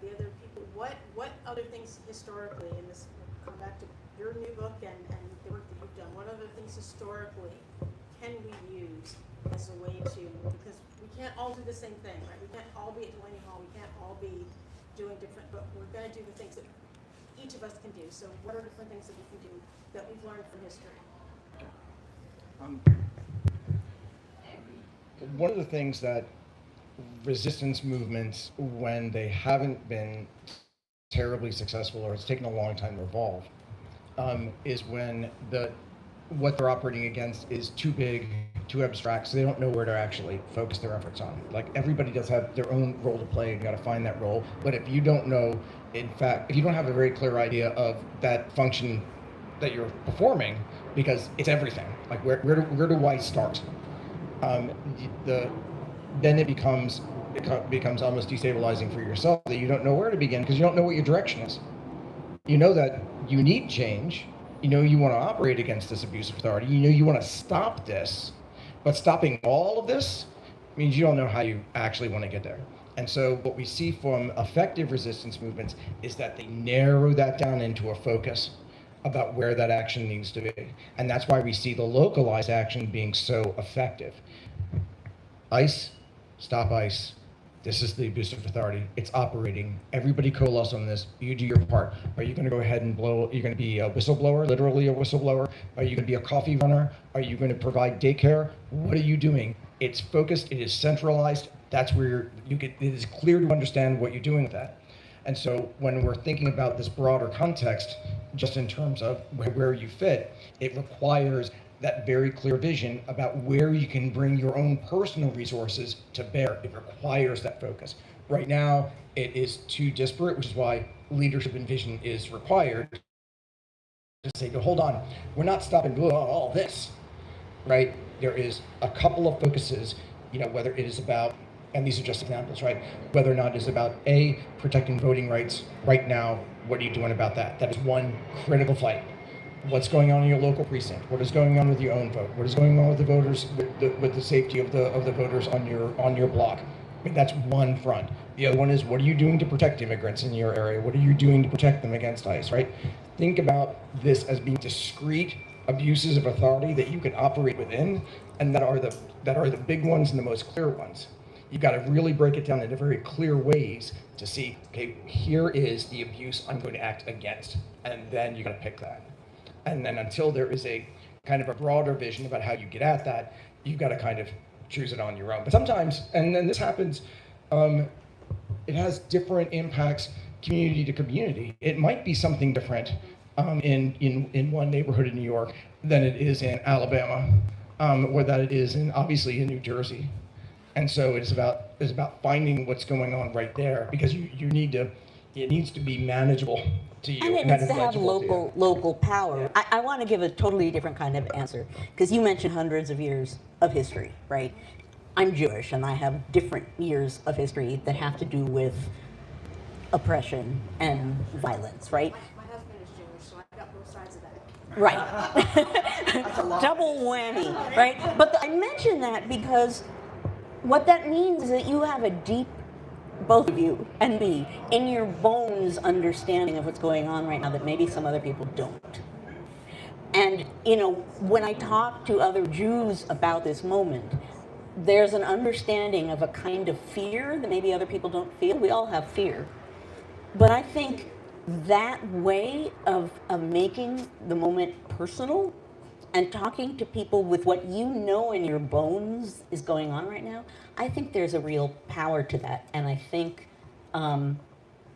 the other people. What other things historically, and this will come back to your new book and the work that you've done, what other things historically can we use as a way to, because we can't all do the same thing, right? We can't all be at Delaney Hall, we can't all be doing different, but we're going to do the things that each of us can do. So what are different things that we can do that we've learned from history? One of the things that resistance movements, when they haven't been terribly successful or it's taken a long time to evolve, is when what they're operating against is too big, too abstract, so they don't know where to actually focus their efforts on. Like, everybody does have their own role to play, and you gotta find that role. But if you don't know, in fact, if you don't have a very clear idea of that function that you're performing, because it's everything, like where do I start? Then it becomes almost destabilizing for yourself that you don't know where to begin because you don't know what your direction is. You know that you need change. You know you want to operate against this abuse of authority. You know you want to stop this, but stopping all of this means you don't know how you actually want to get there. And so what we see from effective resistance movements is that they narrow that down into a focus about where that action needs to be. And that's why we see the localized action being so effective. ICE, stop ICE. This is the abuse of authority. It's operating. Everybody coalesce on this. You do your part. Are you going to go ahead and blow? Are you going to be a whistleblower, literally a whistleblower? Are you going to be a coffee runner? Are you going to provide daycare? What are you doing? It's focused. It is centralized. That's where it is clear to understand what you're doing with that. And so when we're thinking about this broader context, just in terms of where you fit, it requires that very clear vision about where you can bring your own personal resources to bear. It requires that focus. Right now, it is too disparate, which is why leadership and vision is required to say, hold on, we're not stopping all this, right? There is a couple of focuses, whether it is about, and these are just examples, right? Whether or not it's about A, protecting voting rights right now, what are you doing about that? That is one critical fight. What's going on in your local precinct? What is going on with your own vote? What is going on with the voters, with the safety of the voters on your block? I mean, that's one front. The other one is, what are you doing to protect immigrants in your area? What are you doing to protect them against ICE, right? Think about this as being discrete abuses of authority that you can operate within, and that are the big ones and the most clear ones. You've got to really break it down into very clear ways to see, okay, here is the abuse I'm going to act against, and then you got to pick that. And then until there is a kind of a broader vision about how you get at that, you've got to kind of choose it on your own. But sometimes, and then this happens, it has different impacts community to community. It might be something different in one neighborhood in New York than it is in Alabama, or that it is obviously in New Jersey. And so it's about finding what's going on right there, because it needs to be manageable to you. And it needs to have local power. I want to give a totally different kind of answer, because you mentioned hundreds of years of history, right? I'm Jewish, and I have different years of history that have to do with oppression and violence, right? My husband is Jewish, so I've got both sides of that. Right. Double whammy, right? But I mention that because what that means is that you have a deep, both of you and me, in your bones understanding of what's going on right now that maybe some other people don't. And, when I talk to other Jews about this moment, there's an understanding of a kind of fear that maybe other people don't feel. We all have fear. But I think that way of making the moment personal and talking to people with what you know in your bones is going on right now, I think there's a real power to that. And I think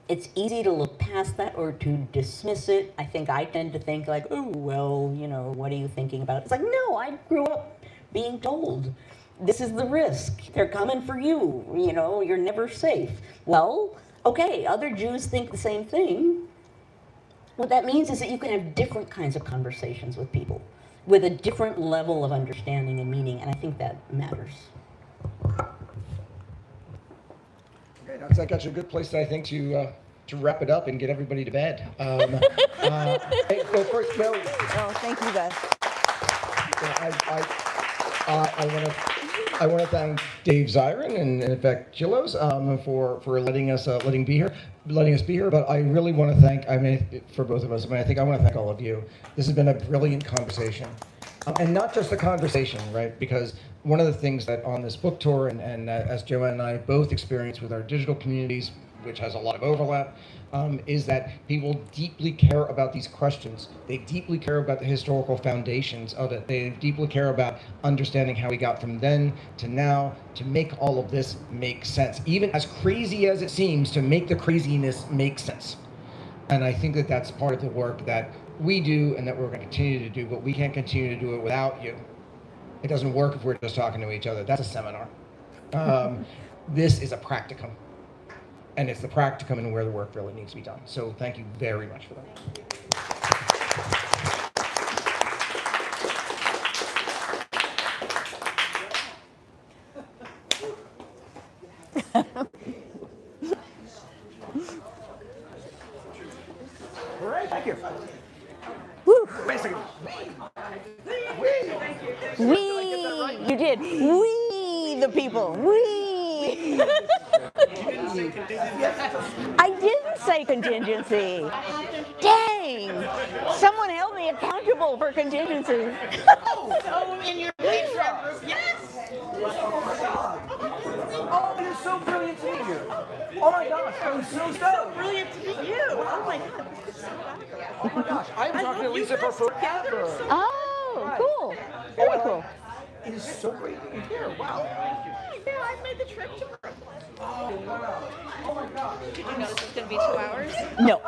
it's easy to look past that or to dismiss it. I think I tend to think like, oh, well, you know, what are you thinking about? It's like, no, I grew up being told, this is the risk. They're coming for you. You know, you're never safe. Well, okay, other Jews think the same thing. What that means is that you can have different kinds of conversations with people with a different level of understanding and meaning, and I think that matters. Okay, that's actually a good place, I think, to wrap it up and get everybody to bed. Hey, well, first, no. Oh, thank you guys. I want to thank Dave Zirin and in fact Chillos for letting us be here. But I really want to thank, for both of us. I think I want to thank all of you. This has been a brilliant conversation, and not just a conversation, right? Because one of the things that on this book tour, and as Joanne and I both experienced with our digital communities, which has a lot of overlap, is that people deeply care about these questions. They deeply care about the historical foundations of it. They deeply care about understanding how we got from then to now to make all of this make sense. Even as crazy as it seems, to make the craziness make sense. And I think that that's part of the work that we do and that we're going to continue to do, but we can't continue to do it without you. It doesn't work if we're just talking to each other. That's a seminar. This is a practicum. And it's the practicum and where the work really needs to be done. So thank you very much for that. All right, thank you. Woo. Wait a second. We, you did. We, the people. We. I didn't say contingency. Dang! Someone held me accountable for contingency. So in your lead group, yes. Oh, you're so brilliant to meet you. Oh my gosh, I'm so stoked. Brilliant to meet you. Oh my God. Oh my gosh, I've been talking to Lisa for forever. Oh, cool. Very cool. It is so great that you're here. Wow. Yeah, I made the trip to Brooklyn. Oh, wow. Oh my gosh. Did you know this was going to be 2 hours? No.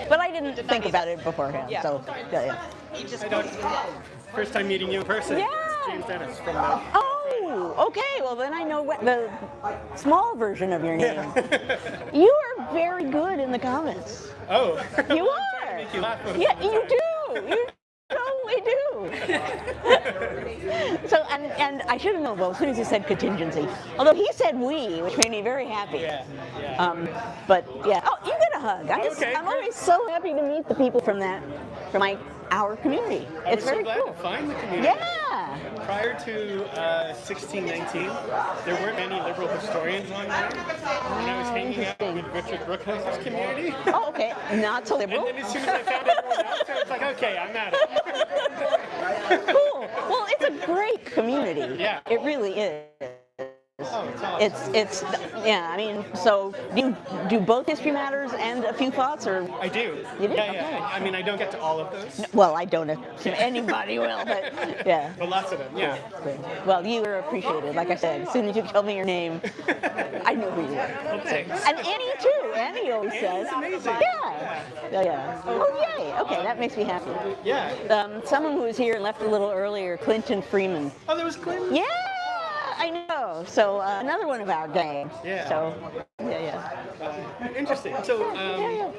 But I didn't think about it beforehand. Yeah. So, yeah. You just First time meeting you in person. Yeah. James Dennis from Oh, okay. Well, then I know what the small version of your name. You are very good in the comments. Oh. You are. Make you laugh Yeah, you do. You totally do. So, and I should have known, well, as soon as he said contingency. Although he said we, which made me very happy. Yeah. But yeah. Oh, you get a hug. I'm always so happy to meet the people from our community. It's very glad cool. to find the community. Yeah. Prior to 1619, there weren't many liberal historians on there. When I was hanging out with Richard Brookhouse's community. Oh, okay. Not so liberal. And then as soon as I found everyone else, I was like, okay, I'm at it. Cool. Well, it's a great community. Yeah. It really is. Oh, it's awesome. It's yeah. I mean, so do you do both history matters and a few thoughts, or I do. You do? Yeah. Okay. I mean, I don't get to all of those, well, I don't assume anybody will, but yeah. but lots of them. Yeah. Well, you were appreciated. Like I said, as soon as you told me your name, I knew who you were. Okay. And Annie too. Annie always says. amazing. Yeah. Oh, yay. Okay, that makes me happy. Yeah. Someone who was here and left a little earlier, Clinton Freeman. Oh, there was Clinton. Yeah, I know. So another one of our gang. Yeah. So, yeah. Interesting. So, I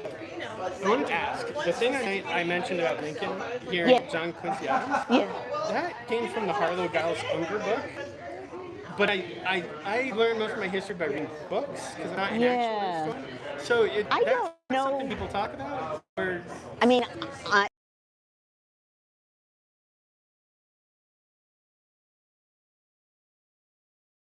wanted to ask, the thing I mentioned about Lincoln here Yeah. in John Quincy Adams, Yeah. that came from the Harlow Giles Unger book. But I learned most of my history by reading books, because I'm not an actual historian. So I that's don't know. something people talk about? Or, I mean,